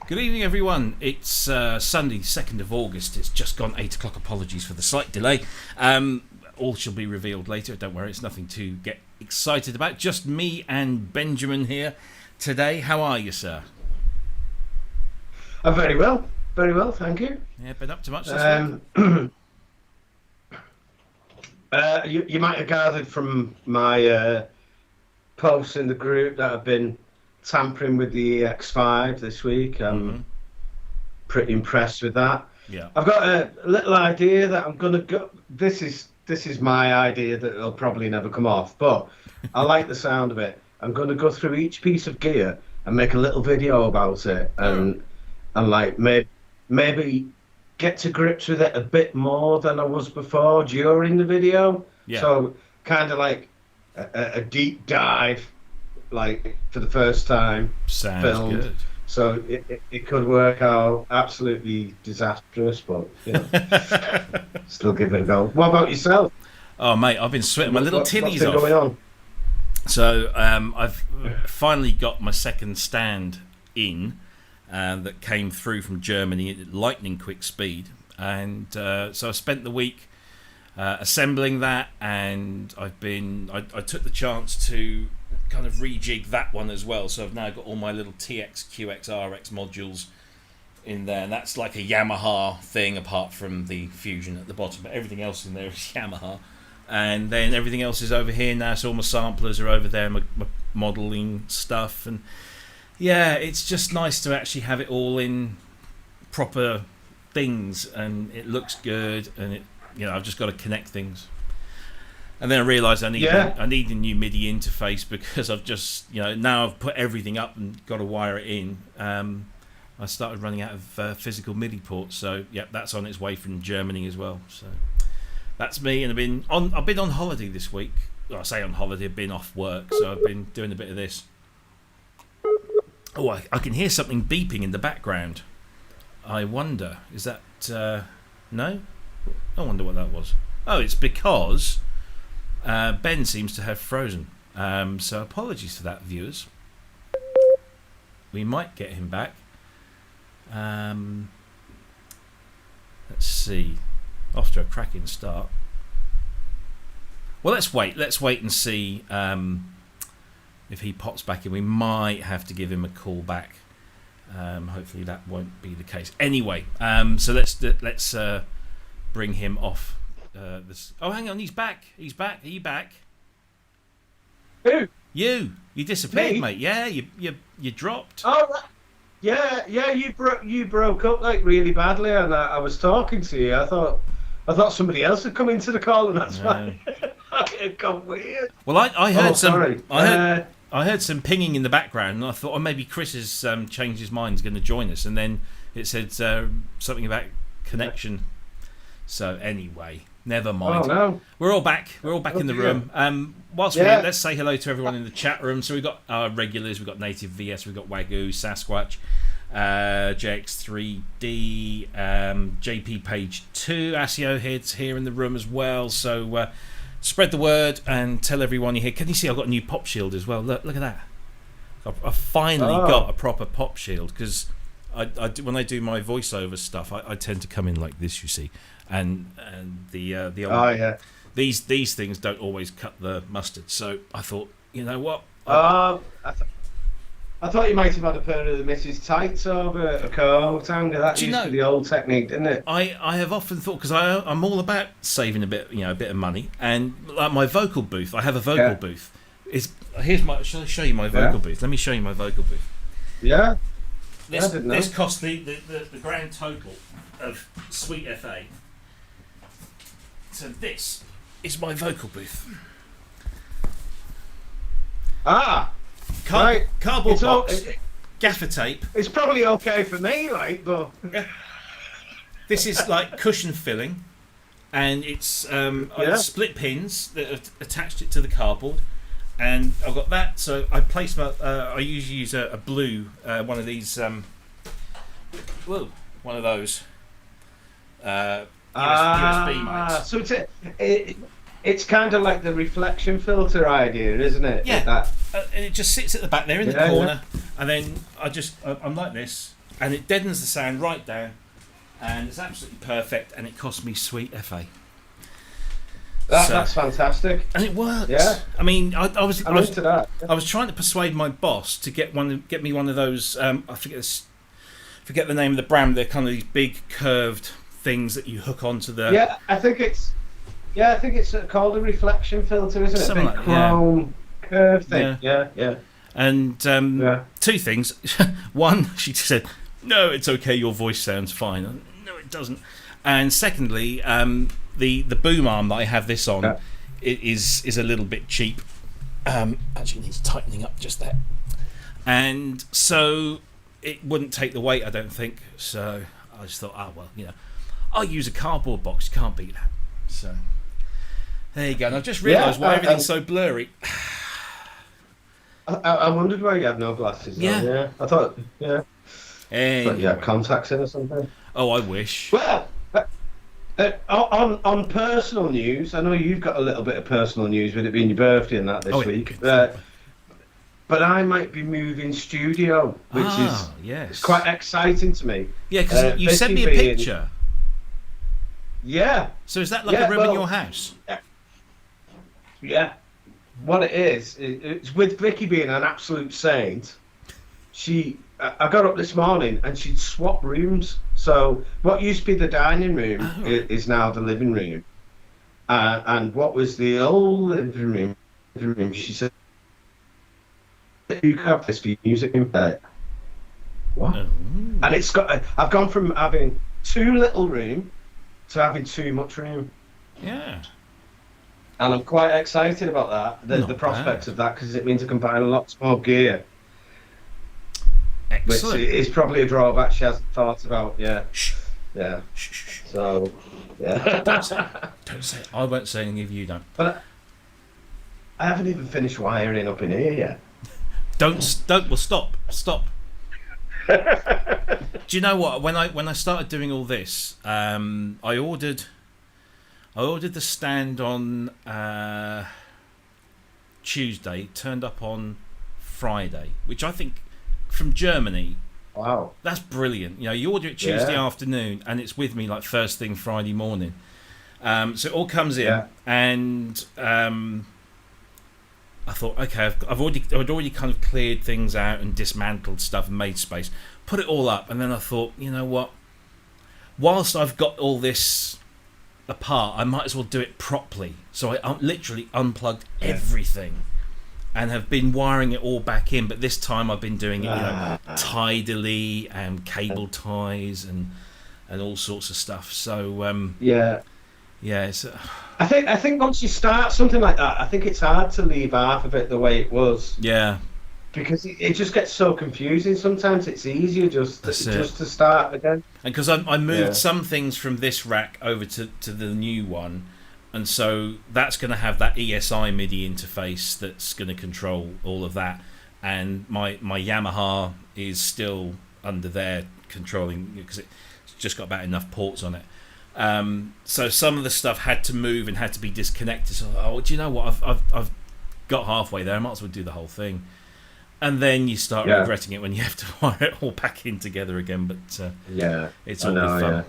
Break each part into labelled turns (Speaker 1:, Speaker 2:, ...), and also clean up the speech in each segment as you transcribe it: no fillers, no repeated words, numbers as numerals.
Speaker 1: Good evening, everyone. It's Sunday, 2nd of August. It's just gone 8 o'clock. Apologies for the slight delay. All shall be revealed later. Don't worry, it's nothing to get excited about. Just me and Benjamin here today. How are you, sir?
Speaker 2: I'm very well, thank you.
Speaker 1: Yeah, been up to much this week?
Speaker 2: You might have gathered from my posts in the group that I've been tampering with the EX5 this week. I'm pretty impressed with that.
Speaker 1: Yeah.
Speaker 2: I've got a little idea that I'm gonna go. This is my idea that it'll probably never come off, but I like the sound of it. I'm gonna go through each piece of gear and make a little video about it, and like maybe get to grips with it a bit more than I was before during the video.
Speaker 1: Yeah.
Speaker 2: So kind of like a deep dive, like for the first time.
Speaker 1: Sounds
Speaker 2: filmed.
Speaker 1: good.
Speaker 2: So it could work out absolutely disastrous, but you know, still give it a go. What about yourself?
Speaker 1: Oh, mate, I've been sweating my little tinnies
Speaker 2: what's been
Speaker 1: off.
Speaker 2: going on?
Speaker 1: So I've finally got my second stand in that came through from Germany at lightning quick speed, and so I spent the week assembling that, and I took the chance to kind of rejig that one as well. So I've now got all my little TX, QX, RX modules in there, and that's like a Yamaha thing apart from the Fusion at the bottom, but everything else in there is Yamaha. And then everything else is over here now, so all my samplers are over there, my modelling stuff, and yeah, it's just nice to actually have it all in proper things, and it looks good, and it, you know, I've just got to connect things. And then I realised I need a new MIDI interface, because I've just, you know, now I've put everything up and got to wire it in. I started running out of physical MIDI ports, so yeah, that's on its way from Germany as well. So that's me, and I've been on holiday this week. Well, I say on holiday, I've been off work, so I've been doing a bit of this. Oh, I can hear something beeping in the background. I wonder, is that no? I wonder what that was. Oh, it's because Ben seems to have frozen. So apologies for that, viewers. We might get him back. Let's see. Off to a cracking start. Well, let's wait and see if he pops back in. We might have to give him a call back. Hopefully that won't be the case. Anyway, so let's bring him off. This. Oh, hang on, he's back. He's back. Are you back?
Speaker 2: Who?
Speaker 1: You disappeared,
Speaker 2: Me?
Speaker 1: mate. Yeah, you dropped.
Speaker 2: Oh, yeah. You broke up like really badly, and I was talking to you. I thought somebody else had come into the call, and that's why it got weird.
Speaker 1: Well, I heard
Speaker 2: sorry.
Speaker 1: I heard some pinging in the background, and I thought, oh, maybe Cryss has changed his mind, is going to join us, and then it said something about connection. So anyway, never mind.
Speaker 2: Oh no.
Speaker 1: We're all back. We're all back in the room. Whilst let's say hello to everyone in the chat room. So we've got our regulars. We've got Native VS. We've got Wagyu, Sasquatch, JX3D, JP Page 2. ASIO heads here in the room as well. So spread the word and tell everyone you're here. Can you see I've got a new pop shield as well? Look at that. I've finally got a proper pop shield, because when I do my voiceover stuff, I tend to come in like this, you see, and the old, these things don't always cut the mustard. So I thought, you know what?
Speaker 2: I thought you might have had a pair of the Mrs. Tights over a coat hanger. That used to be the old technique, didn't it?
Speaker 1: I have often thought, because I'm all about saving a bit of money, and like my vocal booth, I have a vocal booth. Shall I show you my vocal booth? Let me show you my vocal booth.
Speaker 2: Yeah.
Speaker 1: This cost the grand total of Sweet FA. So this is my vocal booth. Cardboard box, gaffer tape.
Speaker 2: It's probably okay for me, like, but
Speaker 1: this is like cushion filling, and it's split pins that have attached it to the cardboard. And I've got that, so I place my. I usually use a blue one of these. One of those USB mics.
Speaker 2: So it's kind of like the reflection filter idea, isn't it?
Speaker 1: Yeah. And it just sits at the back there in the corner, and then I'm like this. and it deadens the sound right down, and it's absolutely perfect, and it cost me sweet FA.
Speaker 2: That's fantastic,
Speaker 1: and it works.
Speaker 2: Yeah,
Speaker 1: I mean, I was
Speaker 2: into that.
Speaker 1: I was trying to persuade my boss to get me one of those. I forget the name of the brand. They're kind of these big curved things that you hook onto the.
Speaker 2: Yeah, I think it's called a reflection filter, isn't it?
Speaker 1: Something
Speaker 2: a big
Speaker 1: like
Speaker 2: chrome curve thing. Yeah.
Speaker 1: And two things. One, she said, "No, it's okay. Your voice sounds fine." No, it doesn't. And secondly, the boom arm that I have this on is a little bit cheap. Actually needs tightening up just there. And so it wouldn't take the weight, I don't think. So I just thought, I'll use a cardboard box. You can't beat that. So there you go. And I've just realised why everything's so blurry.
Speaker 2: I wondered why you had no glasses. Yeah. I thought,
Speaker 1: Anyway.
Speaker 2: But you had contacts in or something.
Speaker 1: Oh, I wish.
Speaker 2: Well, on personal news, I know you've got a little bit of personal news with it being your birthday and that this week. But I might be moving studio, which is quite exciting to me.
Speaker 1: Yeah, because you sent me a picture.
Speaker 2: Yeah.
Speaker 1: So is that like a room in your house?
Speaker 2: Yeah. What it is, it's with Vicky being an absolute saint. I got up this morning and she'd swapped rooms. So what used to be the dining room is now the living room. And what was the old living room, she said, you can have this for your music in bed. What? And it's got. I've gone from having too little room to having too much room.
Speaker 1: Yeah.
Speaker 2: And I'm quite excited about that. The prospects of that, because it means I can buy lots more gear.
Speaker 1: Excellent.
Speaker 2: Which is probably a drawback she hasn't thought about. Yeah.
Speaker 1: Shh.
Speaker 2: Yeah.
Speaker 1: Shh.
Speaker 2: So. Yeah.
Speaker 1: Don't say it. I won't say anything if you don't.
Speaker 2: But I haven't even finished wiring up in here yet.
Speaker 1: Don't. Well, stop. Do you know what? When I started doing all this, I ordered the stand on Tuesday. Turned up on Friday, which I think from Germany.
Speaker 2: Wow,
Speaker 1: that's brilliant. You know, you order it Tuesday afternoon, and it's with me like first thing Friday morning. So it all comes in, and I thought, okay, I'd already kind of cleared things out and dismantled stuff and made space, put it all up, and then I thought, you know what? Whilst I've got all this apart, I might as well do it properly. So I literally unplugged everything and have been wiring it all back in. But this time I've been doing it, tidally and cable ties and all sorts of stuff. So it's.
Speaker 2: I think once you start something like that, I think it's hard to leave half of it the way it was.
Speaker 1: Yeah.
Speaker 2: Because it just gets so confusing. Sometimes it's easier just to start again.
Speaker 1: And because I moved some things from this rack over to the new one, and so that's going to have that ESI MIDI interface that's going to control all of that. And my Yamaha is still under there controlling, because it's just got about enough ports on it. So some of the stuff had to move and had to be disconnected. So do you know what? I've got halfway there. I might as well do the whole thing. And then you start regretting it when you have to wire it all back in together again. But it's all good fun.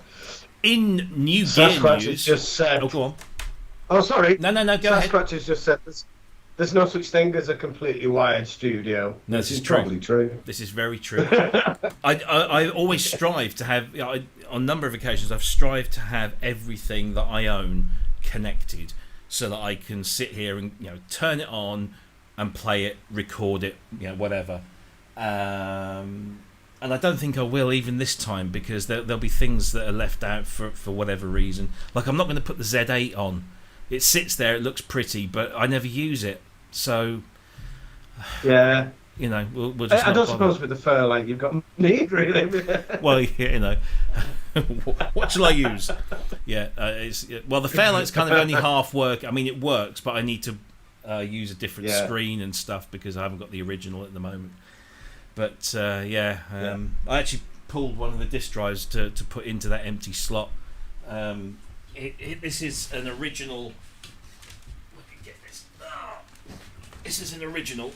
Speaker 1: In new gear news,
Speaker 2: just said.
Speaker 1: Oh, go on.
Speaker 2: Oh, sorry.
Speaker 1: No. Go ahead.
Speaker 2: Sasquatch has just said there's no such thing as a completely wired studio.
Speaker 1: No, this is
Speaker 2: probably true.
Speaker 1: This is very true. I always strive to have. On a number of occasions, I've strived to have everything that I own connected, so that I can sit here and turn it on and play it, record it, whatever. And I don't think I will even this time, because there'll be things that are left out for whatever reason. Like, I'm not going to put the Z8 on. It sits there, it looks pretty, but I never use it. So,
Speaker 2: we'll just.
Speaker 1: I
Speaker 2: don't suppose with the Fairlight you've got need really.
Speaker 1: Well, what shall I use? The Fairlight's kind of only half work. I mean, it works, but I need to use a different screen and stuff, because I haven't got the original at the moment. But I actually pulled one of the disk drives to put into that empty slot. This is an original. Let me get this. This is an original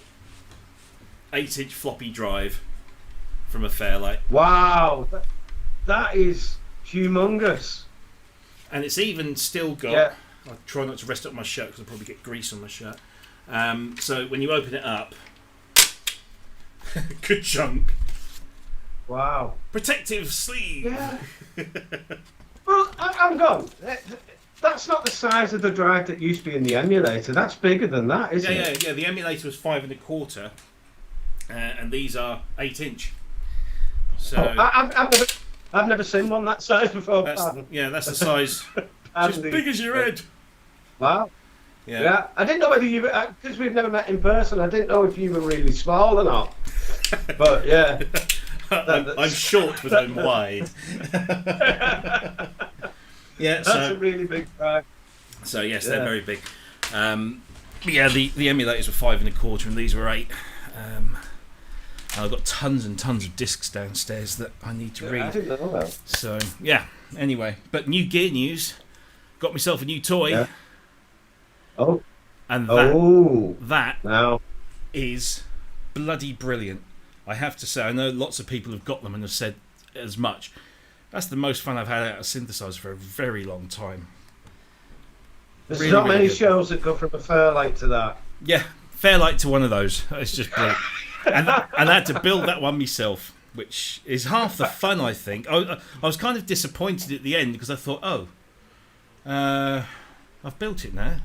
Speaker 1: 8-inch floppy drive from a Fairlight.
Speaker 2: Wow, that is humongous.
Speaker 1: And it's even still got.
Speaker 2: Yeah.
Speaker 1: I'll try not to rest up my shirt because I'll probably get grease on my shirt. So when you open it up, good chunk.
Speaker 2: Wow.
Speaker 1: Protective sleeve.
Speaker 2: Yeah. Well, I'm gone. That's not the size of the drive that used to be in the emulator. That's bigger than that, isn't it?
Speaker 1: Yeah. The emulator was 5 1/4, and these are 8-inch. So
Speaker 2: I've never seen one that size before.
Speaker 1: that's the size. It's as big as your head.
Speaker 2: Wow.
Speaker 1: Yeah.
Speaker 2: I didn't know whether you, because we've never met in person, I didn't know if you were really small or not. But yeah.
Speaker 1: I'm short, but I'm wide. Yeah,
Speaker 2: that's a really big drive.
Speaker 1: So yes, they're very big. The emulators were 5 1/4, and these were 8. I've got tons and tons of discs downstairs that I need to read.
Speaker 2: I didn't know that.
Speaker 1: So yeah. Anyway, but new gear news. Got myself a new toy.
Speaker 2: Yeah. Oh.
Speaker 1: And that
Speaker 2: now
Speaker 1: is bloody brilliant. I have to say, I know lots of people have got them and have said as much. That's the most fun I've had out of Synthesizer for a very long time.
Speaker 2: There's
Speaker 1: really,
Speaker 2: not
Speaker 1: really
Speaker 2: many
Speaker 1: good.
Speaker 2: shows that go from a Fairlight to that.
Speaker 1: Yeah, Fairlight to one of those. It's just brilliant. and I had to build that one myself, which is half the fun, I think. I was kind of disappointed at the end because I thought, I've built it now.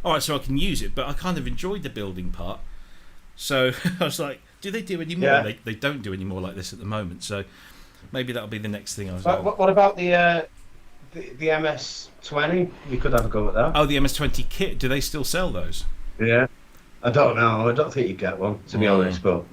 Speaker 1: All right, so I can use it, but I kind of enjoyed the building part. So I was like, do they do any more?
Speaker 2: Yeah.
Speaker 1: They don't do any more like this at the moment. So maybe that'll be the next thing I was
Speaker 2: What about the MS-20? We could have a go at that.
Speaker 1: Oh, the MS-20 kit. Do they still sell those?
Speaker 2: Yeah. I don't know. I don't think you get one, to be honest. But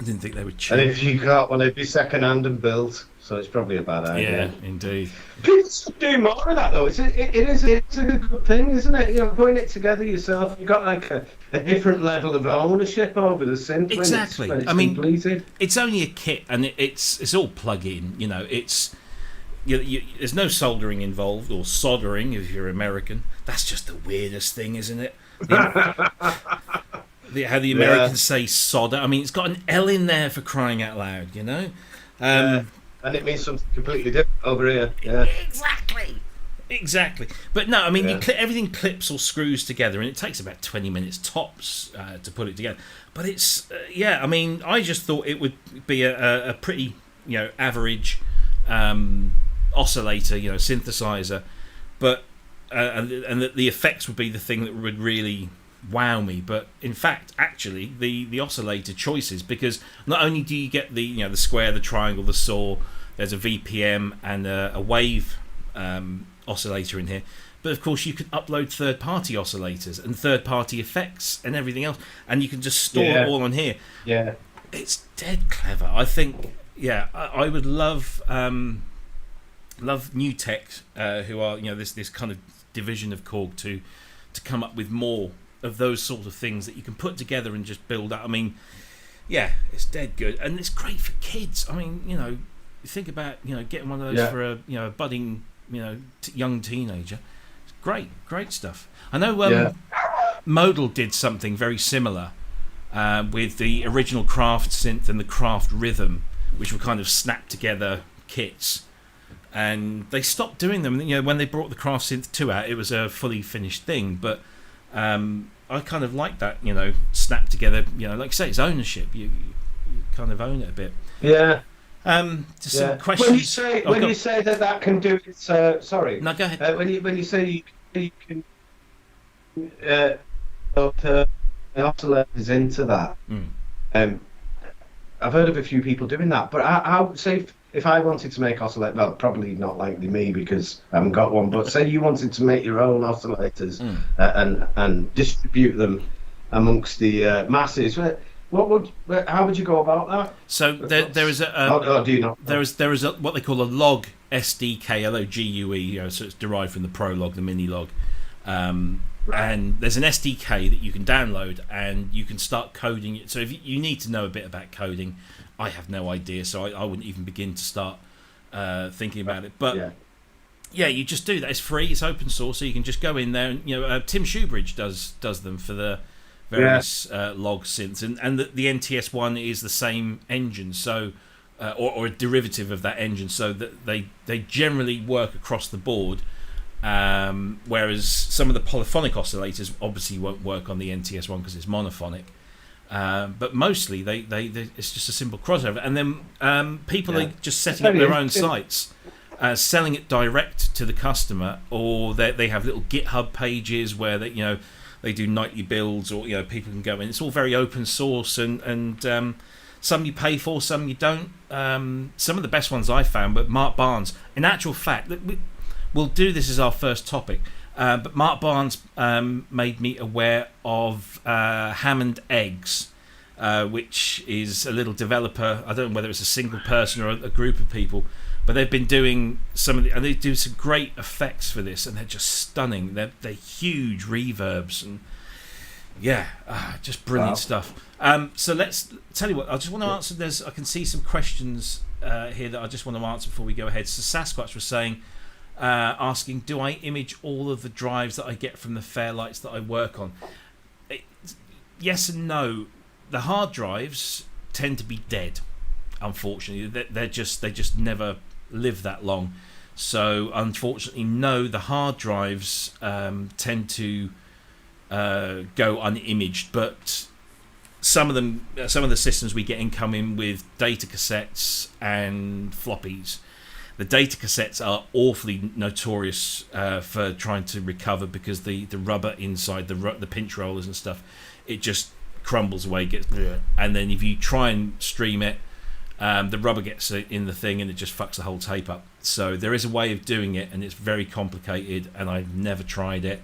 Speaker 1: I didn't think they were cheap.
Speaker 2: and if you got one, it'd be second hand and built. So it's probably a bad idea.
Speaker 1: Yeah, indeed.
Speaker 2: People should do more of that, though. It's a good thing, isn't it? You know, putting it together yourself. You've got like a different level of ownership over the synth.
Speaker 1: Exactly.
Speaker 2: When it's
Speaker 1: I mean,
Speaker 2: completed.
Speaker 1: It's only a kit, and it's all plug-in. You know, it's there's no soldering involved, or soldering if you're American. That's just the weirdest thing, isn't it? How the Americans say solder. I mean, it's got an L in there for crying out loud. You know.
Speaker 2: And it means something completely different over here. Yeah.
Speaker 1: Exactly. But no, I mean, everything clips or screws together, and it takes about 20 minutes tops to put it together. But it's, I mean, I just thought it would be a pretty, average oscillator, synthesizer. But, and that the effects would be the thing that would really wow me. But in fact, actually, the oscillator choices, because not only do you get the the square, the triangle, the saw, there's a VPM and a wave oscillator in here, but of course you can upload third-party oscillators and third-party effects and everything else, and you can just store it all on here. It's dead clever. I think I would love new tech who are this kind of division of Korg to come up with more of those sort of things that you can put together and just build up. I mean, it's dead good, and it's great for kids. I mean, think about getting one of those for a budding young teenager. It's great stuff. I know Modal did something very similar with the original Craft Synth and the Craft Rhythm, which were kind of snapped together kits, and they stopped doing them. When they brought the Craft Synth 2 out, it was a fully finished thing, but I kind of like that, snap together, like I say, it's ownership. You kind of own it a bit. Just some questions.
Speaker 2: When you say that can do it, sorry.
Speaker 1: No, go ahead.
Speaker 2: When you say you can put oscillators into that, I've heard of a few people doing that, but I would say if I wanted to make oscillators, well, probably not likely me because I haven't got one, but say you wanted to make your own oscillators and distribute them amongst the masses, how would you go about that?
Speaker 1: So there is
Speaker 2: do you not?
Speaker 1: There is a what they call a log SDK, LOGUE, so it's derived from the Prolog, the mini log. And there's an SDK that you can download and you can start coding it. So if you need to know a bit about coding, I have no idea, so I wouldn't even begin to start thinking about it. But you just do that. It's free, it's open source, so you can just go in there and Tim Shoebridge does them for the various log synths, and the NTS one is the same engine. So or a derivative of that engine, so that they generally work across the board. Whereas some of the polyphonic oscillators obviously won't work on the NTS1 because it's monophonic. But mostly they it's just a simple crossover, and then people are just setting up their own sites, selling it direct to the customer, or they have little GitHub pages where they do nightly builds, or people can go in. It's all very open source, and some you pay for, some you don't. Some of the best ones I found, but Marc Barnes. In actual fact, we'll do this as our first topic. But Marc Barnes made me aware of Hammond Eggs, which is a little developer. I don't know whether it's a single person or a group of people, but they've been doing and they do some great effects for this, and they're just stunning. They're huge reverbs, and just brilliant stuff. So let's tell you what. I just want to answer. I can see some questions here that I just want to answer before we go ahead. So Sasquatch was saying. Asking, do I image all of the drives that I get from the Fairlights that I work on? Yes and no. The hard drives tend to be dead, unfortunately. They just never live that long. So unfortunately, no. The hard drives tend to go unimaged, but some of the systems we get incoming with data cassettes and floppies. The data cassettes are awfully notorious for trying to recover, because the rubber inside the pinch rollers and stuff, it just crumbles away, and then if you try and stream it, the rubber gets in the thing and it just fucks the whole tape up. So there is a way of doing it, and it's very complicated, and I've never tried it.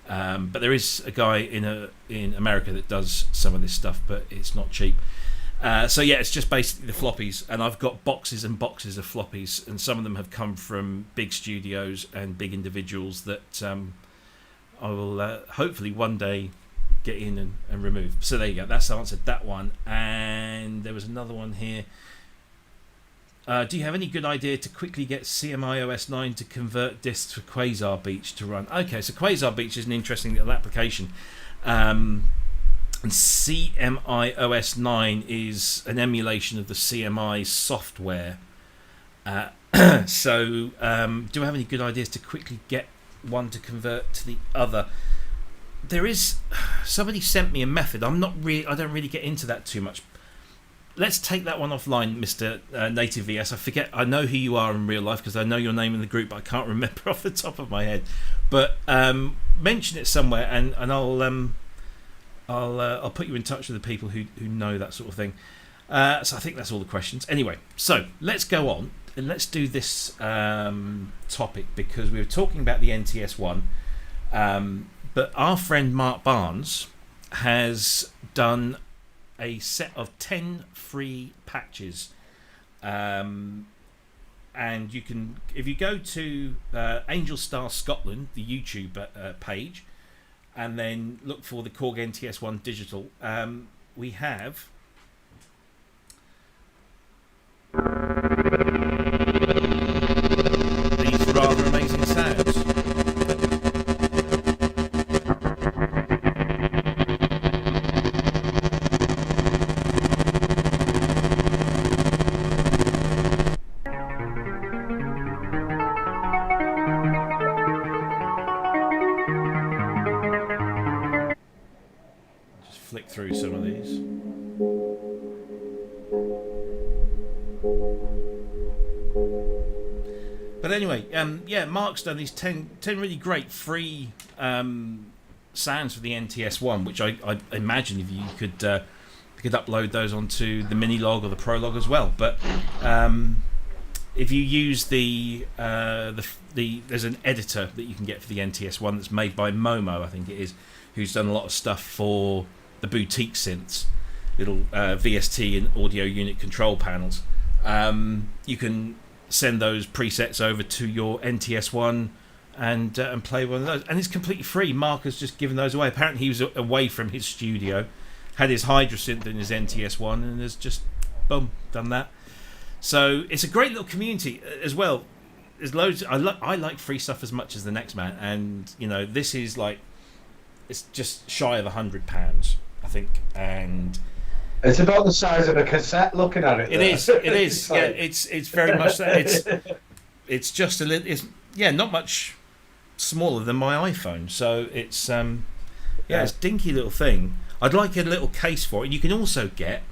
Speaker 1: But there is a guy in America that does some of this stuff, but it's not cheap. It's just basically the floppies, and I've got boxes and boxes of floppies, and some of them have come from big studios and big individuals that I will hopefully one day get in and remove. So there you go, that's answered that one. And there was another one here. Do you have any good idea to quickly get CMI OS 9 to convert disks for Quasar Beach to run? Okay, so Quasar Beach is an interesting little application. And CMI OS 9 is an emulation of the CMI software. Do I have any good ideas to quickly get one to convert to the other? Somebody sent me a method. I don't really get into that too much. Let's take that one offline, Mr. Native VS. I know who you are in real life, because I know your name in the group, but I can't remember off the top of my head. But mention it somewhere, and I'll put you in touch with the people who know that sort of thing. So I think that's all the questions. Anyway, so let's go on and let's do this topic, because we were talking about the NTS1, but our friend Marc Barnes has done a set of 10 free patches, and you can, if you go to Angel Star Scotland, the YouTube page, and then look for the Korg NTS1 Digital, we have these rather amazing sounds. Flick through some of these. But anyway, Marc's done these 10 really great free sounds for the NTS1, which I imagine if you could upload those onto the mini log or the prologue as well. But if you use there's an editor that you can get for the NTS1 that's made by Momo, I think it is, who's done a lot of stuff for the boutique synths, little VST and audio unit control panels. You can send those presets over to your NTS1 and play one of those, and it's completely free. Marc has just given those away. Apparently he was away from his studio, had his Hydrasynth in his NTS1, and has just boom done that. So it's a great little community as well. There's loads. I like free stuff as much as the next man, and this is like, it's just shy of £100, I think, and
Speaker 2: It's about the size of a cassette. Looking at it,
Speaker 1: it is. It is. Yeah, it's very much that. It's just a little. It's not much smaller than my iPhone. So it's it's a dinky little thing. I'd like a little case for it. You can also get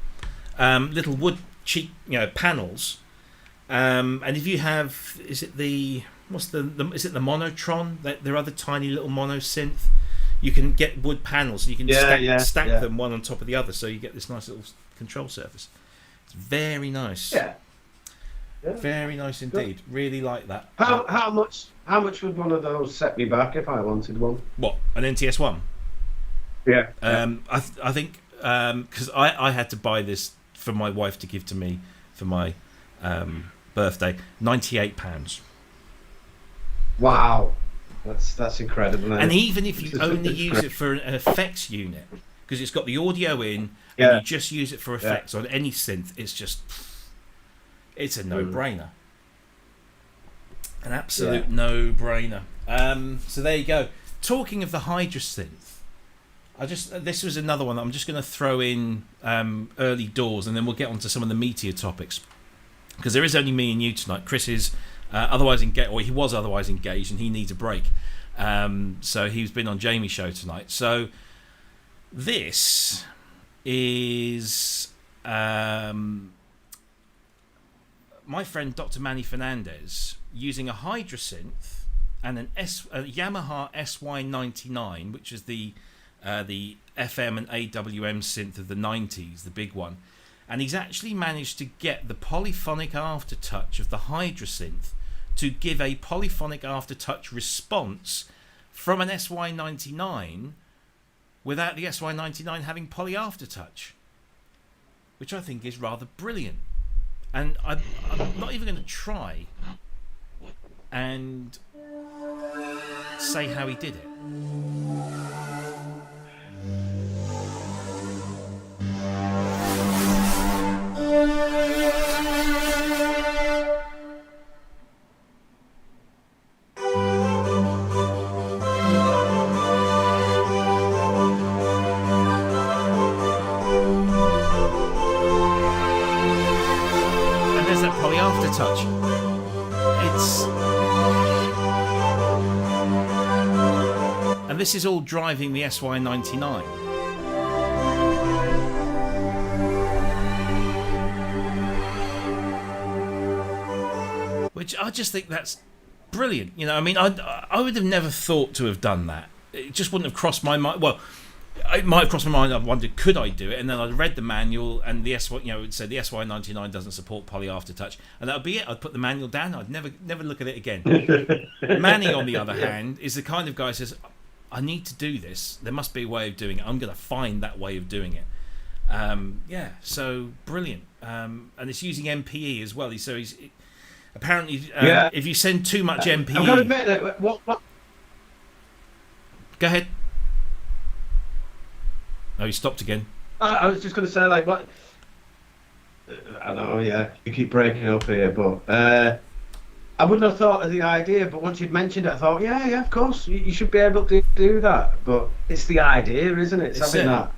Speaker 1: little wood cheek panels. And if you have, is it the Monotron? Their other tiny little mono synth. You can get wood panels. You can stack them one on top of the other, so you get this nice little control surface. It's very nice. Yeah. Very nice indeed. Good. Really like that.
Speaker 2: How much would one of those set me back if I wanted one?
Speaker 1: What, an NTS one?
Speaker 2: Yeah.
Speaker 1: I think because I had to buy this for my wife to give to me for my birthday. £98.
Speaker 2: Wow. That's incredible.
Speaker 1: And even if you only use it for an effects unit, because it's got the audio in, and you just use it for effects on any synth, it's a no-brainer. An absolute no-brainer. So there you go. Talking of the Hydrasynth, this was another one that I'm just going to throw in early doors, and then we'll get on to some of the meatier topics, because there is only me and you tonight. Chris is otherwise engaged, or he was otherwise engaged, and he needs a break. So he's been on Jamie's show tonight. So this is my friend Dr. Manny Fernandez using a Hydrasynth and a Yamaha SY99, which is the FM and AWM synth of the 90s, the big one. And he's actually managed to get the polyphonic aftertouch of the Hydrasynth to give a polyphonic aftertouch response from an SY99 without the SY99 having poly aftertouch, which I think is rather brilliant. And I'm not even going to try and say how he did it. Touch. And this is all driving the SY99. Which I just think that's brilliant. I mean, I would have never thought to have done that. It just wouldn't have crossed my mind. Well, it might have crossed my mind. I wondered, could I do it? And then I read the manual, and the SY, it would say the SY99 doesn't support poly aftertouch, and that would be it. I'd put the manual down. I'd never look at it again. Manny, on the other hand, is the kind of guy who says, "I need to do this. There must be a way of doing it. I'm going to find that way of doing it." So brilliant. And it's using MPE as well. So he's apparently if you send too much MPE,
Speaker 2: I've got to admit that what.
Speaker 1: Go ahead. Oh, you stopped again.
Speaker 2: I was just going to say, like, what? I know, you keep breaking up here, but I wouldn't have thought of the idea. But once you'd mentioned it, I thought, yeah, of course, you should be able to do that. But it's the idea, isn't it? It's having that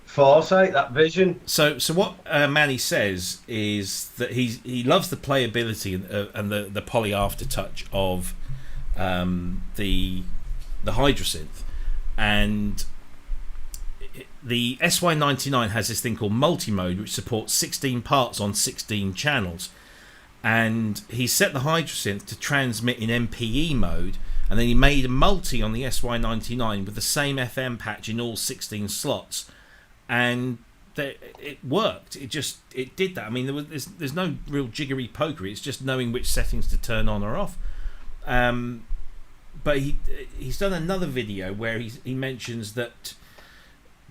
Speaker 2: foresight, that vision.
Speaker 1: So what Manny says is that he loves the playability and the poly aftertouch of the Hydrasynth, and the SY99 has this thing called multi-mode, which supports 16 parts on 16 channels, and he set the Hydrasynth to transmit in MPE mode, and then he made a multi on the SY99 with the same FM patch in all 16 slots, and it worked. It did that. I mean, there's no real jiggery pokery. It's just knowing which settings to turn on or off. But he's done another video where he mentions that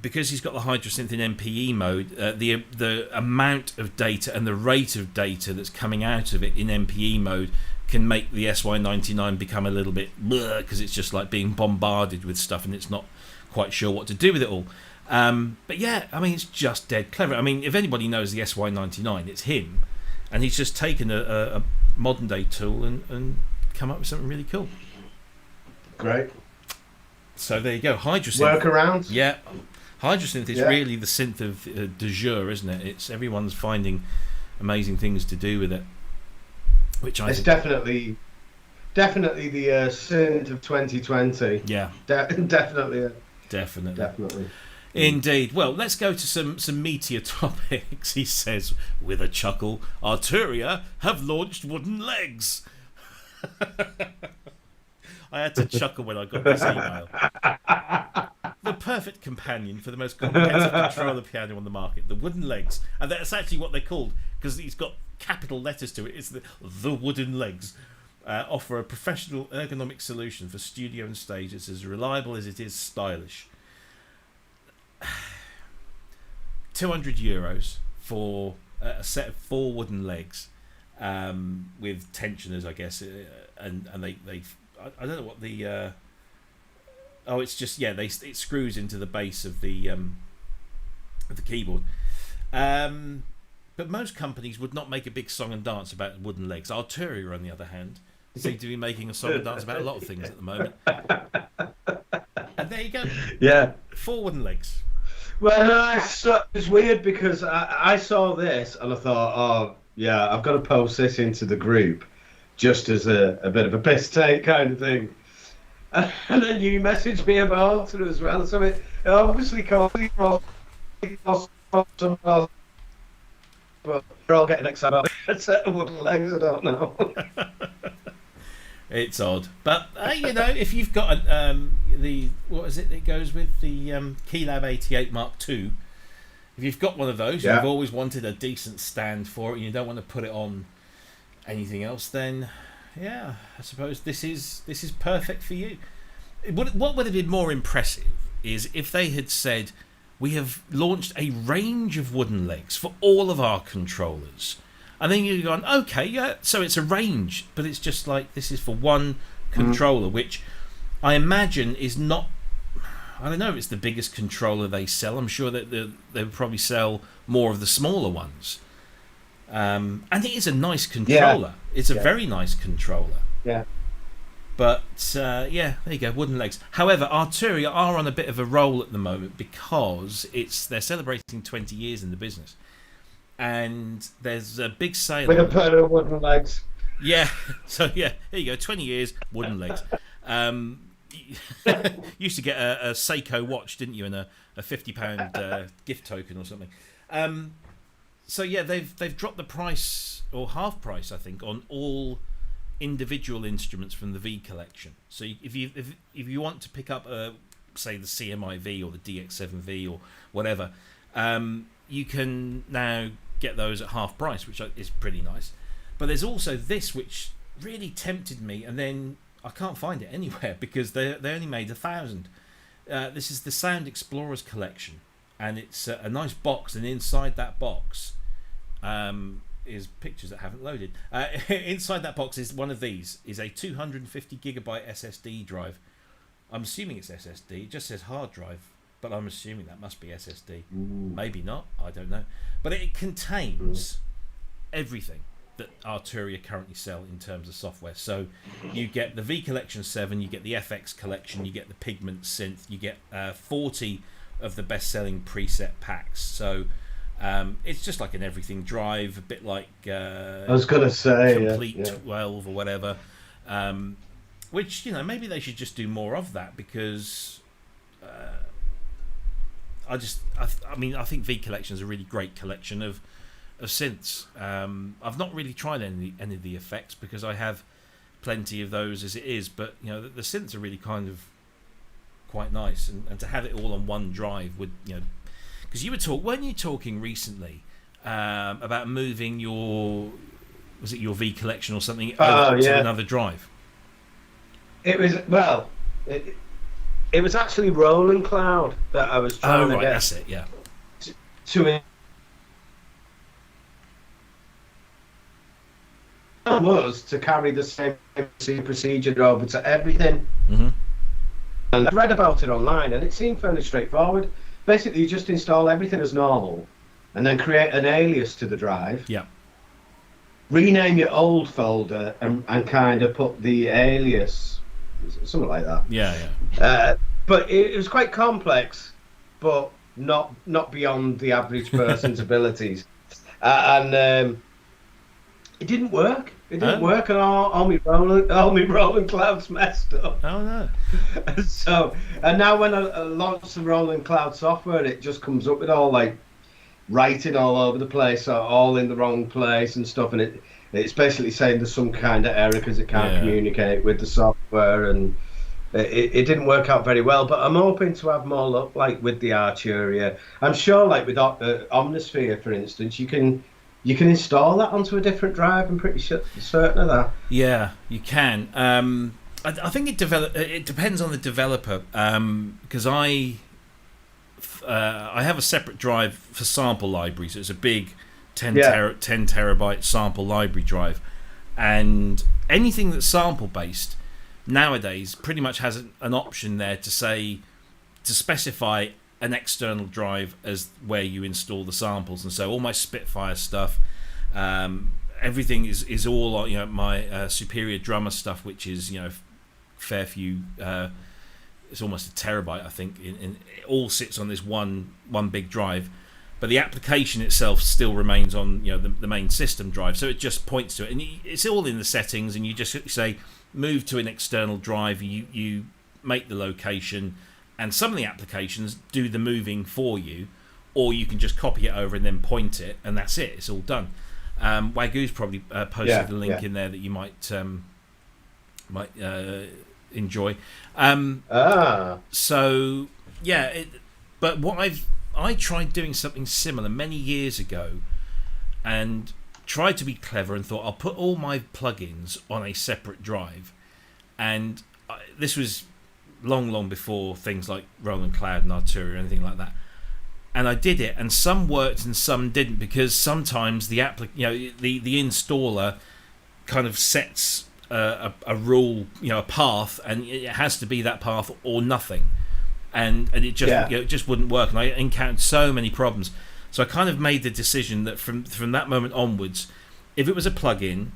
Speaker 1: because he's got the Hydrasynth in MPE mode, the amount of data and the rate of data that's coming out of it in MPE mode can make the SY99 become a little bit bleh, because it's just like being bombarded with stuff and it's not quite sure what to do with it all. But yeah, I mean, it's just dead clever. I mean, if anybody knows the SY99, it's him, and he's just taken a modern day tool and come up with something really cool.
Speaker 2: Great.
Speaker 1: So there you go, Hydrasynth.
Speaker 2: Workarounds.
Speaker 1: Yeah. Hydrasynth is really the synth of du jour, isn't it? It's everyone's finding amazing things to do with it, which I think...
Speaker 2: definitely the synth of 2020.
Speaker 1: Yeah,
Speaker 2: definitely.
Speaker 1: Indeed. Well, let's go to some meatier topics. He says with a chuckle, Arturia have launched wooden legs. I had to chuckle when I got this email. The perfect companion for the most comprehensive controller piano on the market, the wooden legs. And that's actually what they're called, because he's got capital letters to it. It's the wooden legs. Offer a professional ergonomic solution for studio and stage. It's as reliable as it is stylish. €200 for a set of 4 wooden legs with tensioners, I guess, and they I don't know what the it's just it screws into the base of the keyboard. But most companies would not make a big song and dance about wooden legs. Arturia, on the other hand, seem to be making a song and dance about a lot of things at the moment. And there you go.
Speaker 2: Yeah.
Speaker 1: 4 wooden legs.
Speaker 2: Well, it's weird because I saw this and I thought, oh, yeah, I've got to post this into the group just as a bit of a piss take kind of thing. And then you messaged me about it as well. So it obviously cost me, but they're all getting excited about a set of wooden legs, I don't know.
Speaker 1: It's odd, but if you've got what is it? It goes with the Keylab 88 Mark II. If you've got one of those, you've always wanted a decent stand for it, and you don't want to put it on anything else. Then, I suppose this is perfect for you. What would have been more impressive is if they had said, "We have launched a range of wooden legs for all of our controllers." And then you're going, okay, yeah, so it's a range, but it's just like this is for one controller, which I imagine is not, I don't know if it's the biggest controller they sell. I'm sure that they would probably sell more of the smaller ones. And it is a nice controller. Yeah. It's a very nice controller.
Speaker 2: Yeah.
Speaker 1: But, there you go, wooden legs. However, Arturia are on a bit of a roll at the moment because they're celebrating 20 years in the business. And there's a big sale
Speaker 2: with a pair of wooden legs.
Speaker 1: Yeah, so here you go, 20 years, wooden legs. Used to get a Seiko watch, didn't you, and a £50 gift token or something. They've dropped the price, or half price, I think, on all individual instruments from the V collection. So if you want to pick up say the CMI-V or the DX7V or whatever, you can now get those at half price, which is pretty nice. But there's also this, which really tempted me, and then I can't find it anywhere because they only made 1,000. This is the Sound Explorers collection, and it's a nice box, and inside that box is pictures that haven't loaded. Inside that box is one of these, is a 250 gigabyte SSD drive. I'm assuming it's SSD. It just says hard drive, but I'm assuming that must be SSD. Maybe not, I don't know. But it contains everything that Arturia currently sell in terms of software. So you get the V Collection 7, you get the FX Collection, you get the Pigment Synth, you get 40 of the best-selling preset packs. So it's just like an everything drive, a bit like
Speaker 2: I was going to say
Speaker 1: Complete 12 or whatever. Which, maybe they should just do more of that because... I think V Collection is a really great collection of synths. I've not really tried any of the effects because I have plenty of those as it is, but the synths are really kind of quite nice, and to have it all on one drive would, because weren't you talking recently about moving your V Collection or something over to another drive?
Speaker 2: It was It was actually Rolling Cloud that I was trying to get.
Speaker 1: That's it, yeah.
Speaker 2: Was to carry the same procedure over to everything.
Speaker 1: Mm-hmm.
Speaker 2: And I read about it online, and it seemed fairly straightforward. Basically, you just install everything as normal, and then create an alias to the drive.
Speaker 1: Yeah.
Speaker 2: Rename your old folder and kind of put the alias, something like that.
Speaker 1: Yeah.
Speaker 2: But it was quite complex, but not beyond the average person's abilities, and it didn't work. It didn't work, and all my rolling clouds messed up.
Speaker 1: Oh no!
Speaker 2: So, and now when I launch the rolling cloud software, it just comes up with all like writing all over the place, or all in the wrong place and stuff, and it's basically saying there's some kind of error because it can't communicate with the software, and it didn't work out very well. But I'm hoping to have more luck, like with the Arturia. I'm sure, like with Omnisphere, for instance, you can install that onto a different drive. I'm pretty certain of that.
Speaker 1: Yeah, you can. I think it depends on the developer, because I have a separate drive for sample libraries. It's a big 10 terabyte sample library drive, and anything that's sample based nowadays pretty much has an option there to specify an external drive as where you install the samples. And so all my Spitfire stuff, everything is all, you know, my Superior Drummer stuff, which is, you know, fair few, it's almost a terabyte, I think, it all sits on this one big drive, but the application itself still remains on, you know, the main system drive. So it just points to it, and it's all in the settings, and you just say move to an external drive, you make the location, and some of the applications do the moving for you, or you can just copy it over and then point it, and that's it. It's all done. Wagoo's probably posted the link in there that you might enjoy. So yeah, but what I tried doing something similar many years ago, and tried to be clever and thought I'll put all my plugins on a separate drive, and this was long before things like Roland Cloud and Arturia or anything like that. And I did it, and some worked and some didn't, because sometimes the installer kind of sets a rule, you know, a path, and it has to be that path or nothing, and it just it just wouldn't work. And I encountered so many problems, so I kind of made the decision that from that moment onwards, if it was a plugin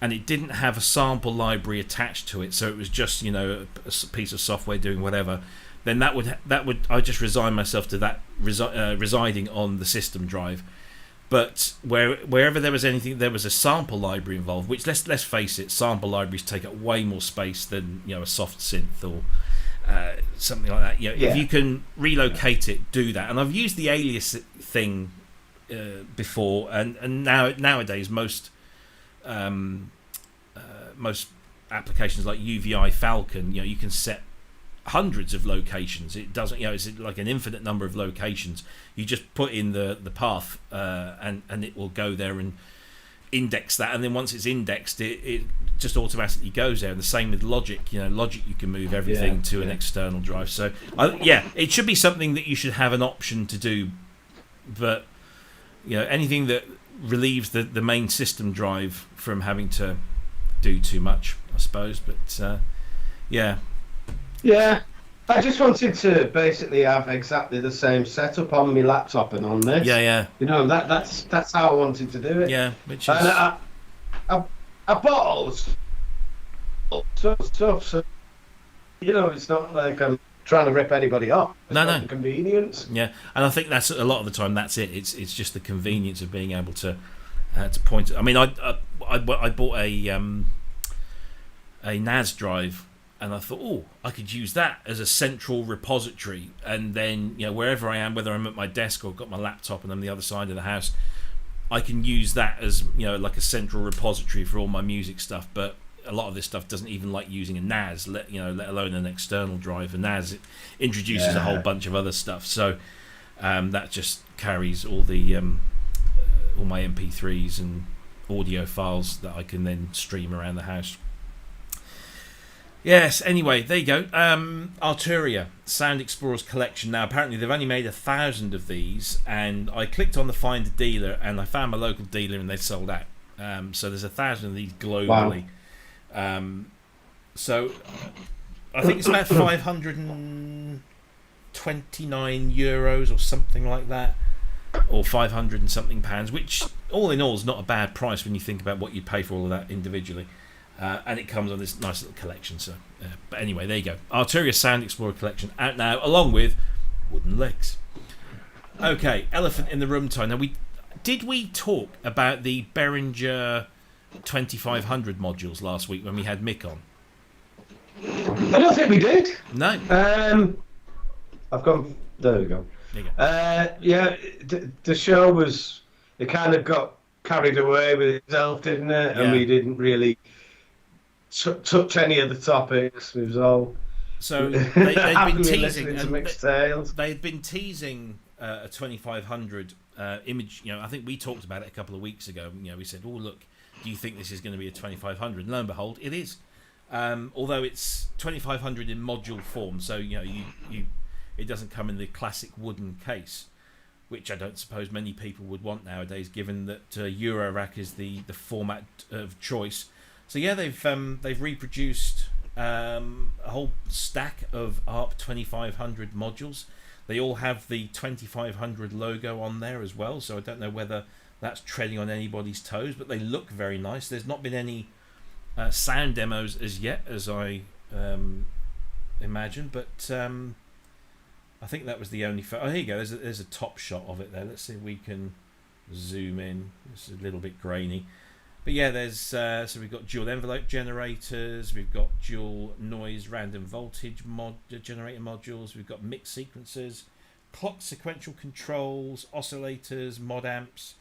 Speaker 1: and it didn't have a sample library attached to it, so it was just, you know, a piece of software doing whatever, then that would I just resign myself to that residing on the system drive. But wherever there was a sample library involved, which let's face it, sample libraries take up way more space than, you know, a soft synth or something like that. You know, if you can relocate it, do that. And I've used the alias thing before, and nowadays most applications like UVI Falcon, you know, you can set hundreds of locations. It doesn't, you know, it's like an infinite number of locations. You just put in the path, and it will go there and index that, and then once it's indexed, it just automatically goes there. And the same with Logic. You know, Logic, you can move everything to an external drive. So it should be something that you should have an option to do. But, you know, anything that relieves the main system drive from having to do too much, I suppose. But yeah, I just wanted to basically have exactly the same setup on my laptop and on this. You know, that's how I wanted to do it. Yeah, which is.
Speaker 2: And I bought all sorts of stuff, so, you know, it's not like I'm trying to rip anybody off. It's
Speaker 1: no
Speaker 2: convenience.
Speaker 1: Yeah, and I think that's a lot of the time. That's it. It's just the convenience of being able to point. I mean, I bought a NAS drive, and I thought, I could use that as a central repository, and then, you know, wherever I am, whether I'm at my desk or got my laptop and I'm the other side of the house, I can use that as, you know, like a central repository for all my music stuff. But a lot of this stuff doesn't even like using a NAS, let alone an external drive. A NAS, it introduces a whole bunch of other stuff, so that just carries all the all my MP3s and audio files that I can then stream around the house. Yes, anyway, there you go. Arturia, Sound Explorers collection. Now, apparently they've only made 1,000 of these, and I clicked on the Find a Dealer, and I found my local dealer, and they've sold out. So there's 1,000 of these globally. Wow. So I think it's about €529 or something like that, or 500 and something pounds, which all in all is not a bad price when you think about what you'd pay for all of that individually. And it comes on this nice little collection. So, but anyway, there you go. Arturia Sound Explorer collection out now, along with Wooden Legs. Okay, elephant in the room time. Now, did we talk about the Behringer 2500 modules last week when we had Mick on?
Speaker 2: I don't think we did.
Speaker 1: No.
Speaker 2: I've gone. There we go.
Speaker 1: There you go.
Speaker 2: Yeah, the show was. It kind of got carried away with itself, didn't it?
Speaker 1: Yeah.
Speaker 2: And we didn't really touch any of the topics. It was all.
Speaker 1: So they'd been teasing
Speaker 2: to mixed tales.
Speaker 1: They'd been teasing a 2500 image. I think we talked about it a couple of weeks ago. We said, "Oh, look, do you think this is going to be a 2500?" And lo and behold, it is. Although it's 2500 in module form, so it doesn't come in the classic wooden case, which I don't suppose many people would want nowadays, given that Eurorack is the format of choice. So yeah, they've reproduced a whole stack of ARP 2500 modules. They all have the 2500 logo on there as well, so I don't know whether that's treading on anybody's toes, but they look very nice. There's not been any sound demos as yet, as I imagine, but I think that was the only oh, here you go, there's a top shot of it there. Let's see if we can zoom in. It's a little bit grainy, but yeah, there's so we've got dual envelope generators, we've got dual noise random voltage generator modules, we've got mix sequencers, clock sequential controls, oscillators, mod amps.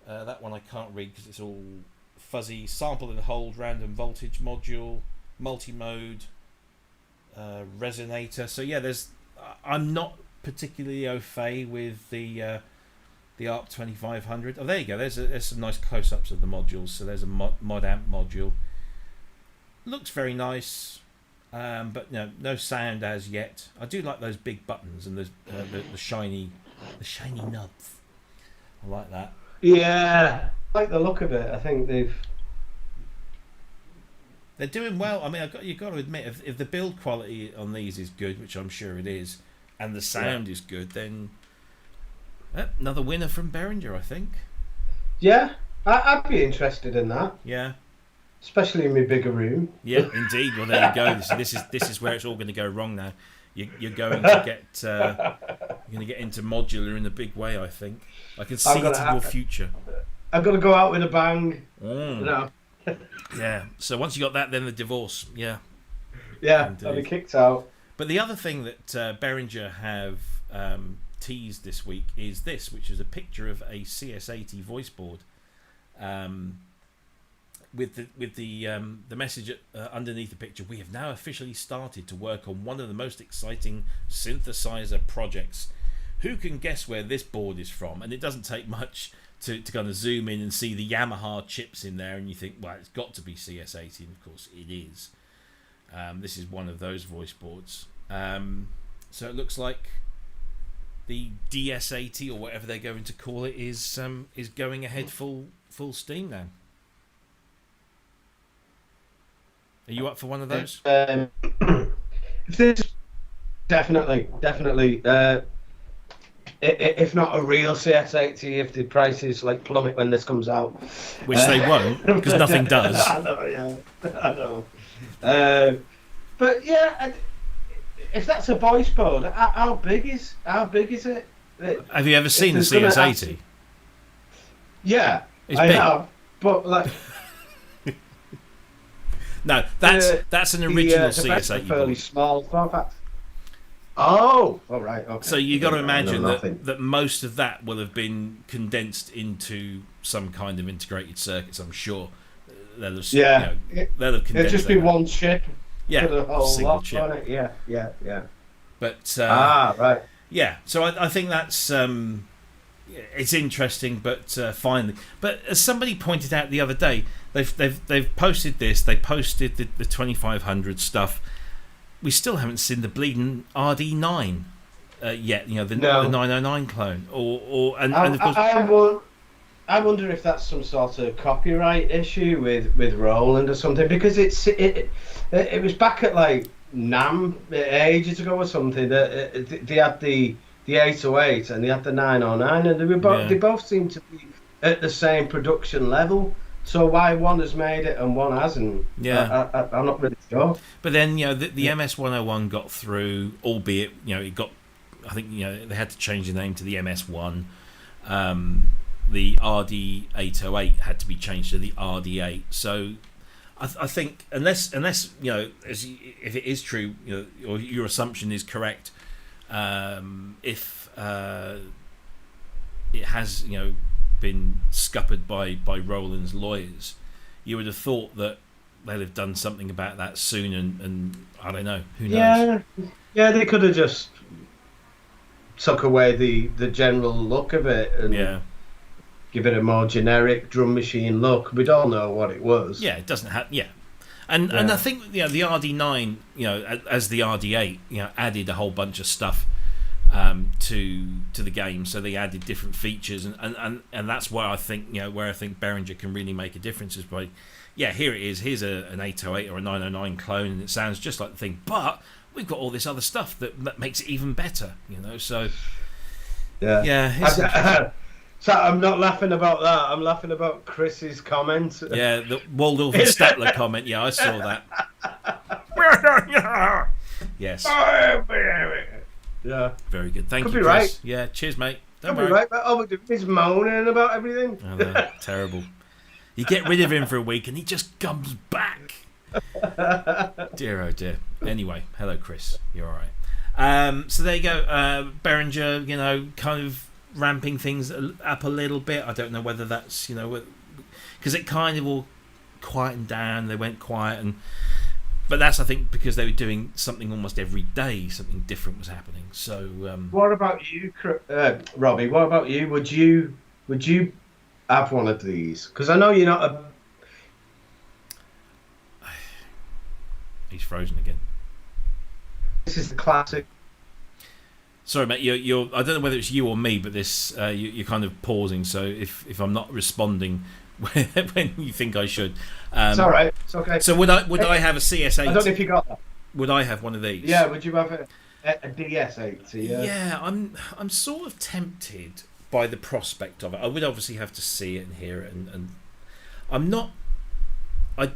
Speaker 1: That one I can't read because it's all fuzzy. Sample and hold random voltage module, multi-mode resonator. So yeah, I'm not particularly au fait with the ARP 2500. Oh, there you go. There's some nice close-ups of the modules. So there's a mod amp module. Looks very nice, but no sound as yet. I do like those big buttons and the shiny knobs. I like that.
Speaker 2: Yeah, I like the look of it. I think
Speaker 1: they're doing well. I mean, you've got to admit, if the build quality on these is good, which I'm sure it is, and the sound is good, then another winner from Behringer, I think.
Speaker 2: Yeah, I'd be interested in that.
Speaker 1: Yeah,
Speaker 2: especially in my bigger room.
Speaker 1: Yeah, indeed. Well, there you go. This is where it's all going to go wrong now. You're going to get into modular in a big way. I think I can see it in your future.
Speaker 2: I've got to go out with a bang.
Speaker 1: Yeah. So once you got that, then the divorce. Yeah.
Speaker 2: Yeah, I'll be kicked out.
Speaker 1: But the other thing that Behringer have teased this week is this, which is a picture of a CS80 voice board, with the message underneath the picture. We have now officially started to work on one of the most exciting synthesizer projects. Who can guess where this board is from? And it doesn't take much to kind of zoom in and see the Yamaha chips in there, and you think, well, it's got to be CS80, and of course it is. This is one of those voice boards. So it looks like the DS80 or whatever they're going to call it is going ahead full steam now. Are you up for one of those?
Speaker 2: This definitely. If not a real CS80, if the prices like plummet when this comes out,
Speaker 1: which they won't, because nothing does.
Speaker 2: I know. But yeah, if that's a voice board, how big is it?
Speaker 1: Have you ever seen the CS80?
Speaker 2: Yeah,
Speaker 1: it's
Speaker 2: I
Speaker 1: big.
Speaker 2: have, but like.
Speaker 1: No, that's an original CS80
Speaker 2: fairly
Speaker 1: board.
Speaker 2: Small form factor. Oh, all right. Okay.
Speaker 1: So you got to imagine that most of that will have been condensed into some kind of integrated circuits. I'm sure they'll have, they'll have condensed. It'll just be one chip. Yeah,
Speaker 2: for the whole
Speaker 1: single
Speaker 2: lot
Speaker 1: chip.
Speaker 2: on it. Yeah.
Speaker 1: But
Speaker 2: right.
Speaker 1: Yeah, so I think that's it's interesting, but finally. But as somebody pointed out the other day, they've posted this. They posted the 2500 stuff. We still haven't seen the bleeding RD9 yet. The 909 clone, and of course.
Speaker 2: I wonder if that's some sort of copyright issue with Roland or something, because it was back at like NAMM ages ago or something that they had the 808 and they had the 909, and they both seem to be at the same production level. So why one has made it and one hasn't?
Speaker 1: Yeah,
Speaker 2: I'm not really sure.
Speaker 1: But then the MS101 got through, albeit it got I think they had to change the name to the MS1. The RD808 had to be changed to the RD8. So I think unless if it is true, or your assumption is correct, if it has been scuppered by Roland's lawyers, you would have thought that they'd have done something about that soon, and I don't know, who knows.
Speaker 2: Yeah, they could have just took away the general look of it and give it a more generic drum machine look. We'd all know what it was.
Speaker 1: Yeah, it doesn't have. Yeah, and I think the RD9, as the RD8, added a whole bunch of stuff to the game. So they added different features, and that's why I think where I think Behringer can really make a difference is by here it is. Here's an 808 or a 909 clone, and it sounds just like the thing, but we've got all this other stuff that makes it even better. So
Speaker 2: So I'm not laughing about that. I'm laughing about Chris's comment.
Speaker 1: Yeah, the Waldorf and Statler comment. Yeah, I saw that. Yes.
Speaker 2: Yeah.
Speaker 1: Very good. Thank
Speaker 2: Could
Speaker 1: you,
Speaker 2: be
Speaker 1: Chris.
Speaker 2: right.
Speaker 1: Yeah, cheers, mate. Don't
Speaker 2: Could
Speaker 1: worry.
Speaker 2: be right, but he's moaning about everything.
Speaker 1: Oh, no, terrible. You get rid of him for a week and he just comes back. Dear, oh dear. Anyway, hello, Chris. You're all right. So there you go. Behringer, kind of ramping things up a little bit. I don't know whether that's because it kind of all quietened down. They went quiet, but that's, I think, because they were doing something almost every day. Something different was happening. So
Speaker 2: what about you, Robbie? What about you? Would you have one of these? Because I know you're not a.
Speaker 1: He's frozen again.
Speaker 2: This is the classic.
Speaker 1: Sorry, mate. You're. I don't know whether it's you or me, but this you're kind of pausing. So if I'm not responding when you think I should,
Speaker 2: it's all right. It's okay.
Speaker 1: So would I have a CS80?
Speaker 2: I don't know if you got that.
Speaker 1: Would I have one of these?
Speaker 2: Yeah. Would you have a DS80?
Speaker 1: Yeah. I'm sort of tempted by the prospect of it. I would obviously have to see it and hear it, and I'm not. I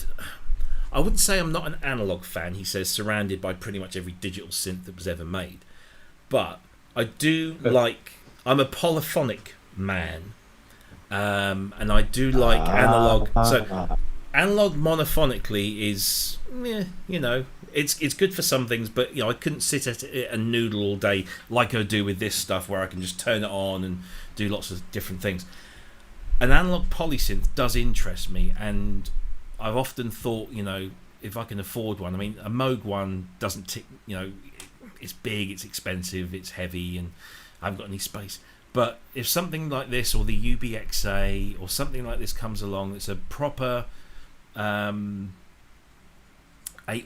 Speaker 1: wouldn't say I'm not an analog fan. He says surrounded by pretty much every digital synth that was ever made. But I do like. I'm a polyphonic man, and I do like analog. So analog monophonically is, it's good for some things, but I couldn't sit at it and noodle all day like I do with this stuff, where I can just turn it on and do lots of different things. An analog polysynth does interest me, and I've often thought, if I can afford one. I mean, a Moog one doesn't tick, it's big, it's expensive, it's heavy, and I haven't got any space. But if something like this, or the UBXA, or something like this comes along, it's a proper 8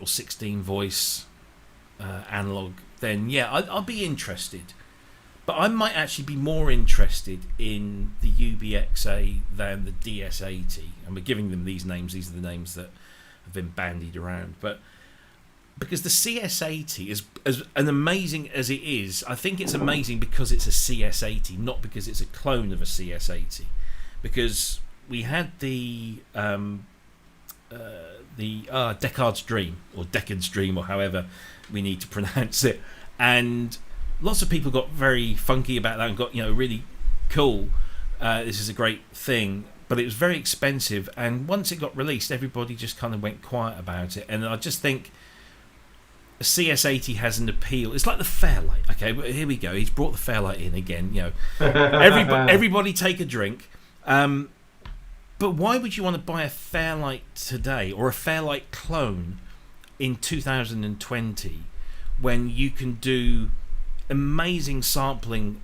Speaker 1: or 16 voice analog, then I'll be interested. But I might actually be more interested in the UBXA than the DS80. And we're giving them these names. These are the names that have been bandied around. But because the CS80 is as amazing as it is, I think it's amazing because it's a CS80, not because it's a clone of a CS80. Because we had the Deckard's Dream, or Deckard's Dream, or however we need to pronounce it, and lots of people got very funky about that and got really cool. This is a great thing, but it was very expensive. And once it got released, everybody just kind of went quiet about it. And I just think a CS80 has an appeal. It's like the Fairlight. Okay, but here we go. He's brought the Fairlight in again. Everybody take a drink. But why would you want to buy a Fairlight today, or a Fairlight clone in 2020, when you can do amazing sampling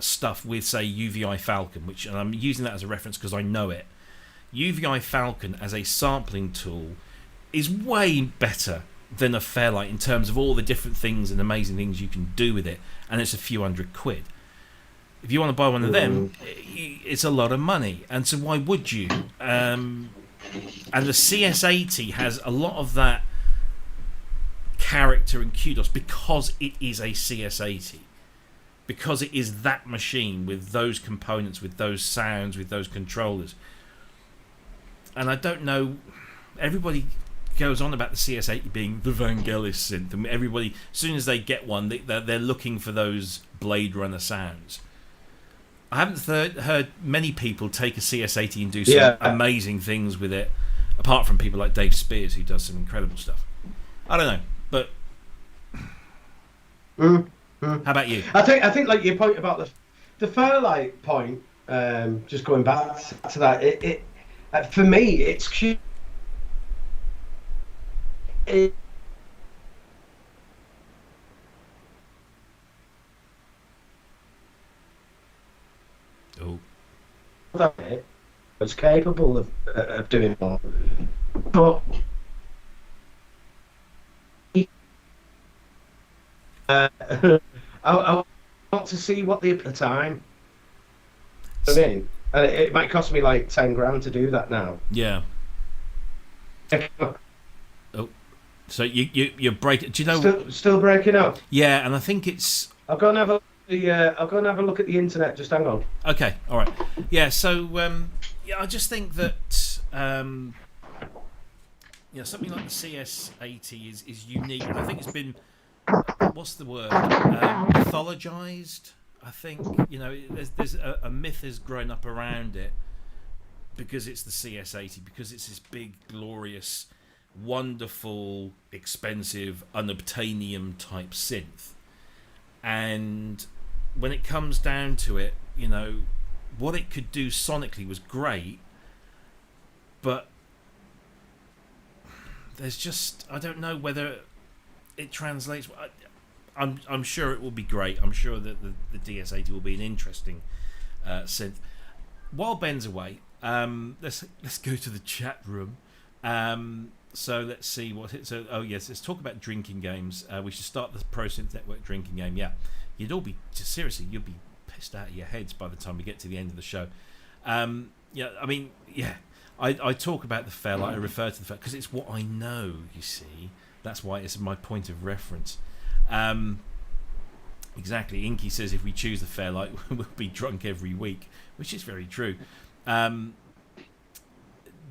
Speaker 1: stuff with, say, UVI Falcon, and I'm using that as a reference because I know it. UVI Falcon as a sampling tool is way better than a Fairlight in terms of all the different things and amazing things you can do with it, and it's a few £100. If you want to buy one of them, it's a lot of money, and so why would you? And the CS80 has a lot of that character and kudos because it is a CS80, because it is that machine with those components, with those sounds, with those controllers. And I don't know, everybody goes on about the CS80 being the Vangelis synth, and everybody, as soon as they get one, they're looking for those Blade Runner sounds. I haven't heard many people take a CS80 and do some amazing things with it, apart from people like Dave Spears, who does some incredible stuff. I don't know, but how about you?
Speaker 2: I think like your point about the Fairlight point, just going back to that, it for me, it's cute. It was capable of doing more, but I want to see what the time. I mean, it might cost me like 10 grand to do that now.
Speaker 1: Yeah. Oh, so you're breaking. Do you know?
Speaker 2: Still breaking up.
Speaker 1: Yeah, and I think it's.
Speaker 2: I'll go and have a. I'll go and have a look at the internet. Just hang on.
Speaker 1: Okay, all right. Yeah, so I just think that something like the CS80 is unique. I think it's been, what's the word? Mythologized. I think there's a myth has grown up around it because it's the CS80, because it's this big, glorious, wonderful, expensive, unobtainium type synth, and when it comes down to it, what it could do sonically was great, but there's just, I don't know whether it translates. I'm sure it will be great. I'm sure that the DS80 will be an interesting synth. While Ben's away, let's go to the chat room. So let's see what it. So let's talk about drinking games. We should start the Pro Synth Network drinking game. Yeah. You'd all be you'd be pissed out of your heads by the time we get to the end of the show. I talk about the Fairlight. I refer to the Fairlight because it's what I know. You see, that's why it's my point of reference. Exactly. Inky says if we choose the Fairlight, we'll be drunk every week, which is very true.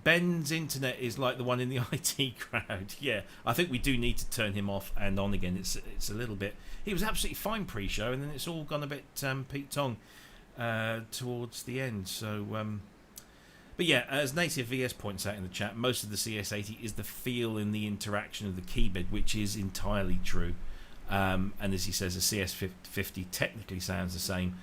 Speaker 1: Ben's internet is like the one in the IT crowd. Yeah, I think we do need to turn him off and on again. It's a little bit. He was absolutely fine pre-show, and then it's all gone a bit Pete Tong towards the end. So, but yeah, as Native VS points out in the chat, most of the CS80 is the feel and the interaction of the keyboard, which is entirely true. And as he says, the CS50 technically sounds the same,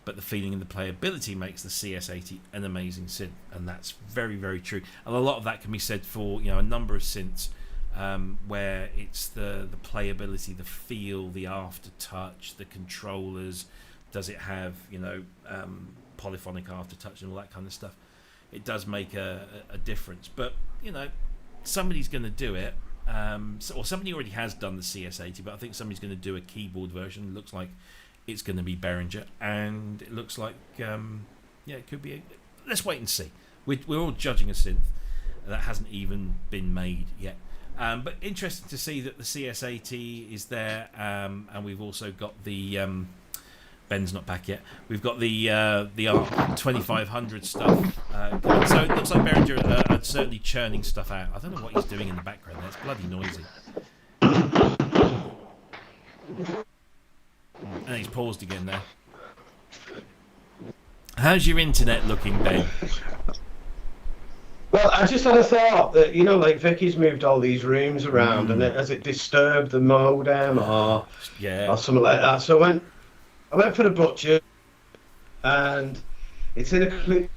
Speaker 1: but the feeling and the playability makes the CS80 an amazing synth, and that's very, very true. And a lot of that can be said for a number of synths, where it's the playability, the feel, the aftertouch, the controllers. Does it have polyphonic aftertouch and all that kind of stuff? It does make a difference, but somebody's going to do it. Or somebody already has done the CS80, but I think somebody's going to do a keyboard version. It looks like it's going to be Behringer, and it looks like it could be. Let's wait and see. We're all judging a synth that hasn't even been made yet, but interesting to see that the CS80 is there, and we've also got the Ben's not back yet. We've got the ARC 2500 stuff going. So it looks like Behringer are certainly churning stuff out. I don't know what he's doing in the background there. It's bloody noisy. And he's paused again there. How's your internet looking, Ben?
Speaker 2: Well, I just had a thought that, like Vicky's moved all these rooms around, and has it disturbed the modem or something like that? So I went for the butcher, and it's in a completely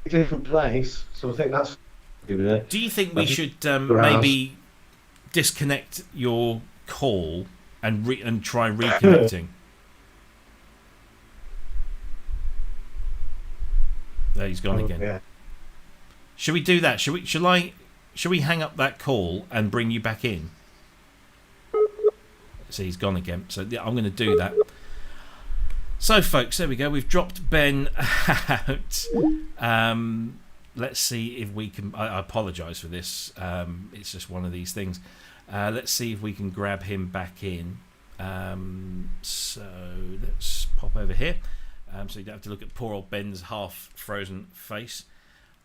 Speaker 2: different place. So I think that's.
Speaker 1: Do you think we should maybe disconnect your call and try reconnecting? There he's gone again. Yeah. Should we do that? Should we hang up that call and bring you back in? See, he's gone again. So I'm going to do that. So, folks, there we go. We've dropped Ben out. Let's see if we can. I apologise for this. It's just one of these things. Let's see if we can grab him back in. So let's pop over here. So you don't have to look at poor old Ben's half-frozen face.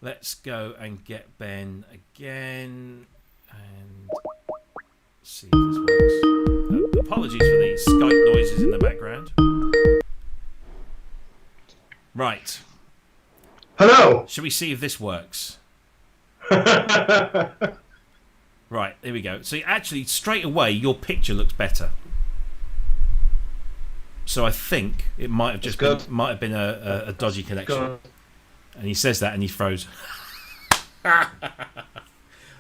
Speaker 1: Let's go and get Ben again. and see if this works. Apologies for the Skype noises in the background. Right.
Speaker 2: Hello.
Speaker 1: Shall we see if this works? Right, there we go. So actually, straight away, your picture looks better. So I think it might have just been a dodgy connection. And he says that, and he froze.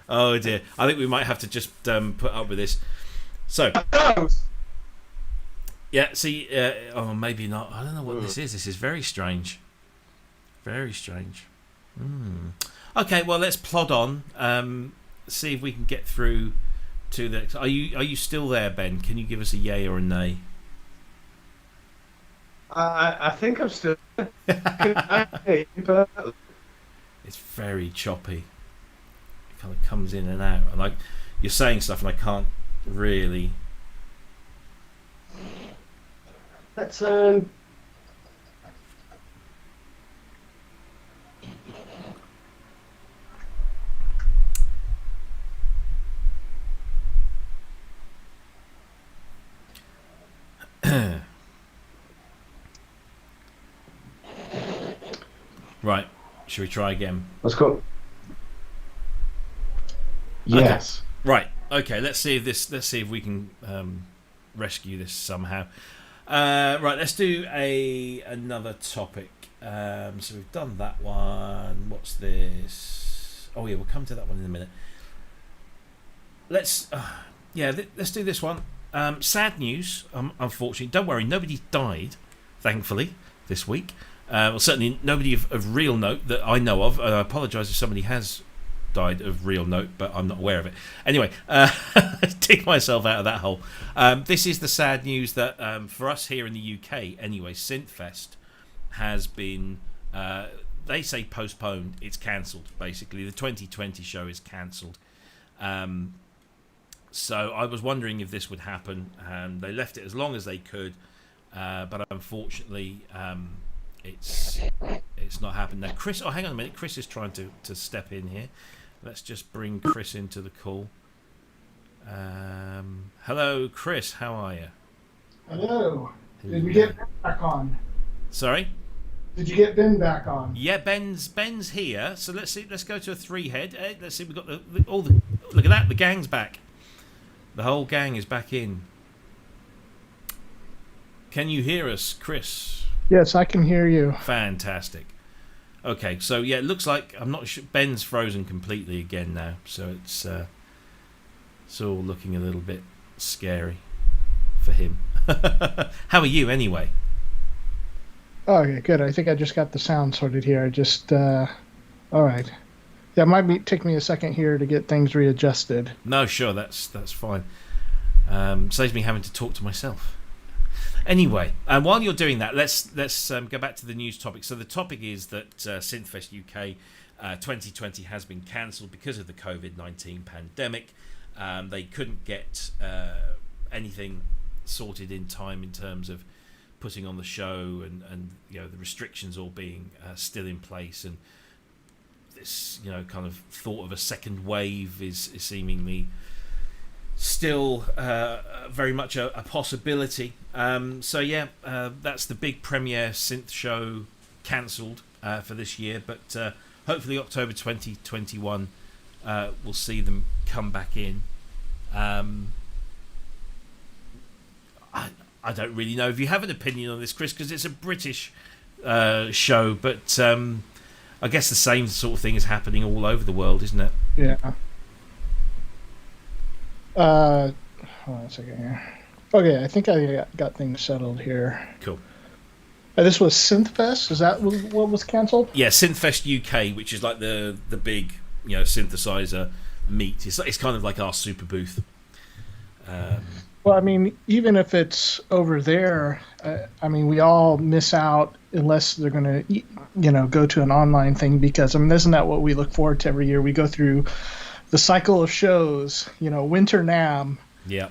Speaker 1: Oh dear! I think we might have to just put up with this. So, yeah. See, oh, maybe not. I don't know what this is. This is very strange. Very strange. Okay, well, let's plod on. See if we can get through to the. Are you still there, Ben? Can you give us a yay or a nay?
Speaker 2: I think I'm still.
Speaker 1: It's very choppy. It kind of comes in and out, and like you're saying stuff, and I can't really.
Speaker 2: Let's
Speaker 1: Right, should we try again?
Speaker 2: Let's go. Yes.
Speaker 1: Okay. Right. Okay. Let's see if we can rescue this somehow. Right. Let's do another topic. So we've done that one. What's this? Oh yeah, we'll come to that one in a minute. Let's do this one. Sad news. Unfortunately, don't worry. Nobody died, thankfully, this week. Well, certainly nobody of real note that I know of. I apologise if somebody has died of real note, but I'm not aware of it. Anyway, dig myself out of that hole. This is the sad news that for us here in the UK, anyway, SynthFest has been, they say postponed. It's cancelled, basically. The 2020 show is cancelled. So I was wondering if this would happen. They left it as long as they could, but unfortunately... It's not happened now. Cryss, hang on a minute. Cryss is trying to step in here. Let's just bring Cryss into the call. Hello, Cryss. How are you?
Speaker 3: Hello. Did we get Ben back on?
Speaker 1: Sorry?
Speaker 3: Did you get Ben back on?
Speaker 1: Yeah, Ben's here. So let's see. Let's go to a three-head. Let's see. We've got all the. Look at that. The gang's back. The whole gang is back in. Can you hear us, Cryss?
Speaker 3: Yes, I can hear you.
Speaker 1: Fantastic. Okay, so yeah, it looks like I'm not sure. Ben's frozen completely again now, so it's all looking a little bit scary for him. How are you anyway?
Speaker 3: Oh, okay, good. I think I just got the sound sorted here. All right. Yeah, it might take me a second here to get things readjusted.
Speaker 1: No, sure, that's fine. Saves me having to talk to myself. Anyway, while you're doing that, let's go back to the news topic. So the topic is that SynthFest UK 2020 has been cancelled because of the COVID-19 pandemic. They couldn't get anything sorted in time in terms of putting on the show, and the restrictions all being still in place, and this kind of thought of a second wave is seemingly still very much a possibility. So yeah, that's the big premiere synth show cancelled for this year, but hopefully October 2021 we'll see them come back in. I don't really know if you have an opinion on this, Cryss, because it's a British show, but I guess the same sort of thing is happening all over the world, isn't it?
Speaker 3: Yeah. Hold on a second here. Okay, I think I got things settled here.
Speaker 1: Cool.
Speaker 3: This was SynthFest? Is that what was cancelled?
Speaker 1: Yeah, SynthFest UK, which is like the big synthesizer meet. It's kind of like our super booth.
Speaker 3: Well, I mean, even if it's over there, I mean, we all miss out unless they're going to, go to an online thing, because, I mean, isn't that what we look forward to every year? We go through the cycle of shows, Winter NAMM.
Speaker 1: Yeah.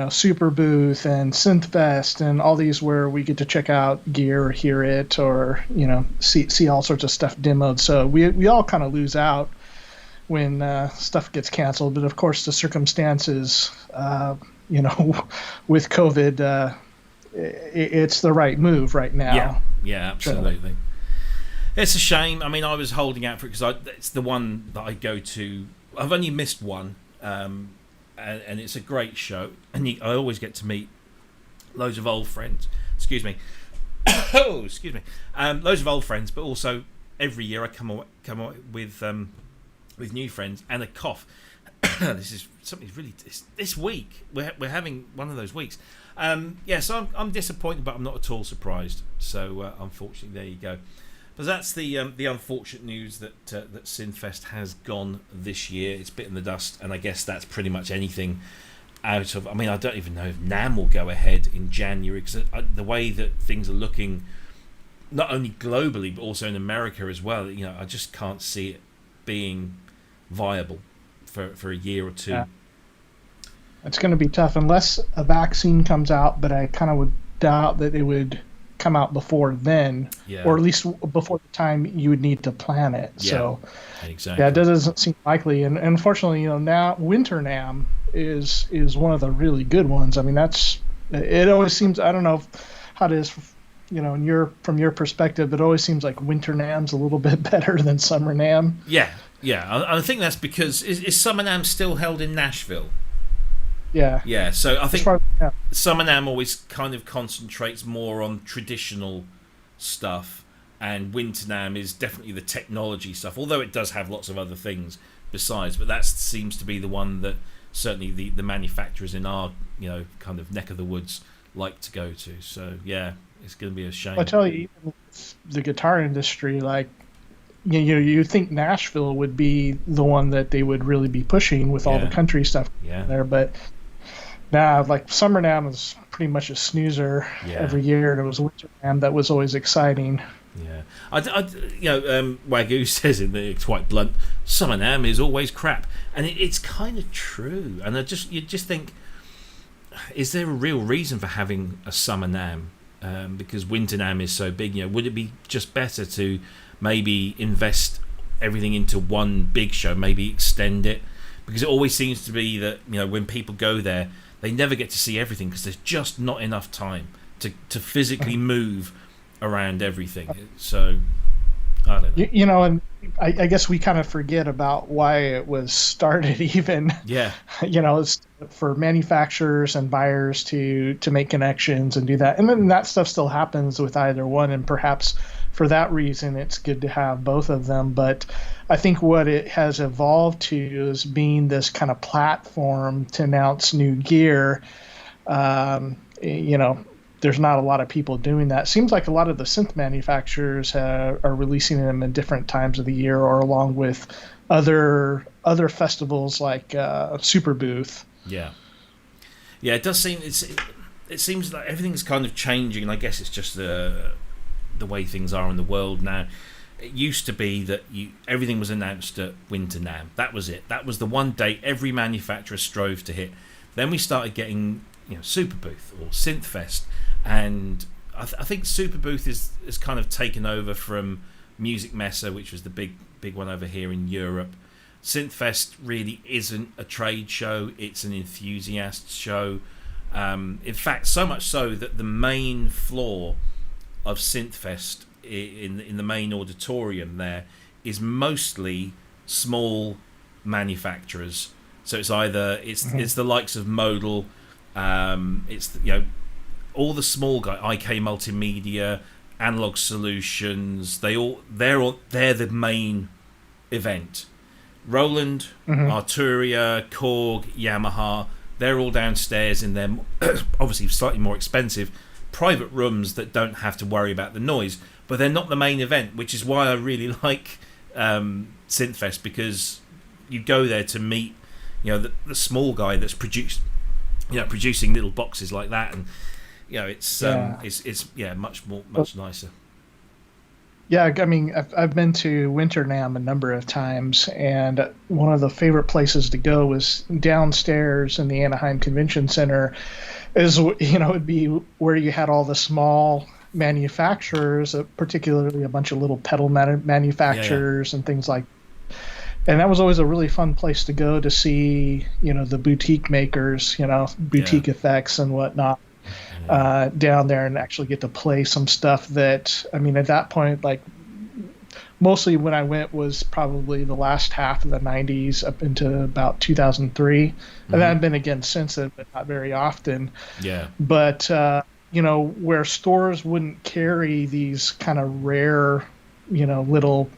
Speaker 3: Super Booth and SynthFest and all these where we get to check out gear or hear it or, see all sorts of stuff demoed. So we all kind of lose out when stuff gets canceled. But of course, the circumstances, with COVID, it's the right move right now.
Speaker 1: Yeah, absolutely. It's a shame. I mean, I was holding out for it because it's the one that I go to. I've only missed one, and it's a great show. And I always get to meet loads of old friends. Excuse me. Excuse me. Loads of old friends, but also every year I come away with new friends and a cough. This is something really. This week we're having one of those weeks. So I'm disappointed, but I'm not at all surprised. So unfortunately, there you go. But that's the unfortunate news that SynthFest has gone this year. It's bitten the dust, and I guess that's pretty much anything out of. I mean, I don't even know if NAMM will go ahead in January, because the way that things are looking, not only globally but also in America as well. I just can't see it being viable for a year or two.
Speaker 3: Yeah. It's going to be tough unless a vaccine comes out, but I kind of would doubt that it would come out before then, or at least before the time you would need to plan it.
Speaker 1: Yeah,
Speaker 3: so
Speaker 1: exactly.
Speaker 3: Yeah, that doesn't seem likely. And unfortunately, now Winter NAMM is one of the really good ones. I mean, it always seems, I don't know how it is, from your perspective, it always seems like Winter NAMM's a little bit better than Summer NAMM.
Speaker 1: Yeah. I think that's because is Summer NAMM still held in Nashville? Yeah, so I think Summer NAMM always kind of concentrates more on traditional stuff, and Winter NAMM is definitely the technology stuff, although it does have lots of other things besides, but that seems to be the one that certainly the manufacturers in our kind of neck of the woods like to go to. So yeah, it's going to be a shame.
Speaker 3: I tell you, even the guitar industry, like you think Nashville would be the one that they would really be pushing with all the country stuff there, but now, like Summer NAMM is pretty much a snoozer every year, and it was Winter NAMM that was always exciting.
Speaker 1: Yeah, Wagyu says it's quite blunt. Summer NAMM is always crap, and it's kind of true. And you just think, is there a real reason for having a Summer NAMM? Because Winter NAMM is so big. Would it be just better to maybe invest everything into one big show, maybe extend it? Because it always seems to be that when people go there, they never get to see everything because there's just not enough time to physically move around everything. So I don't know.
Speaker 3: And I guess we kind of forget about why it was started even.
Speaker 1: Yeah.
Speaker 3: It's for manufacturers and buyers to make connections and do that. And then that stuff still happens with either one, and perhaps for that reason it's good to have both of them. But I think what it has evolved to is being this kind of platform to announce new gear. There's not a lot of people doing that. Seems like a lot of the synth manufacturers are releasing them in different times of the year, or along with other festivals like Super Booth.
Speaker 1: Yeah, it does seem it seems like everything's kind of changing, and I guess it's just the way things are in the world now. It used to be that everything was announced at Winter NAMM. That was it. That was the one date every manufacturer strove to hit. Then we started getting Super Booth or SynthFest, and I think Super Booth is kind of taken over from Music Messe, which was the big one over here in Europe. SynthFest really isn't a trade show; it's an enthusiast show. In fact, so much so that the main floor of SynthFest in the main auditorium there is mostly small manufacturers. So it's either it's the likes of Modal, it's all the small guy, IK Multimedia, Analog Solutions. They're the main event. Roland, Arturia, Korg, Yamaha, they're all downstairs in their obviously slightly more expensive private rooms that don't have to worry about the noise, but they're not the main event, which is why I really like SynthFest, because you go there to meet the small guy that's producing little boxes like that, and it's much nicer.
Speaker 3: Yeah, I mean, I've been to Winter NAMM a number of times, and one of the favorite places to go was downstairs in the Anaheim Convention Center. It'd be where you had all the small manufacturers, particularly a bunch of little pedal manufacturers and things like. and that was always a really fun place to go to see, the boutique makers, boutique effects and whatnot, down there, and actually get to play some stuff that, I mean, at that point, like, mostly when I went was probably the last half of the 90s up into about 2003. And I've been again since then, but not very often.
Speaker 1: Yeah.
Speaker 3: But, where stores wouldn't carry these kind of rare, little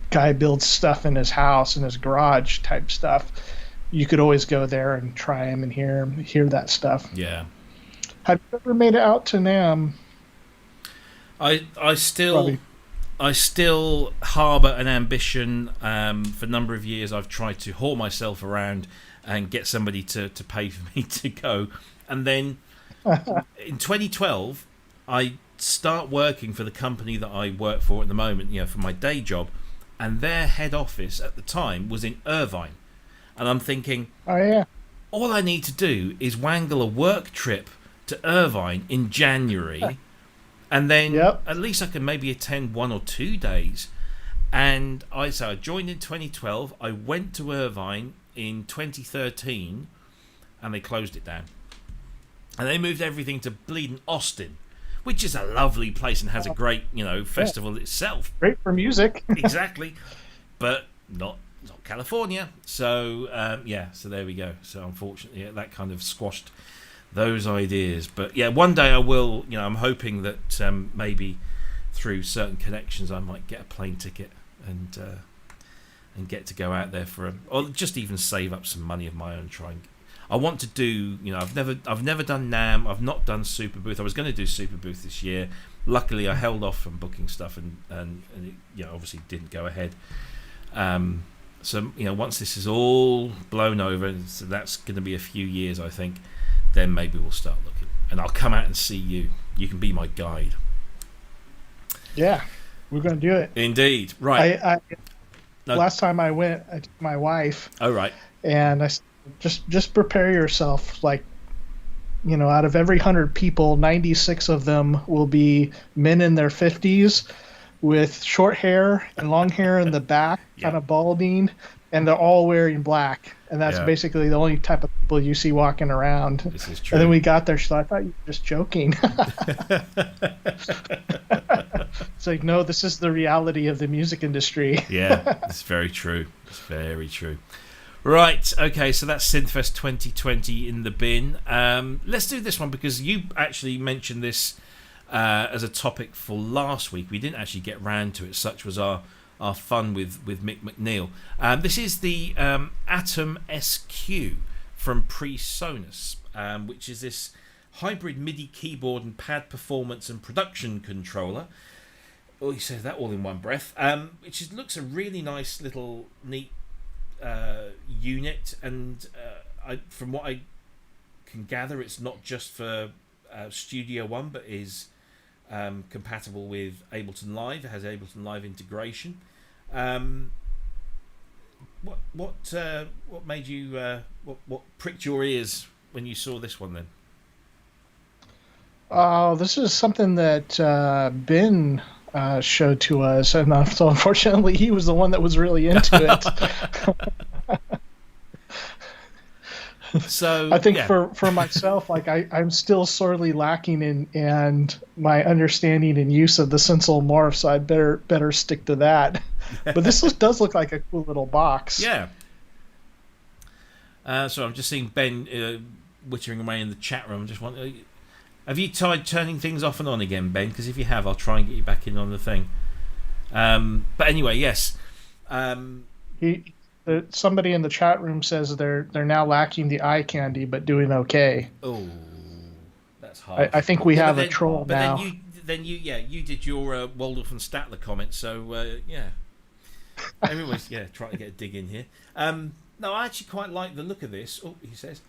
Speaker 3: guy builds stuff in his house, in his garage type stuff, you could always go there and try them and hear that stuff.
Speaker 1: Yeah.
Speaker 3: Have you ever made it out to NAMM?
Speaker 1: I still harbour an ambition. For a number of years, I've tried to haul myself around and get somebody to pay for me to go. And then in 2012, I start working for the company that I work for at the moment, for my day job. And their head office at the time was in Irvine. And I'm thinking,
Speaker 3: oh yeah,
Speaker 1: all I need to do is wangle a work trip to Irvine in January. And then at least I can maybe attend 1 or 2 days. And I joined in 2012. I went to Irvine in 2013, and they closed it down. And they moved everything to bleeding Austin, which is a lovely place and has a great, festival itself.
Speaker 3: Great for music.
Speaker 1: Exactly. But not California. So, so there we go. So unfortunately, that kind of squashed those ideas. But yeah, one day I will, I'm hoping that maybe through certain connections I might get a plane ticket and get to go out there or just even save up some money of my own. I want to do, I've never done NAMM, I've not done Super Booth. I was going to do Super Booth this year. Luckily I held off from booking stuff and it, obviously didn't go ahead. So once this is all blown over, so that's going to be a few years, I think, then maybe we'll start looking, and I'll come out and see you. You can be my guide. Yeah,
Speaker 3: we're going to do it.
Speaker 1: Indeed. Right.
Speaker 3: Last time I went, I took my wife.
Speaker 1: Oh, right.
Speaker 3: And I said, just prepare yourself. Like, out of every 100 people, 96 of them will be men in their 50s with short hair and long hair in the back, kind of balding, and they're all wearing black. And that's basically the only type of people you see walking around.
Speaker 1: This is true.
Speaker 3: And then we got there, she thought, I thought you were just joking. It's like, no, this is the reality of the music industry.
Speaker 1: Yeah, it's very true. It's very true. Right, okay, so that's SynthFest 2020 in the bin. Let's do this one because you actually mentioned this as a topic for last week. We didn't actually get round to it. Such was our fun with Mick McNeil. This is the ATOM SQ from Presonus, which is this hybrid MIDI keyboard and pad performance and production controller. Oh, he says that all in one breath. Which looks a really nice little neat unit, and from what I can gather, it's not just for Studio One, but is compatible with Ableton Live. It has Ableton Live integration. What made you what pricked your ears when you saw this one then?
Speaker 3: Oh, this is something that Ben showed to us, and so unfortunately he was the one that was really into it.
Speaker 1: So
Speaker 3: I think for myself, like I'm still sorely lacking in my understanding and use of the Synthesizer morph, so I better stick to that. But this does look like a cool little box.
Speaker 1: Yeah. So I'm just seeing Ben wittering away in the chat room. Just have you tried turning things off and on again, Ben? Because if you have, I'll try and get you back in on the thing. But anyway, yes.
Speaker 3: Somebody in the chat room says they're now lacking the eye candy, but doing okay.
Speaker 1: Oh, that's hard.
Speaker 3: I think we have a troll now.
Speaker 1: Then you did your Waldorf and Statler comment, so yeah. Everyone's trying to get a dig in here. No, I actually quite like the look of this. Oh, he says.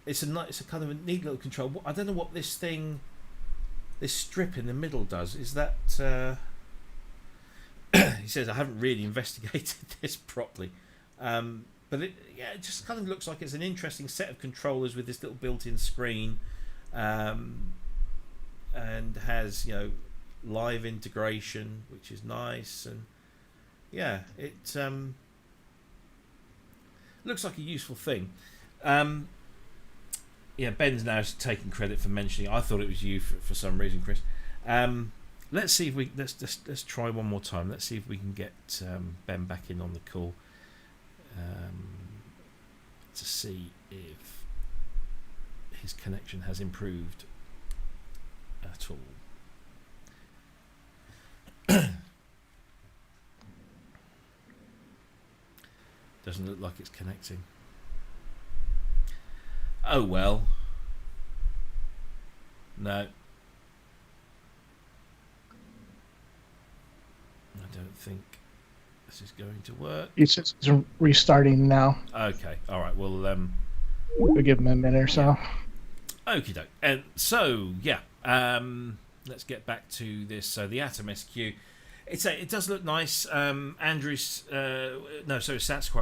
Speaker 1: It's a kind of a neat little control. I don't know what this strip in the middle does. Is that? He says I haven't really investigated this properly, but it just kind of looks like it's an interesting set of controllers with this little built-in screen, and has live integration, which is nice, and it looks like a useful thing. Yeah, Ben's now taking credit for mentioning it. I thought it was you for some reason, Cryss. Let's see if we let's try one more time. Let's see if we can get Ben back in on the call to see if his connection has improved at all. Doesn't look like it's connecting. Oh well. No. I don't think this is going to work.
Speaker 3: It's restarting now.
Speaker 1: Okay. All right. Well,
Speaker 3: we'll give him a minute or so.
Speaker 1: Okie doke. And so, yeah. Let's get back to this. So the Atom SQ. It does look nice. Sasquatch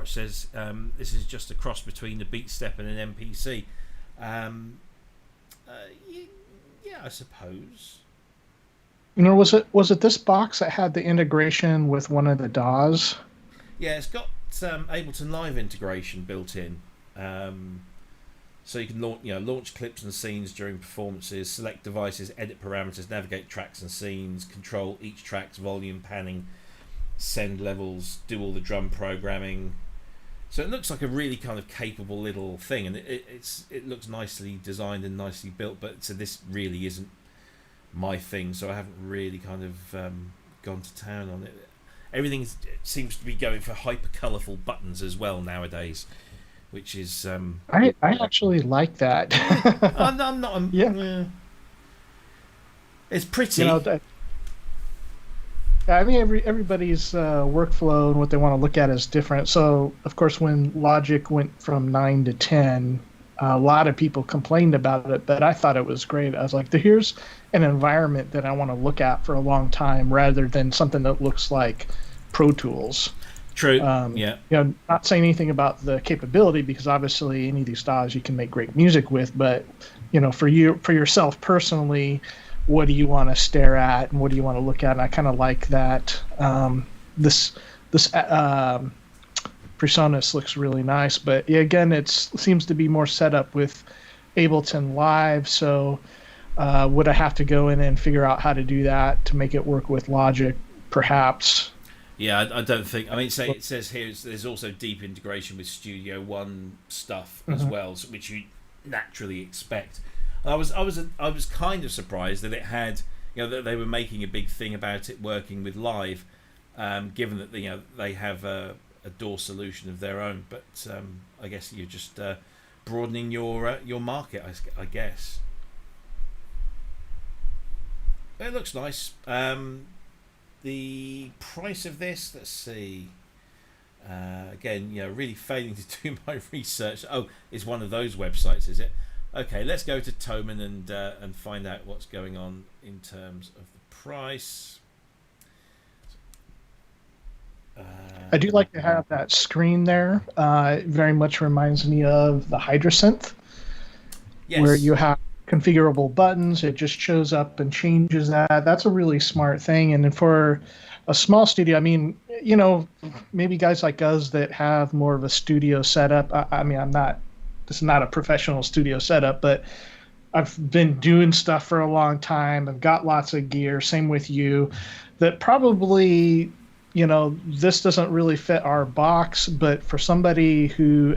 Speaker 1: says this is just a cross between a beat step and an MPC. Yeah, I suppose.
Speaker 3: You know, was it this box that had the integration with one of the DAWs?
Speaker 1: Yeah, it's got Ableton Live integration built in. So you can launch clips and scenes during performances, select devices, edit parameters, navigate tracks and scenes, control each track's volume, panning, send levels, do all the drum programming. So it looks like a really kind of capable little thing, and it looks nicely designed and nicely built. But so this really isn't my thing, so I haven't really kind of gone to town on it. Everything seems to be going for hyper colourful buttons as well nowadays. Which is
Speaker 3: I actually like that.
Speaker 1: I'm not. Yeah. It's pretty.
Speaker 3: You know, I mean, everybody's workflow and what they want to look at is different. So, of course, when Logic went from 9 to 10, a lot of people complained about it, but I thought it was great. I was like, here's an environment that I want to look at for a long time, rather than something that looks like Pro Tools.
Speaker 1: True. Yeah.
Speaker 3: You know, not saying anything about the capability, because obviously any of these DAWs you can make great music with, but you know, for yourself personally, what do you want to stare at and what do you want to look at? And I kind of like that. This Presonus looks really nice, but yeah, again, it seems to be more set up with Ableton Live. So would I have to go in and figure out how to do that to make it work with Logic, perhaps?
Speaker 1: Yeah, I don't think. I mean, it says here there's also deep integration with Studio One stuff as well, which you naturally expect. I was kind of surprised that it had, that they were making a big thing about it working with Live, given that they have a DAW solution of their own. But I guess you're just broadening your market, I guess. It looks nice. The price of this, let's see. Again, really failing to do my research. Oh, it's one of those websites, is it? Okay, let's go to Thomann and find out what's going on in terms of the price.
Speaker 3: I do like to have that screen there. It very much reminds me of the Hydrasynth, yes, where you have configurable buttons. It just shows up and changes that. That's a really smart thing. And for a small studio, I mean, maybe guys like us that have more of a studio setup. I mean, this is not a professional studio setup, but I've been doing stuff for a long time. I've got lots of gear. Same with you. That probably, this doesn't really fit our box, but for somebody who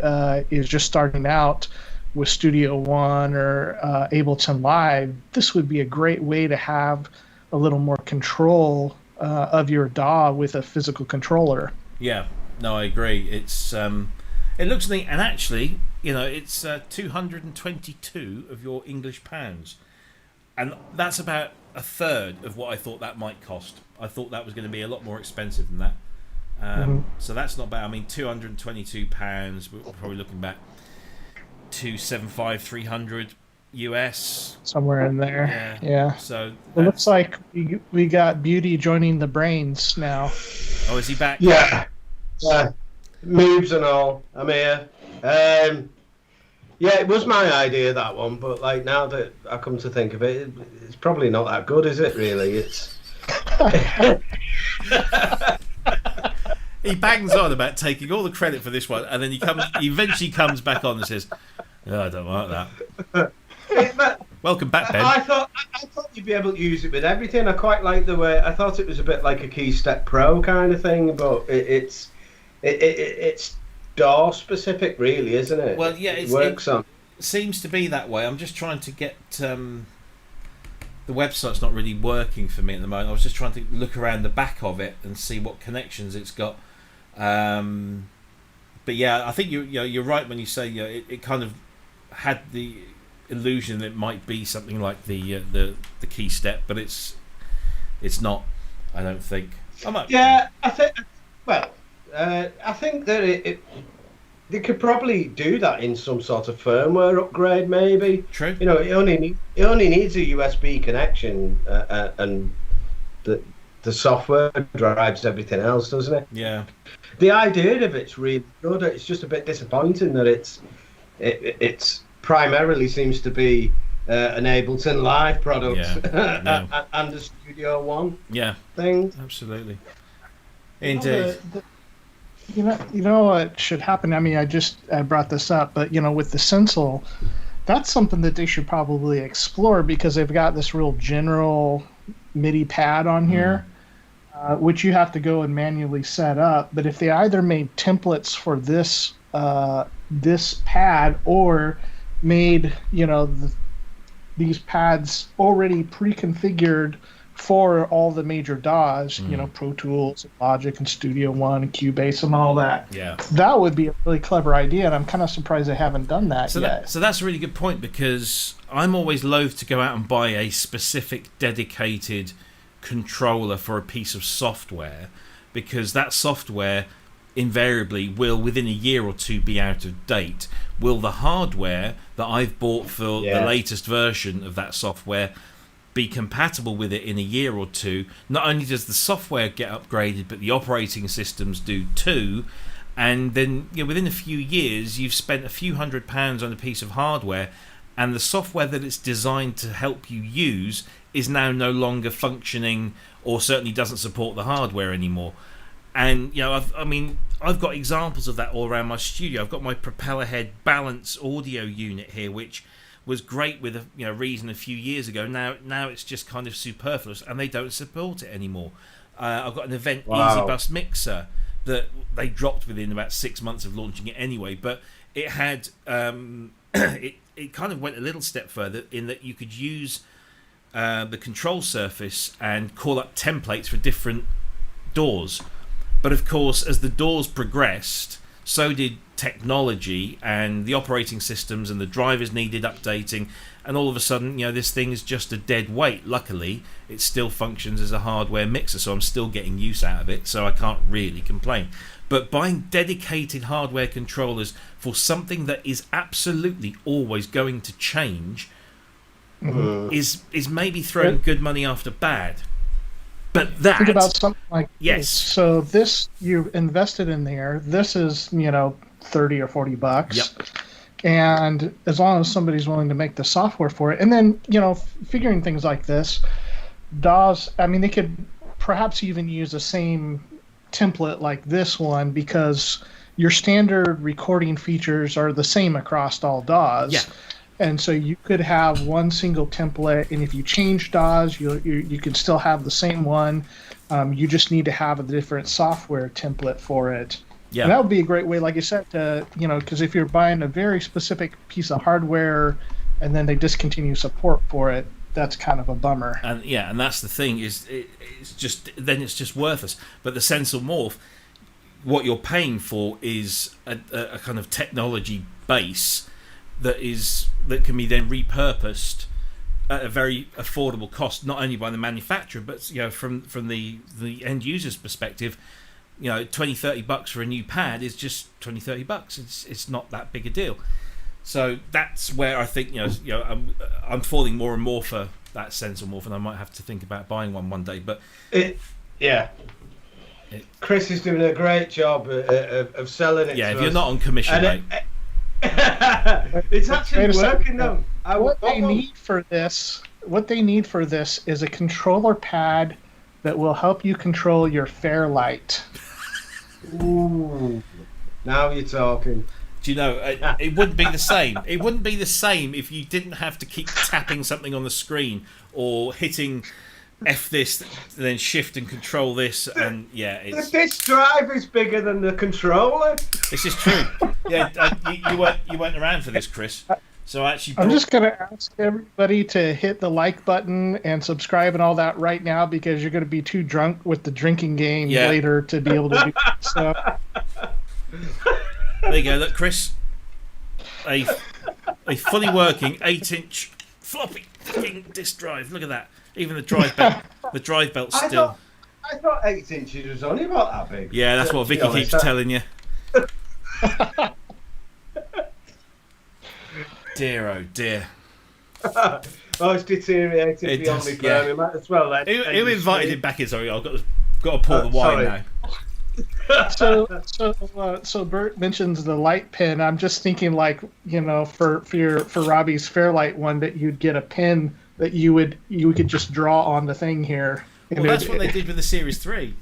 Speaker 3: is just starting out with Studio One or Ableton Live, this would be a great way to have a little more control of your DAW with a physical controller.
Speaker 1: Yeah, no, I agree. It's it looks neat, and actually, it's 222 of your English pounds, and that's about a third of what I thought that might cost. I thought that was going to be a lot more expensive than that. So that's not bad. I mean, £222. We're probably looking back 275, 300 US,
Speaker 3: somewhere in there. Yeah.
Speaker 1: So
Speaker 3: it looks like we got Beauty joining the brains now.
Speaker 1: Oh, is he back?
Speaker 2: Yeah. Moves and all. I'm here. Yeah, it was my idea, that one, but now that I come to think of it, it's probably not that good, is it? Really, it's.
Speaker 1: he bangs on about taking all the credit for this one, and then he eventually comes back on and says, "Oh, I don't like that." Welcome back, Ben.
Speaker 2: I thought you'd be able to use it with everything. I quite like the way. I thought it was a bit like a Keystep Pro kind of thing, but it's DAW specific, really, isn't it?
Speaker 1: Well, yeah,
Speaker 2: it works on.
Speaker 1: Seems to be that way. I'm just trying to get the website's not really working for me at the moment. I was just trying to look around the back of it and see what connections it's got. But yeah, I think you're right when you say it kind of had the illusion that it might be something like the Keystep, but it's not. I don't think.
Speaker 2: Yeah, I think. Well, I think that they could probably do that in some sort of firmware upgrade, maybe.
Speaker 1: True.
Speaker 2: It only needs a USB connection, and the software drives everything else, doesn't it?
Speaker 1: Yeah.
Speaker 2: The idea of it's really good. It's just a bit disappointing that it's primarily seems to be an Ableton Live product and a Studio One thing.
Speaker 1: Absolutely. Indeed.
Speaker 3: You know what should happen? I mean, I brought this up, but with the SIEL, that's something that they should probably explore, because they've got this real general MIDI pad on here, which you have to go and manually set up. But if they either made templates for this pad, or made these pads already pre-configured for all the major DAWs, Pro Tools, Logic, and Studio One, and Cubase, and all that.
Speaker 1: Yeah,
Speaker 3: that would be a really clever idea, and I'm kind of surprised they haven't done that yet.
Speaker 1: So that's a really good point, because I'm always loath to go out and buy a specific dedicated controller for a piece of software, because that software invariably will, within a year or two, be out of date. Will the hardware that I've bought for the latest version of that software be compatible with it in a year or two? Not only does the software get upgraded, but the operating systems do too. And then within a few years, you've spent a few £100 on a piece of hardware, and the software that it's designed to help you use is now no longer functioning, or certainly doesn't support the hardware anymore. And I've got examples of that all around my studio. I've got my propeller head balance audio unit here, which was great with Reason a few years ago. Now it's just kind of superfluous, and they don't support it anymore. I've got an Event Easy Bus mixer that they dropped within about 6 months of launching it anyway, but it had it kind of went a little step further in that you could use the control surface and call up templates for different DAWs. But of course, as the DAWs progressed, so did technology, and the operating systems and the drivers needed updating, and all of a sudden this thing is just a dead weight. Luckily, it still functions as a hardware mixer, so I'm still getting use out of it, so I can't really complain. But buying dedicated hardware controllers for something that is absolutely always going to change is maybe throwing good money after bad. But that,
Speaker 3: think about something like this. So this, you invested in there. This is $30 or $40.
Speaker 1: Yep.
Speaker 3: And as long as somebody's willing to make the software for it, and then figuring things like this, DAWs. I mean, they could perhaps even use the same template like this one, because your standard recording features are the same across all DAWs.
Speaker 1: Yeah.
Speaker 3: And so you could have one single template, and if you change DAWs, you can still have the same one. You just need to have a different software template for it. Yeah. And that would be a great way, like you said, to because if you're buying a very specific piece of hardware and then they discontinue support for it, that's kind of a bummer.
Speaker 1: And and that's the thing, is it's just worthless. But the Sensor Morph, what you're paying for is a kind of technology base that can be then repurposed at a very affordable cost, not only by the manufacturer, but from the end user's perspective. $20-30 for a new pad is just $20-30. It's not that big a deal. So that's where I think I'm falling more and more for that Sensor Morph, and I might have to think about buying one day. But
Speaker 2: Cryss is doing a great job of selling it.
Speaker 1: Yeah, if you're not on commission, mate.
Speaker 2: It's actually working though.
Speaker 3: What they need for this is a controller pad that will help you control your Fairlight.
Speaker 2: Ooh, now you're talking.
Speaker 1: Do you know, it wouldn't be the same. It wouldn't be the same if you didn't have to keep tapping something on the screen or hitting F this, then shift and control this, and
Speaker 2: the disk drive is bigger than the controller.
Speaker 1: This is true. Yeah, you weren't around for this, Cryss. So
Speaker 3: I'm just going to ask everybody to hit the like button and subscribe and all that right now, because you're going to be too drunk with the drinking game later to be able to do stuff.
Speaker 1: There you go, look, Cryss. A fully working 8-inch floppy disk drive. Look at that. Even the drive belt's still.
Speaker 2: I thought 8 inches was only about that big.
Speaker 1: Yeah, that's what Vicky keeps telling you. Dear, oh dear.
Speaker 2: Oh, it's deteriorated beyond me.
Speaker 1: Yeah.
Speaker 2: We might as well.
Speaker 1: Who invited him back in? Sorry, I've got to pour the wine now.
Speaker 3: So Bert mentions the light pen. I'm just thinking, like, for Robbie's Fairlight one, that you'd get a pen that you could just draw on the thing here.
Speaker 1: Well, that's what they did with the Series 3.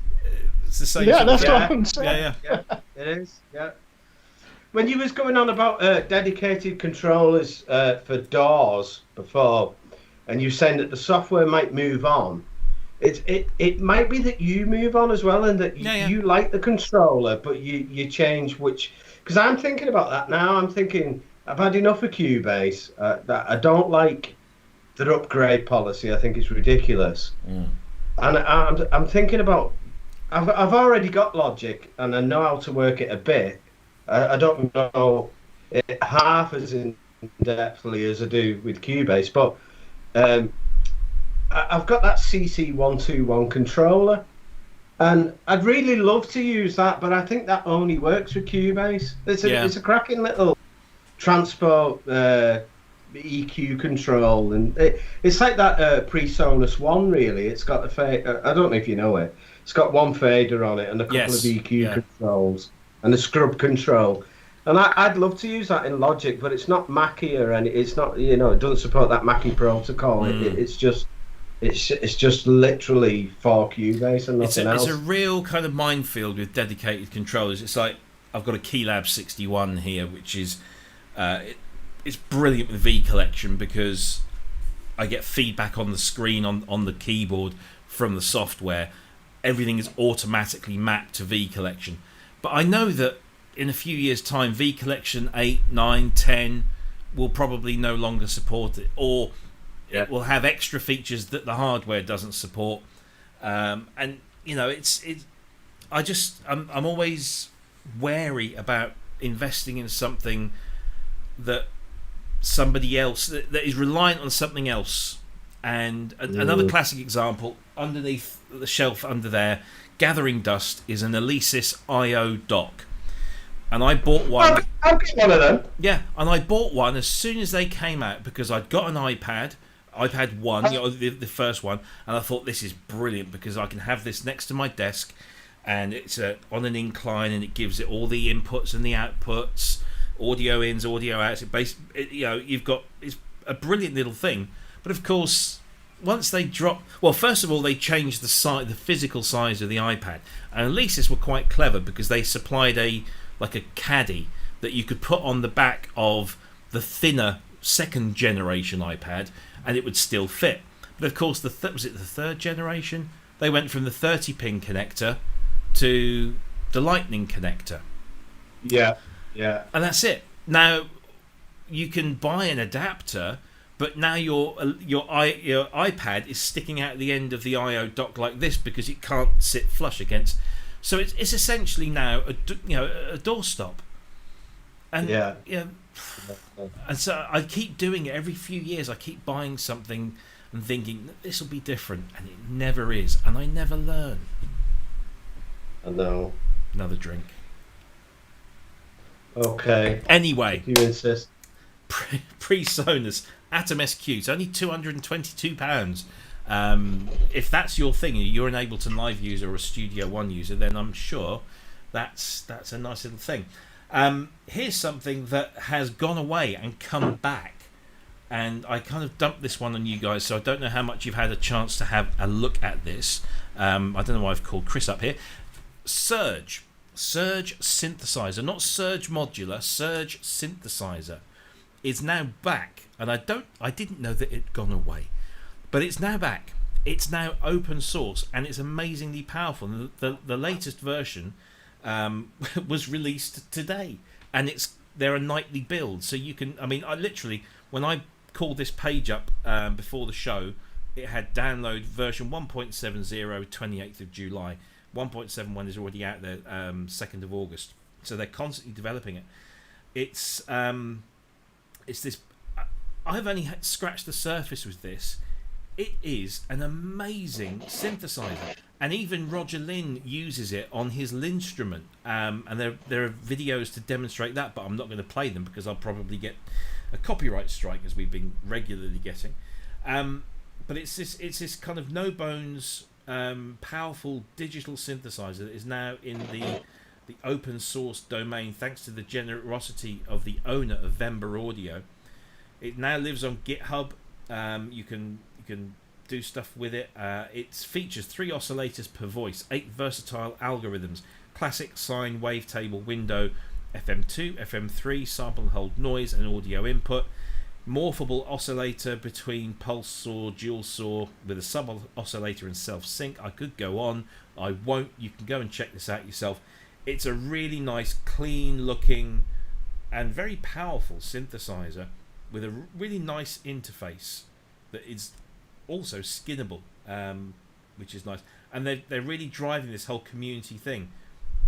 Speaker 1: It's the same.
Speaker 3: Yeah, that's what I'm saying.
Speaker 2: Yeah, it is. Yeah. When you was going on about dedicated controllers for DAWs before, and you saying that the software might move on. It might be that you move on as well, and that you like the controller, but you change which. Because I'm thinking about that now. I'm thinking I've had enough of Cubase. That I don't like their upgrade policy. I think it's ridiculous. And I'm thinking about. I've already got Logic, and I know how to work it a bit. I don't know it half as in depthly as I do with Cubase, but. I've got that CC121 controller, and I'd really love to use that, but I think that only works with Cubase. It's a cracking little transport EQ control, and it's like that Presonus one, really. It's got a fader. I don't know if you know it. It's got one fader on it and a couple of EQ controls and a scrub control. And I'd love to use that in Logic, but it's not Mackie and it's not, it doesn't support that Mackie protocol. It's just literally for Cubase and nothing else.
Speaker 1: It's a real kind of minefield with dedicated controllers. It's like I've got a Keylab 61 here, which is it's brilliant with V Collection because I get feedback on the screen on the keyboard from the software. Everything is automatically mapped to V Collection, but I know that in a few years' time, V Collection 8, 9, 10 will probably no longer support it, or it will have extra features that the hardware doesn't support. I'm always wary about investing in something that somebody else that is reliant on something else. And another classic example, underneath the shelf under there, gathering dust, is an Alesis IO dock. And I bought one.
Speaker 2: I'll get one of them.
Speaker 1: Yeah, and I bought one as soon as they came out because I'd got an iPad 1, the first one, and I thought this is brilliant because I can have this next to my desk, and it's on an incline, and it gives it all the inputs and the outputs, audio ins, audio outs. It's a brilliant little thing. But of course, once they first of all they changed the physical size of the iPad, and Alesis were quite clever because they supplied a caddy that you could put on the back of the thinner second generation iPad, and it would still fit. But of course, was it the third generation? They went from the 30-pin connector to the Lightning connector.
Speaker 2: Yeah.
Speaker 1: And that's it. Now you can buy an adapter, but now your iPad is sticking out the end of the IO dock like this because it can't sit flush against. So it's essentially now a doorstop. And and so I keep doing it every few years. I keep buying something and thinking this will be different, and it never is, and I never learn.
Speaker 2: I know.
Speaker 1: Another drink.
Speaker 2: Okay.
Speaker 1: Anyway,
Speaker 2: you insist.
Speaker 1: Presonus ATOM SQ. It's only £222. If that's your thing, you're an Ableton Live user or a Studio One user, then I'm sure that's a nice little thing. Here's something that has gone away and come back, and I kind of dumped this one on you guys, so I don't know how much you've had a chance to have a look at this. I don't know why I've called Cryss up here. Surge Surge Synthesizer, not Surge Modular, Surge Synthesizer is now back, and I didn't know that it'd gone away, but it's now back. It's now open source, and it's amazingly powerful. The latest version was released today, and there are nightly builds, so you can. I mean, I literally, when I called this page up before the show, it had download version 1.70, 28th of July. 1.71 is already out there, 2nd of August. So they're constantly developing it. It's this. I've only scratched the surface with this. It is an amazing synthesizer, and even Roger Lynn uses it on his Linstrument. And there are videos to demonstrate that, but I'm not going to play them because I'll probably get a copyright strike, as we've been regularly getting. But it's this kind of no bones, powerful digital synthesizer that is now in the open source domain, thanks to the generosity of the owner of Vember Audio. It now lives on GitHub. You can do stuff with it. It features 3 oscillators per voice, 8 versatile algorithms, classic sine wavetable window, FM2, FM3, sample and hold noise and audio input, morphable oscillator between pulse saw, dual saw with a sub oscillator and self sync. I could go on, I won't. You can go and check this out yourself. It's a really nice, clean looking and very powerful synthesizer with a really nice interface that is also skinnable, which is nice. And they're really driving this whole community thing.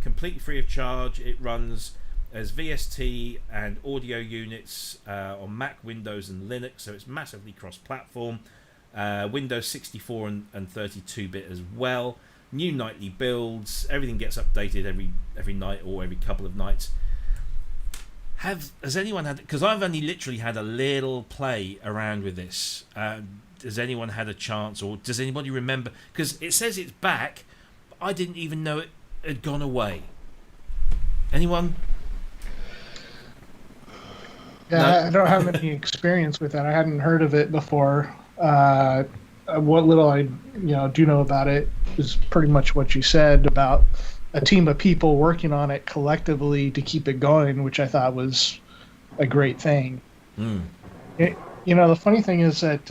Speaker 1: Completely free of charge. It runs as VST and audio units on Mac, Windows and Linux, so it's massively cross-platform. Windows 64 and 32-bit as well. New nightly builds. Everything gets updated every night or every couple of nights. Has anyone had? Because I've only literally had a little play around with this. Has anyone had a chance, or does anybody remember? Because it says it's back, but I didn't even know it had gone away. Anyone?
Speaker 3: Yeah, no? I don't have any experience with that. I hadn't heard of it before. What little I do know about it is pretty much what you said about a team of people working on it collectively to keep it going, which I thought was a great thing. The funny thing is that,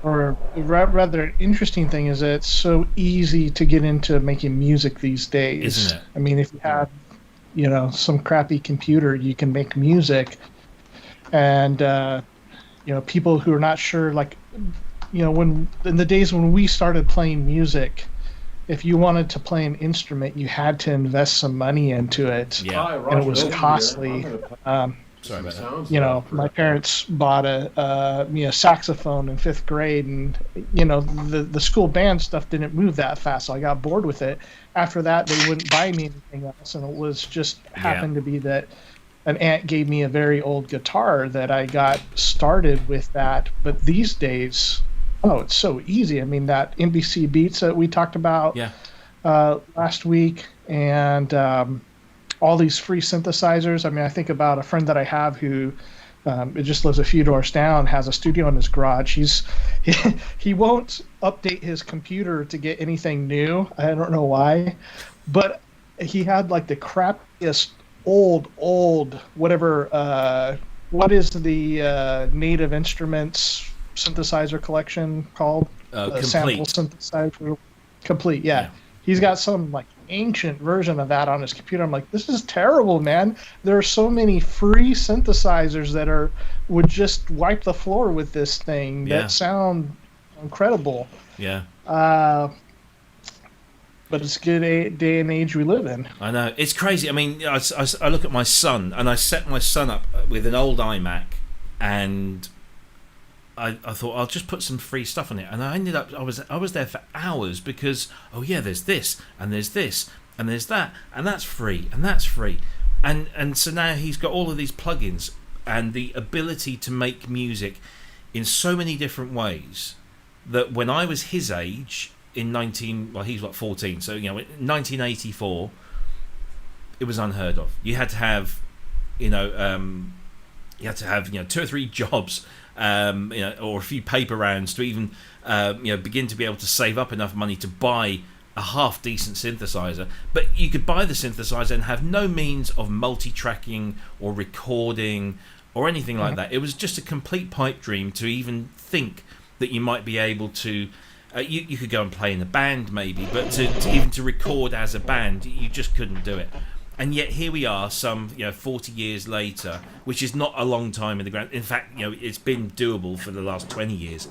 Speaker 3: or rather interesting thing is that it's so easy to get into making music these days.
Speaker 1: Isn't it?
Speaker 3: I mean, if you have, some crappy computer, you can make music. And, people who are not sure, when in the days when we started playing music, if you wanted to play an instrument, you had to invest some money into it.
Speaker 1: Yeah.
Speaker 3: And it was costly.
Speaker 1: Sorry about that.
Speaker 3: My parents bought a saxophone in 5th grade, and the school band stuff didn't move that fast, so I got bored with it. After that, they wouldn't buy me anything else, and it was just happened to be that an aunt gave me a very old guitar that I got started with that. But these days, it's so easy. I mean, that NBC Beats that we talked about last week, and all these free synthesizers. I mean, I think about a friend that I have who it just lives a few doors down, has a studio in his garage. He won't update his computer to get anything new. I don't know why, but he had the crappiest old whatever. What is the Native Instruments synthesizer collection called?
Speaker 1: Complete.
Speaker 3: Sample synthesizer. Complete. Yeah. He's got some ancient version of that on his computer. I'm like, this is terrible, man. There are so many free synthesizers that would just wipe the floor with this thing that sound incredible.
Speaker 1: Yeah.
Speaker 3: But it's a good day and age we live in.
Speaker 1: I know. It's crazy. I mean, I look at my son, and I set my son up with an old iMac, and I thought I'll just put some free stuff on it, and I ended up I was there for hours because there's this and there's this and there's that, and that's free and that's free, and so now he's got all of these plugins and the ability to make music in so many different ways that when I was his age in he's 14, so in 1984, it was unheard of. You had to have 2 or 3 jobs. Or a few paper rounds to even begin to be able to save up enough money to buy a half decent synthesizer, but you could buy the synthesizer and have no means of multi-tracking or recording or anything like that. It was just a complete pipe dream to even think that you might be able to. You could go and play in a band maybe, but to even to record as a band, you just couldn't do it. And yet here we are, 40 years later, which is not a long time in the ground. In fact, it's been doable for the last 20 years.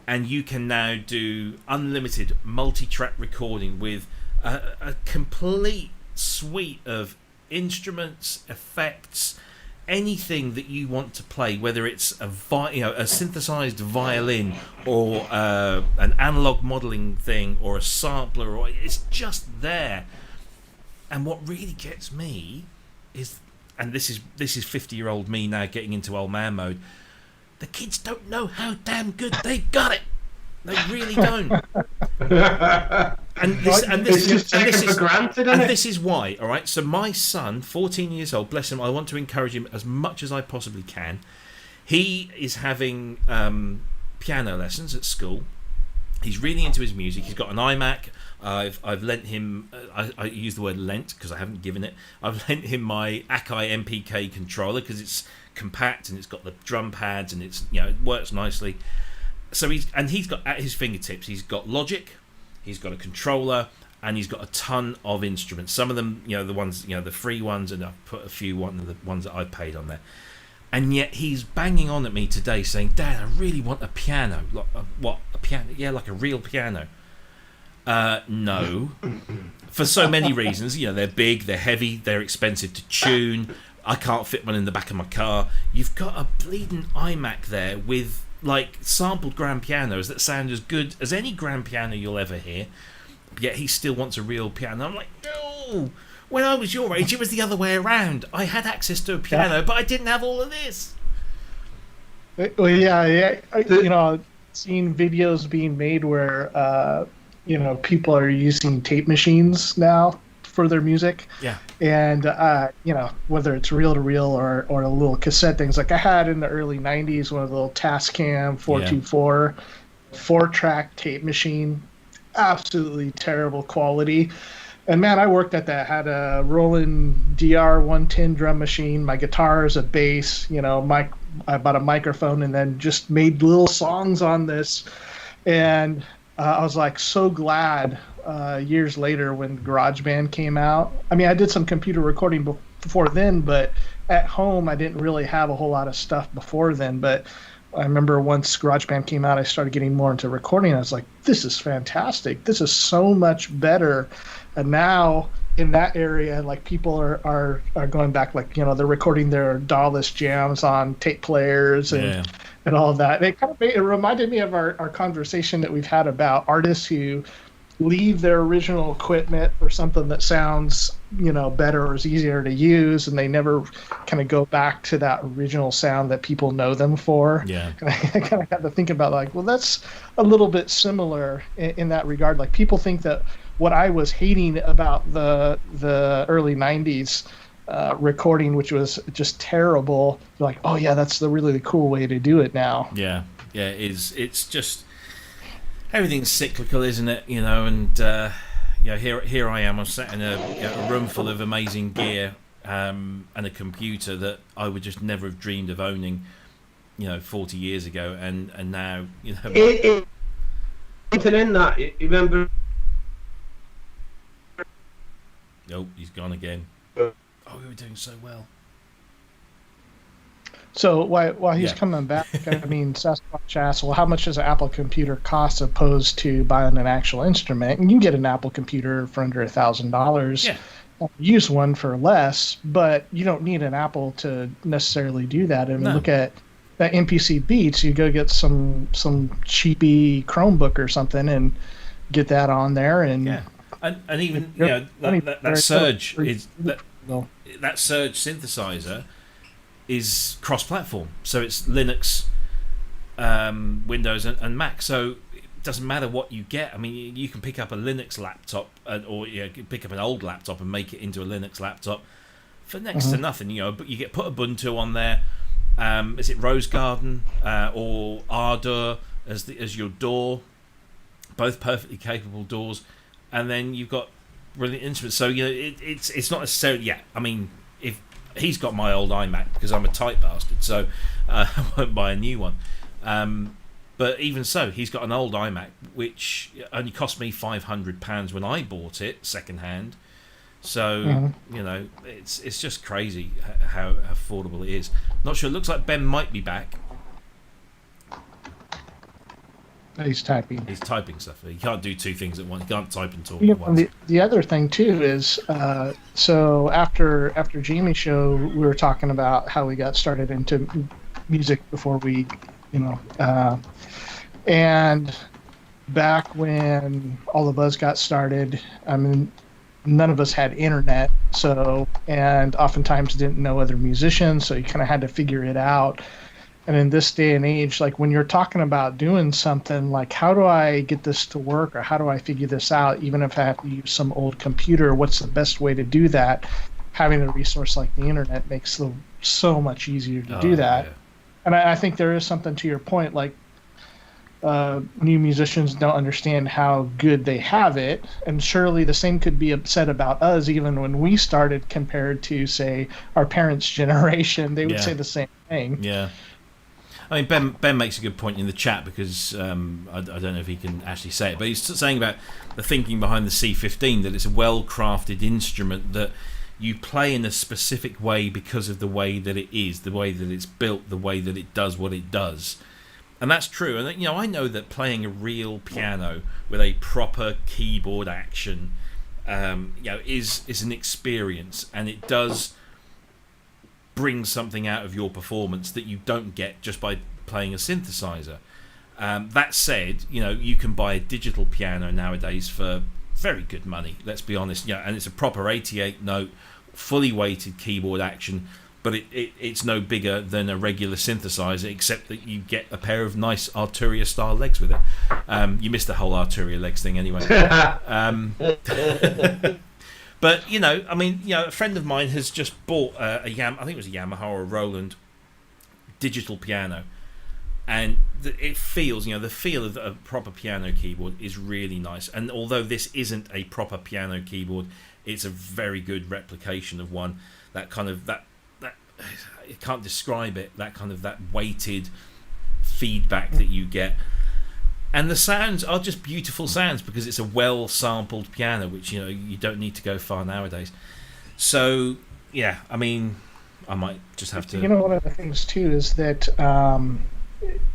Speaker 1: And you can now do unlimited multi-track recording with a complete suite of instruments, effects, anything that you want to play, whether it's a synthesized violin or an analog modeling thing or a sampler, or it's just there. And what really gets me is, and this is 50-year-old me now getting into old man mode, the kids don't know how damn good they got it. They really don't. And this is why. All right. So my son, 14 years old, bless him. I want to encourage him as much as I possibly can. He is having piano lessons at school. He's really into his music. He's got an iMac. I've lent him. I use the word lent because I haven't given it. I've lent him my Akai MPK controller because it's compact and it's got the drum pads and it works nicely. So he's got at his fingertips. He's got Logic, he's got a controller, and he's got a ton of instruments. Some of them, the ones, the free ones, and I've put a few of the ones that I paid on there. And yet he's banging on at me today, saying, "Dad, I really want a piano." Like a piano? Yeah, like a real piano. No, for so many reasons. They're big, they're heavy, they're expensive to tune. I can't fit one in the back of my car. You've got a bleeding iMac there with sampled grand pianos that sound as good as any grand piano you'll ever hear. Yet he still wants a real piano. I'm like, no. When I was your age, it was the other way around. I had access to a piano, but I didn't have all of this.
Speaker 3: Well, yeah. I've seen videos being made where people are using tape machines now for their music. Yeah. And whether it's reel to reel or a little cassette things. Like I had in the early 90s one of the little Tascam 424 4-track tape machine. Absolutely terrible quality. And man, I worked at that. Had a Roland DR 110 drum machine. My guitar is a bass. I bought a microphone and then just made little songs on this. And I was so glad years later when GarageBand came out. I mean, I did some computer recording before then, but at home I didn't really have a whole lot of stuff before then. But I remember once GarageBand came out, I started getting more into recording. I was like, this is fantastic. This is so much better. And now in that area, people are going back, they're recording their DAWless jams on tape players and all of that. It reminded me of our conversation that we've had about artists who leave their original equipment for something that sounds, better or is easier to use, and they never kind of go back to that original sound that people know them for. Yeah. And I kind of had to think about that's a little bit similar in that regard. People think that what I was hating about the early 90s recording, which was just terrible, oh yeah, that's the really cool way to do it now.
Speaker 1: Yeah, it's just everything's cyclical, isn't it? And here I am. I'm sat in a room full of amazing gear and a computer that I would just never have dreamed of owning, 40 years ago, and now,
Speaker 2: in that, you remember?
Speaker 1: Nope, he's gone again. Oh, we were doing so well.
Speaker 3: So while he's coming back, I mean, Sasquatch asked, well, how much does an Apple computer cost opposed to buying an actual instrument? And you can get an Apple computer for under $1,000. Yeah. Use one for less, but you don't need an Apple to necessarily do that. And look at that MPC Beats. You go get some cheapy Chromebook or something and get that on there. And
Speaker 1: and even that Surge is that Surge synthesizer is cross-platform, so it's Linux, Windows, and Mac. So it doesn't matter what you get. I mean, you can pick up a Linux laptop, or pick up an old laptop and make it into a Linux laptop for next to nothing. But you put Ubuntu on there. Is it Rose Garden or Ardor as your DAW? Both perfectly capable DAWs. and then you've got brilliant instruments. So it's not necessarily. Yeah, I mean, if he's got my old iMac because I'm a tight bastard, so I won't buy a new one. But even so, he's got an old iMac which only cost me £500 when I bought it second hand. So it's just crazy how affordable it is. Not sure. It looks like Ben might be back.
Speaker 3: He's typing.
Speaker 1: He's typing stuff. He can't do two things at once. He can't type and talk at once.
Speaker 3: The other thing too is so after Jamie's show, we were talking about how we got started into music before we, and back when all the buzz got started, I mean, none of us had internet, and oftentimes didn't know other musicians, so you kind of had to figure it out. And in this day and age, like when you're talking about doing something, like how do I get this to work, or how do I figure this out, even if I have to use some old computer, what's the best way to do that? Having a resource like the internet makes it so much easier to do that. Yeah. And I think there is something to your point, like new musicians don't understand how good they have it, and surely the same could be said about us even when we started compared to, say, our parents' generation. They would say the same thing.
Speaker 1: Yeah. I mean, Ben makes a good point in the chat because I don't know if he can actually say it, but he's saying about the thinking behind the C15, that it's a well-crafted instrument that you play in a specific way because of the way that it is, the way that it's built, the way that it does what it does. And that's true. And I know that playing a real piano with a proper keyboard action, is an experience, and it does bring something out of your performance that you don't get just by playing a synthesizer. That said, you can buy a digital piano nowadays for very good money, let's be honest. And it's a proper 88 note, fully weighted keyboard action, but it's no bigger than a regular synthesizer, except that you get a pair of nice Arturia style legs with it. You missed the whole Arturia legs thing anyway. But a friend of mine has just bought I think it was a Yamaha or a Roland digital piano, and it feels, the feel of a proper piano keyboard is really nice. And although this isn't a proper piano keyboard, it's a very good replication of one. That kind of that you can't describe it. That kind of that weighted feedback that you get. And the sounds are just beautiful sounds because it's a well-sampled piano, which you don't need to go far nowadays. So yeah, I mean, I might just have to.
Speaker 3: One of the things too is that and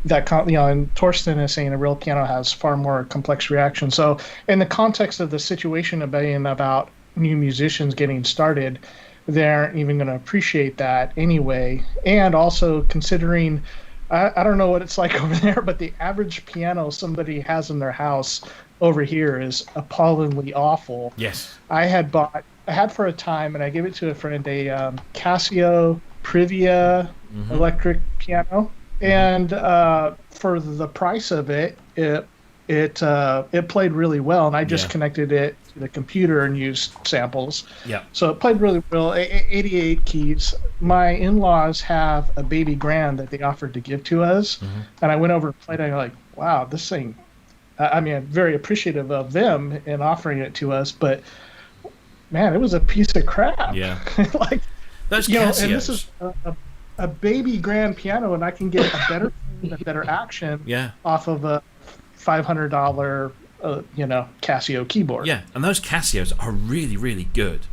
Speaker 3: Torsten is saying a real piano has far more complex reactions. So in the context of the situation of being about new musicians getting started, they aren't even going to appreciate that anyway. And also considering, I don't know what it's like over there, but the average piano somebody has in their house over here is appallingly awful.
Speaker 1: Yes.
Speaker 3: I had for a time, and I gave it to a friend, a Casio Privia electric piano. And for the price of it, it played really well, and I just connected it to the computer and used samples.
Speaker 1: Yeah.
Speaker 3: So it played really well. 88 keys. My in-laws have a baby grand that they offered to give to us, and I went over and played it. I'm like, wow, this thing. I'm very appreciative of them in offering it to us, but man, it was a piece of crap.
Speaker 1: Yeah.
Speaker 3: Like
Speaker 1: those Casios.
Speaker 3: And this is a baby grand piano, and I can get a better action off of a $500 Casio keyboard.
Speaker 1: Yeah, and those Casios are really, really good.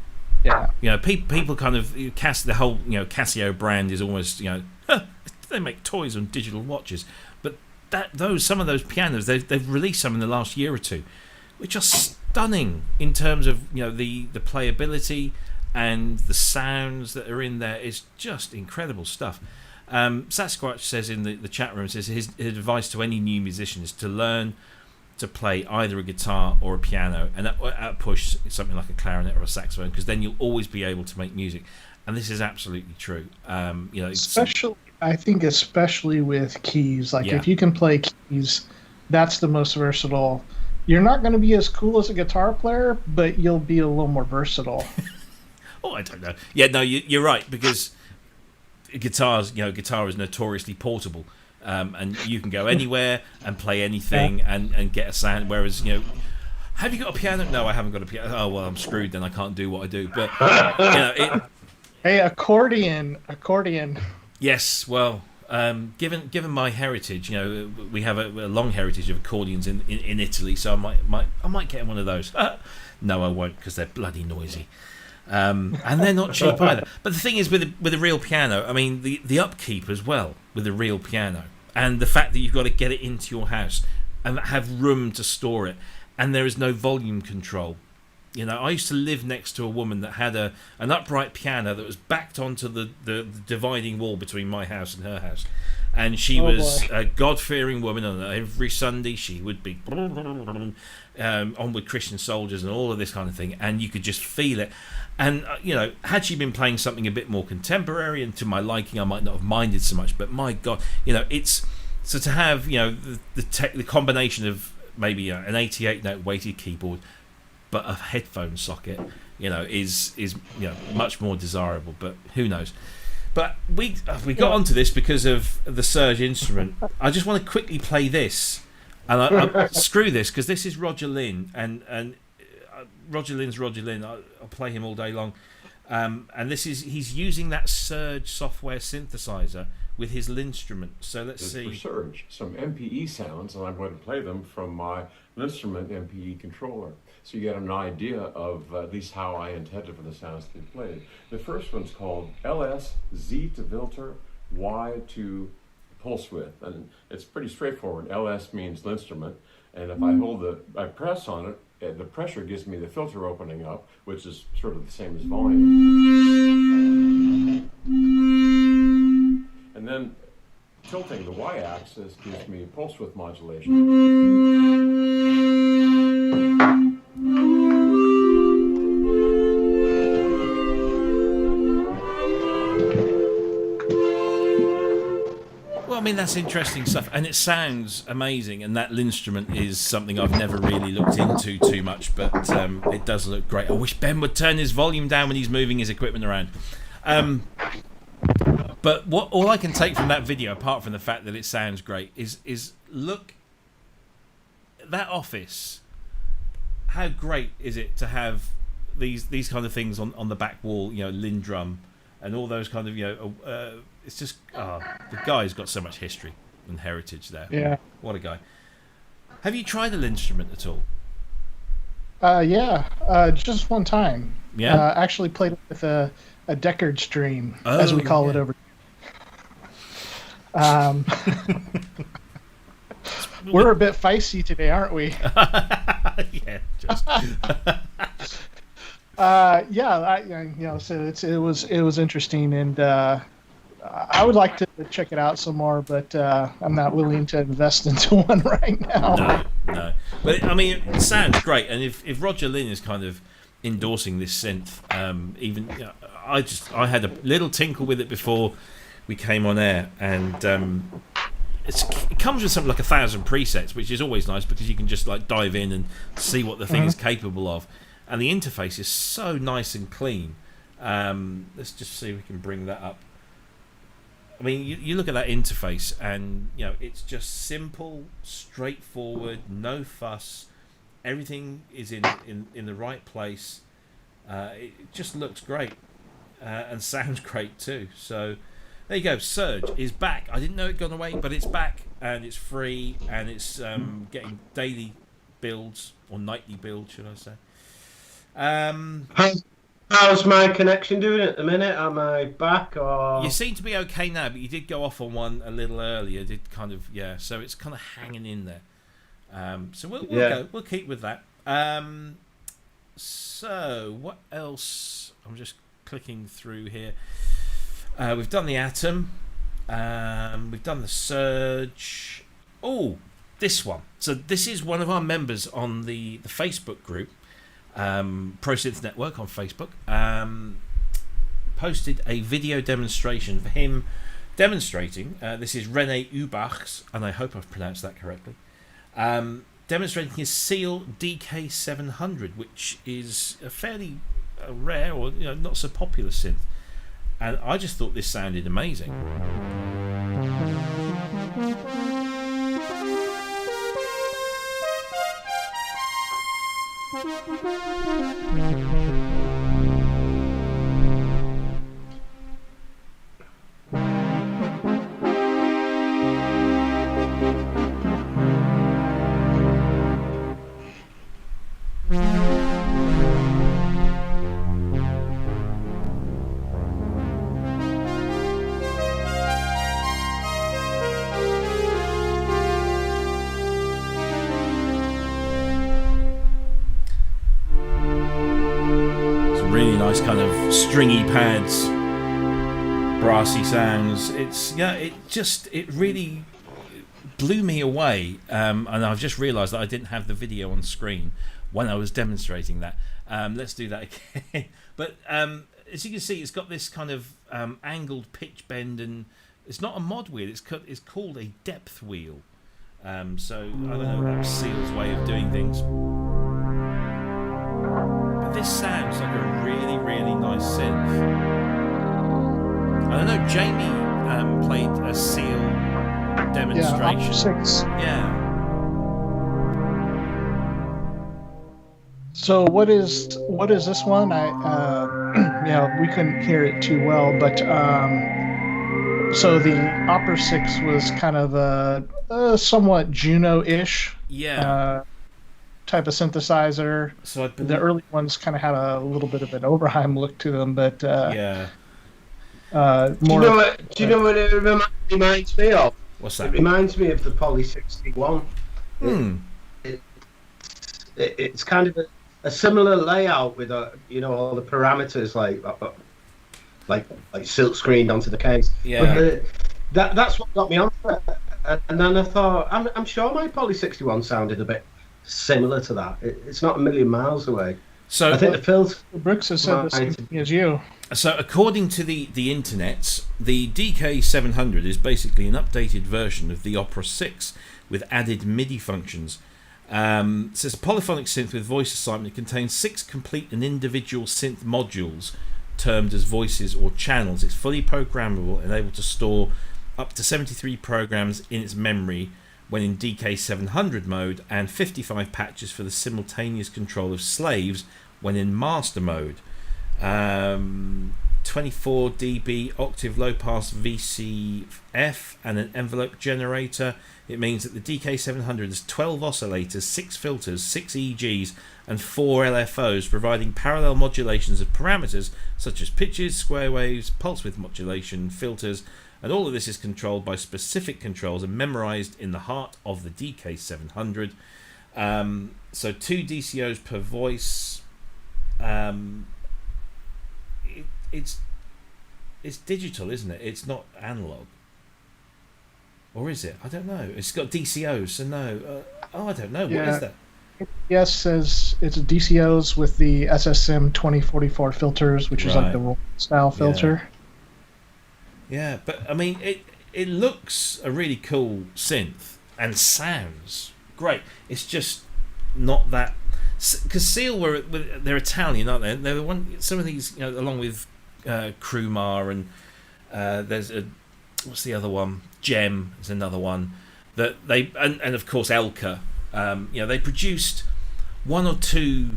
Speaker 3: Yeah.
Speaker 1: People kind of the whole Casio brand is almost they make toys on digital watches, but some of those pianos they've released some in the last year or two, which are stunning in terms of the playability and the sounds that are in there. Is just incredible stuff. Sasquatch says in the chat room, says his advice to any new musician is to learn to play either a guitar or a piano, and at push something like a clarinet or a saxophone, because then you'll always be able to make music. And this is absolutely true.
Speaker 3: Especially with keys. Like if you can play keys, that's the most versatile. You're not going to be as cool as a guitar player, but you'll be a little more versatile.
Speaker 1: Oh, I don't know. Yeah, no, you're right, because guitar is notoriously portable, and you can go anywhere and play anything and get a sound. Whereas Have you got a piano? No, I haven't got a piano. Oh well, I'm screwed then. I can't do what I do. But you know,
Speaker 3: hey, accordion.
Speaker 1: Yes, well, given my heritage, you know, we have a long heritage of accordions in Italy, so I might get one of those. No, I won't, because they're bloody noisy, and they're not cheap either. But the thing is, with a real piano, I mean, the upkeep as well with a real piano, and the fact that you've got to get it into your house and have room to store it, and there is no volume control. You know, I used to live next to a woman that had an upright piano that was backed onto the dividing wall between my house and her house. And she was a God-fearing woman, and every Sunday she would be on with Christian Soldiers and all of this kind of thing, and you could just feel it. And, you know, had she been playing something a bit more contemporary and to my liking, I might not have minded so much, but my God, you know, it's... So to have, you know, the combination of maybe an 88-note weighted keyboard, but a headphone socket, you know, is you know, much more desirable. But who knows? But we got onto this because of the Surge instrument. I just want to quickly play this, and I screw this, because this is Roger Lynn, and Roger Lynn's Roger Lynn. I'll play him all day long. And he's using that Surge software synthesizer with his Linstrument. So let's see.
Speaker 4: For Surge, some MPE sounds, and I'm going to play them from my Linstrument MPE controller, so you get an idea of at least how I intended for the sounds to be played. The first one's called LS Z to filter, Y to pulse width, and it's pretty straightforward. LS means Linstrument, and if I press on it, the pressure gives me the filter opening up, which is sort of the same as volume. And then tilting the y-axis gives me pulse width modulation.
Speaker 1: Well, I mean, that's interesting stuff, and it sounds amazing, and that Linstrument is something I've never really looked into too much, but it does look great. I wish Ben would turn his volume down when he's moving his equipment around. But all I can take from that video, apart from the fact that it sounds great, is look, that office, how great is it to have these kind of things on the back wall, you know, Lindrum, and all those kind of, you know, it's just, the guy's got so much history and heritage there.
Speaker 3: Yeah.
Speaker 1: What a guy. Have you tried a Linstrument at all?
Speaker 3: Yeah, just one time.
Speaker 1: Yeah.
Speaker 3: Actually played it with a Deckard stream, as we call it over. We're a bit feisty today, aren't we?
Speaker 1: Yeah. Just.
Speaker 3: So it was interesting, and I would like to check it out some more, but I'm not willing to invest into one right now.
Speaker 1: No. But I mean, it sounds great, and if Roger Lynn is kind of endorsing this synth, even, you know, I had a little tinkle with it before we came on air, and it comes with something like 1,000 presets, which is always nice because you can just like dive in and see what the thing is capable of, and the interface is so nice and clean. Let's just see if we can bring that up. I mean, you look at that interface, and you know, it's just simple, straightforward, no fuss. Everything is in the right place. It just looks great, and sounds great too. So there you go. Surge is back. I didn't know it had gone away, but it's back, and it's free, and it's getting daily builds, or nightly builds, should I say.
Speaker 2: How's my connection doing at the minute? Am I back, or...?
Speaker 1: You seem to be okay now, but you did go off on one a little earlier. Did kind of, yeah. So it's kind of hanging in there. So we'll keep with that. So what else? I'm just clicking through here. We've done the Atom. We've done the Surge. Oh, this one. So this is one of our members on the Facebook group, Pro Synth Network on Facebook. Posted a video demonstration for him demonstrating. This is René Ubachs, and I hope I've pronounced that correctly. Demonstrating his SIEL DK700, which is a fairly rare, or not so popular synth, and I just thought this sounded amazing. Nice kind of stringy pads, brassy sounds. It really blew me away, and I've just realised that I didn't have the video on screen when I was demonstrating that. Let's do that again. But as you can see, it's got this kind of angled pitch bend, and it's not a mod wheel. It's called a depth wheel. So I don't know, that's SIEL's way of doing things. This sounds like a really, really nice synth. I don't know, Jamie played a SIEL demonstration.
Speaker 3: Yeah, 6.
Speaker 1: Yeah.
Speaker 3: So what is this one? We couldn't hear it too well, but so the Opera 6 was kind of a somewhat Juno-ish. Type of synthesizer. So the early ones kind of had a little bit of an Oberheim look to them, but
Speaker 2: more. Do you know what it reminds me of?
Speaker 1: What's that?
Speaker 2: It reminds me of the Poly 61. It's kind of a similar layout with all the parameters like silk screened onto the case.
Speaker 1: Yeah.
Speaker 2: But that's what got me onto it. And then I thought, I'm sure my Poly 61 sounded a bit similar to that. It's not a million miles away.
Speaker 1: So
Speaker 2: I think the filter.
Speaker 3: Brooks has said the same thing as you.
Speaker 1: So according to the internets, the DK700 is basically an updated version of the Opera 6 with added MIDI functions. It says a polyphonic synth with voice assignment. It contains 6 complete and individual synth modules termed as voices or channels. It's fully programmable and able to store up to 73 programs in its memory when in DK700 mode, and 55 patches for the simultaneous control of slaves when in master mode. 24 dB octave low pass VCF and an envelope generator. It means that the DK700 has 12 oscillators, 6 filters, 6 EGs and 4 LFOs, providing parallel modulations of parameters such as pitches, square waves, pulse width modulation, filters, and all of this is controlled by specific controls and memorized in the heart of the DK700. So 2 DCOs per voice. It's digital, isn't it? It's not analog. Or is it? I don't know. It's got DCOs, so no. I don't know. What is that?
Speaker 3: Yes, says it's DCOs with the SSM 2044 filters, which is like the roll style filter.
Speaker 1: Yeah, but I mean, it looks a really cool synth and sounds great. It's just not that, because SIEL they're Italian, aren't they? They're some of these, along with Krumar and there's what's the other one? Gem is another one that they and of course Elka. They produced 1 or 2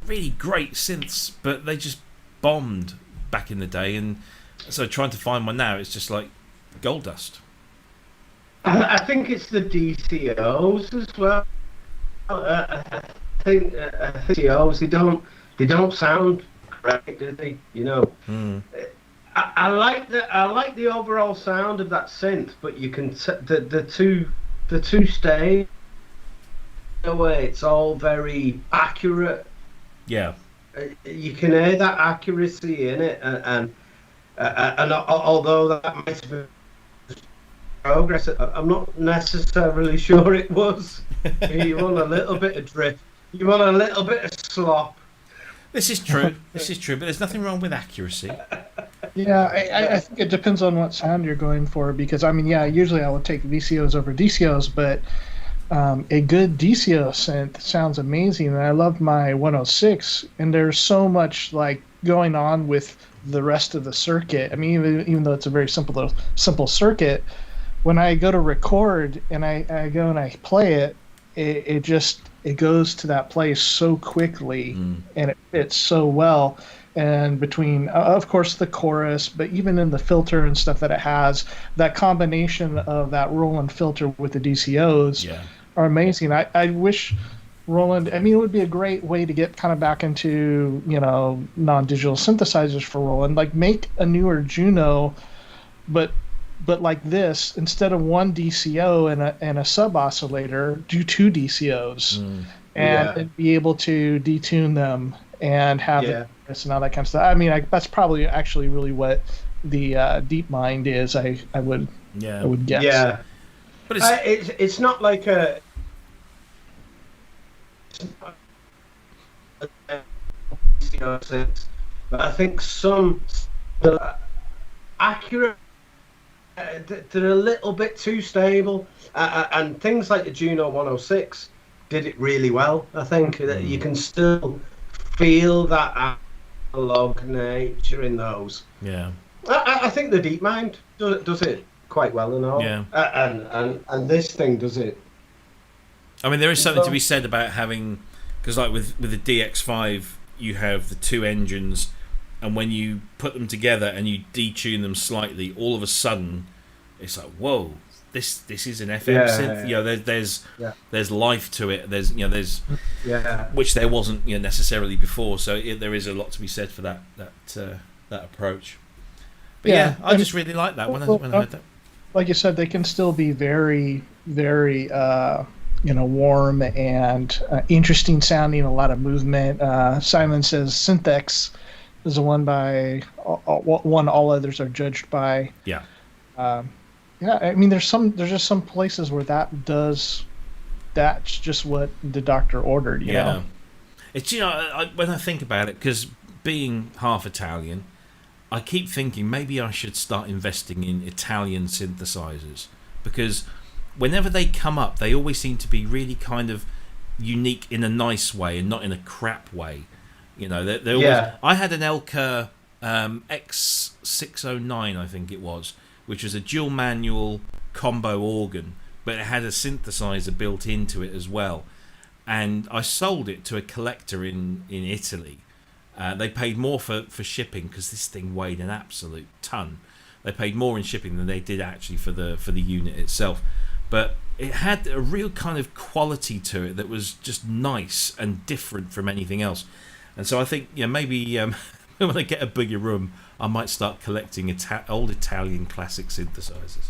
Speaker 1: really great synths, but they just bombed back in the day, and so trying to find one now, it's just like gold dust.
Speaker 2: I think it's the DCOs as well. I think DCOs they don't sound great, do they? I like the overall sound of that synth, but you can the two stay away. It's all very accurate.
Speaker 1: Yeah,
Speaker 2: you can hear that accuracy in it, and although that might have been progress, I'm not necessarily sure it was. You want a little bit of drift. You want a little bit of slop.
Speaker 1: This is true. This is true, but there's nothing wrong with accuracy.
Speaker 3: Yeah, I think it depends on what sound you're going for, because usually I would take VCOs over DCOs, but a good DCO synth sounds amazing, and I love my 106, and there's so much like going on with the rest of the circuit. I mean, even though it's a very simple circuit, when I go to record and I go and I play it, it it goes to that place so quickly, and it fits so well. And between, of course, the chorus, but even in the filter and stuff that it has, that combination of that Roland filter with the DCOs are amazing. I wish Roland, I mean, it would be a great way to get kind of back into, non-digital synthesizers for Roland. Like, make a newer Juno, but like this, instead of one DCO and a sub oscillator, do two DCOs and be able to detune them and have this and all that kind of stuff. I mean, that's probably actually really what the DeepMind is. I would guess.
Speaker 2: Yeah,
Speaker 1: but
Speaker 2: it's not like a. But I think some accurate. They're a little bit too stable, and things like the Juno 106 did it really well. I think that you can still feel that analog nature in those.
Speaker 1: Yeah,
Speaker 2: I think the DeepMind does it quite well and all.
Speaker 1: Yeah,
Speaker 2: and this thing does it.
Speaker 1: I mean, there is something to be said about having, because like with the DX5, you have the two engines. And when you put them together and you detune them slightly, all of a sudden, it's like, whoa, this is an FM synth. There's life to it. There's which there wasn't necessarily before. So there is a lot to be said for that approach. But I just really like that when I heard that.
Speaker 3: Like you said, they can still be very, very warm and interesting sounding. A lot of movement. Simon says Synthex is the one all others are judged by. I mean, there's just some places where that's just what the doctor ordered. You know?
Speaker 1: It's when I think about it, because being half Italian, I keep thinking maybe I should start investing in Italian synthesizers, because whenever they come up, they always seem to be really kind of unique in a nice way and not in a crap way. They're always, I had an Elka X609, I think it was, which was a dual manual combo organ, but it had a synthesizer built into it as well. And I sold it to a collector in Italy. They paid more for shipping, because this thing weighed an absolute ton. They paid more in shipping than they did actually for the unit itself. But it had a real kind of quality to it that was just nice and different from anything else. And so I think, maybe when I get a bigger room, I might start collecting old Italian classic synthesizers.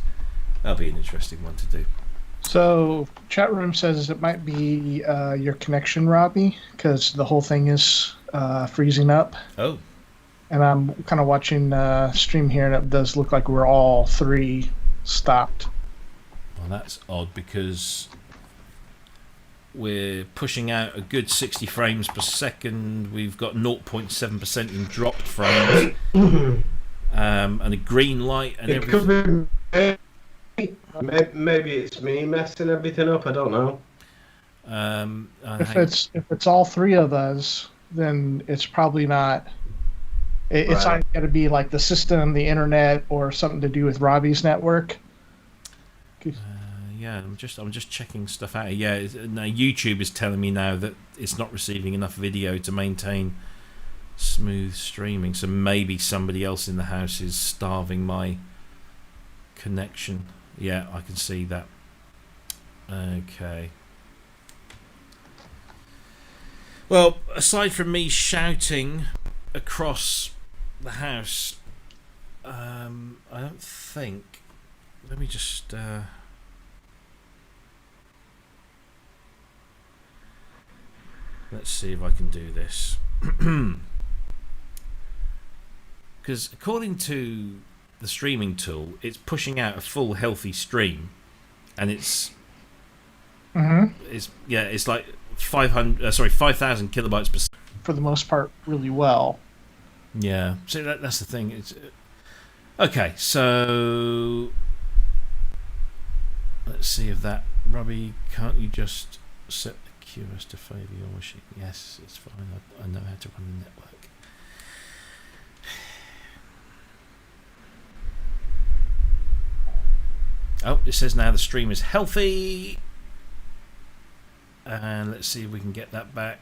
Speaker 1: That'll be an interesting one to do.
Speaker 3: So, chat room says it might be your connection, Robbie, because the whole thing is freezing up.
Speaker 1: Oh.
Speaker 3: And I'm kind of watching stream here, and it does look like we're all three stopped.
Speaker 1: Well, that's odd, because we're pushing out a good 60 frames per second. We've got 0.7% in dropped frames, and a green light and everything.
Speaker 2: Maybe it's me messing everything up. I don't know.
Speaker 3: If it's all three of us, then it's probably not. It's either got to be like the system, the internet, or something to do with Robbie's network.
Speaker 1: I'm just checking stuff out. Now YouTube is telling me now that it's not receiving enough video to maintain smooth streaming. So maybe somebody else in the house is starving my connection. Yeah, I can see that. Okay. Well, aside from me shouting across the house, I don't think. Let me just. Let's see if I can do this. Because according to the streaming tool, it's pushing out a full healthy stream, and it's it's like 5,000 kilobytes per second.
Speaker 3: For the most part, really well.
Speaker 1: Yeah, so that's the thing. It's okay. So let's see if that, Robbie, can't you just set the QoS to favour your machine? Yes, it's fine. I know how to run the network. Oh, it says now the stream is healthy. And let's see if we can get that back.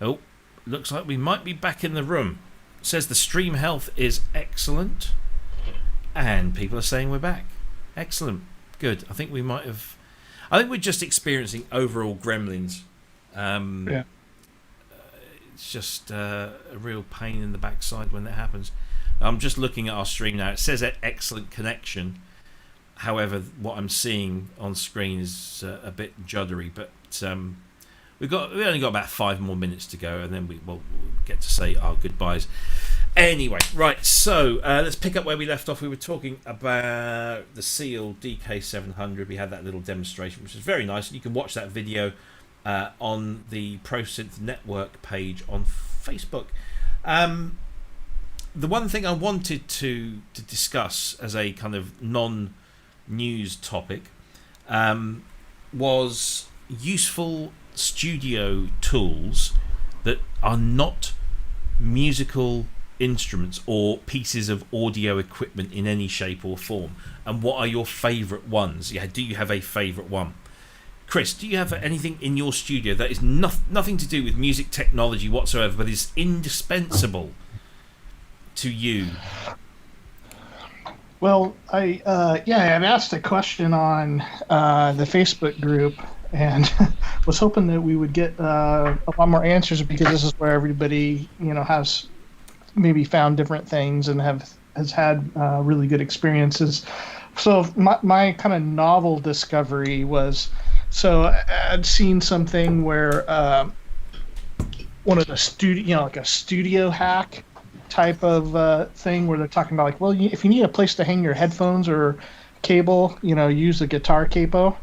Speaker 1: Oh, looks like we might be back in the room. It says the stream health is excellent. And people are saying we're back. Excellent. Good. I think we might have... I think we're just experiencing overall gremlins.
Speaker 3: Yeah.
Speaker 1: It's just a real pain in the backside when that happens. I'm just looking at our stream now. It says excellent connection. However, what I'm seeing on screen is a bit juddery. But we only got about 5 more minutes to go, and then we'll get to say our goodbyes. Anyway, right. So let's pick up where we left off. We were talking about the SIEL DK700. We had that little demonstration, which is very nice. You can watch that video on the ProSynth Network page on Facebook. The one thing I wanted to discuss as a kind of non-news topic was useful studio tools that are not musical instruments or pieces of audio equipment in any shape or form. And what are your favourite ones? Yeah, do you have a favourite one? Cryss, do you have anything in your studio that is nothing to do with music technology whatsoever, but is indispensable to you?
Speaker 3: Well, I asked a question on the Facebook group, and was hoping that we would get a lot more answers, because this is where everybody, has maybe found different things and has had really good experiences. So my kind of novel discovery was, so I'd seen something where one of the studio, like a studio hack type of thing, where they're talking about, like, well, if you need a place to hang your headphones or cable, use a guitar capo,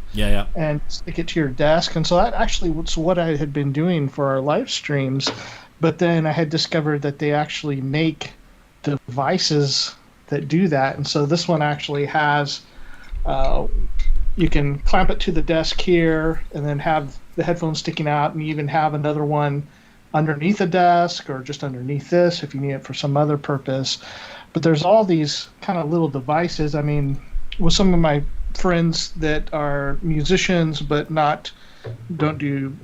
Speaker 3: and stick it to your desk. And so that actually was what I had been doing for our live streams. But then I had discovered that they actually make devices that do that. And so this one actually has, you can clamp it to the desk here and then have the headphones sticking out, and you even have another one underneath the desk or just underneath this if you need it for some other purpose. But there's all these kind of little devices. I mean, with some of my friends that are musicians but don't do,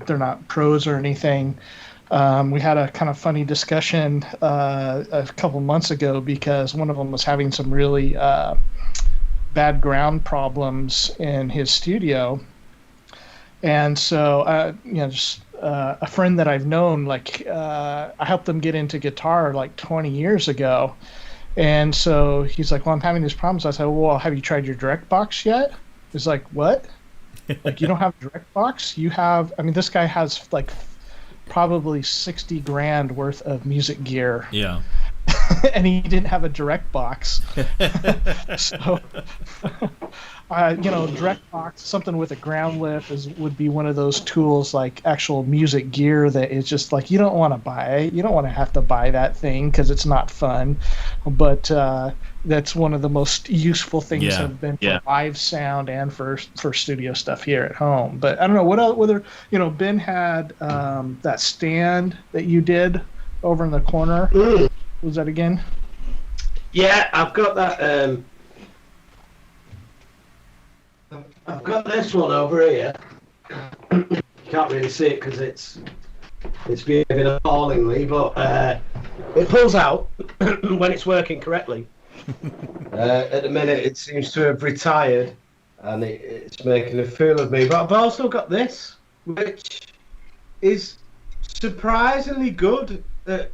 Speaker 3: they're not pros or anything, we had a kind of funny discussion a couple months ago, because one of them was having some really bad ground problems in his studio. And so, just a friend that I've known, I helped them get into guitar 20 years ago. And so he's like, well, I'm having these problems. I said, well, have you tried your direct box yet? He's like, what? You don't have a direct box? You have, this guy has probably 60 grand worth of music gear.
Speaker 1: Yeah.
Speaker 3: And he didn't have a direct box. So, direct box, something with a ground lift would be one of those tools, like actual music gear, that is just you don't want to buy it. You don't want to have to buy that thing because it's not fun. But that's one of the most useful things that have been for live sound and for studio stuff here at home. But I don't know whether Ben had that stand that you did over in the corner. Was that again?
Speaker 2: Yeah, I've got that. I've got this one over here. Can't really see it because it's behaving appallingly, but it pulls out when it's working correctly. At the minute, it seems to have retired, and it's making a fool of me. But I've also got this, which is surprisingly good at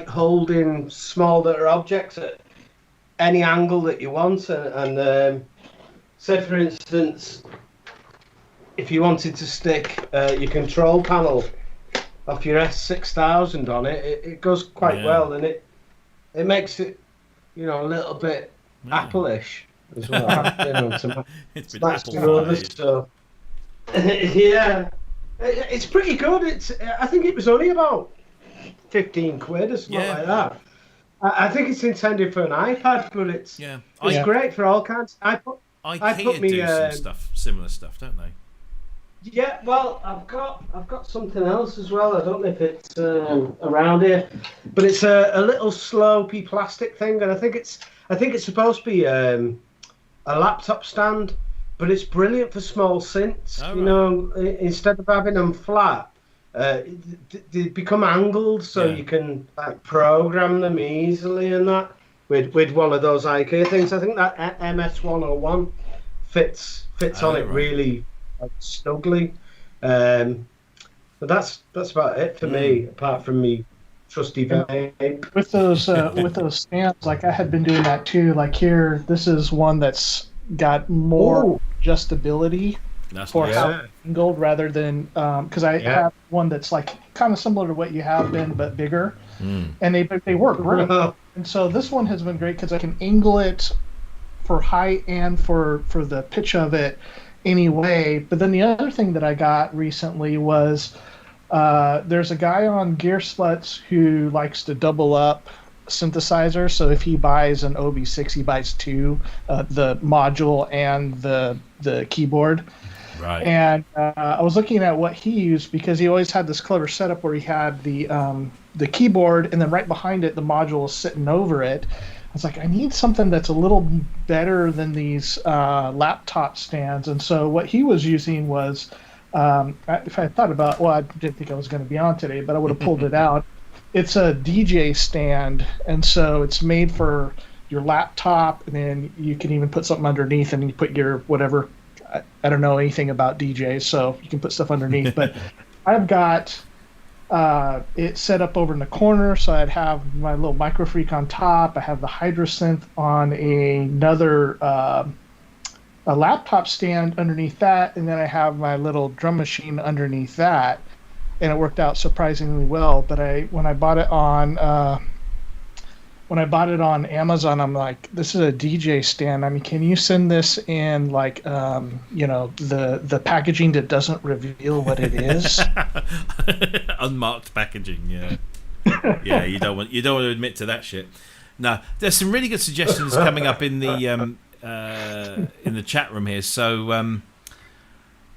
Speaker 2: holding small little objects at any angle that you want. And say, for instance, if you wanted to stick your control panel off your S6000 on it, it goes quite well, and it makes it, a little bit Apple-ish as well.
Speaker 1: It's been Apple
Speaker 2: stuff. Yeah, it's pretty good. I think it was only about 15 quid or something like that. I think it's intended for an iPad, but it's great for all kinds.
Speaker 1: IKEA do some stuff, similar stuff, don't they?
Speaker 2: Yeah, well, I've got something else as well. I don't know if it's around here, but it's a little slopey plastic thing, and I think it's supposed to be a laptop stand, but it's brilliant for small synths.
Speaker 1: Oh,
Speaker 2: you know, instead of having them flat, they become angled, so you can like program them easily and that with one of those IK things. I think that MS-101 fits on it really snugly. But that's about it for me, apart from me trusty vape.
Speaker 3: With those stands, like I had been doing that too. Like here, this is one that's got more adjustability for how it's angled rather than because I have one that's like kind of similar to what you have been but bigger, and they work great. And so this one has been great because I can angle it for height and for the pitch of it anyway. But then the other thing that I got recently was there's a guy on Gear Sluts who likes to double up synthesizer. So if he buys an OB6, he buys two, the module and the keyboard.
Speaker 1: Right.
Speaker 3: And I was looking at what he used because he always had this clever setup where he had the keyboard and then right behind it the module is sitting over it. I was like, I need something that's a little better than these laptop stands. And so what he was using was, if I thought about, well, I didn't think I was going to be on today, but I would have pulled it out. It's a DJ stand, and so it's made for your laptop, and then you can even put something underneath, and you put your whatever. I don't know anything about DJs, so you can put stuff underneath. But I've got it set up over in the corner, so I'd have my little microfreak on top. I have the Hydrasynth on another a laptop stand underneath that, and then I have my little drum machine underneath that, and it worked out surprisingly well. But when I bought it on Amazon, I'm like, this is a DJ stand. I mean, can you send this in like the packaging that doesn't reveal what it is?
Speaker 1: Unmarked packaging, yeah. Yeah, you don't want to admit to that shit. No, there's some really good suggestions coming up in the chat room here. So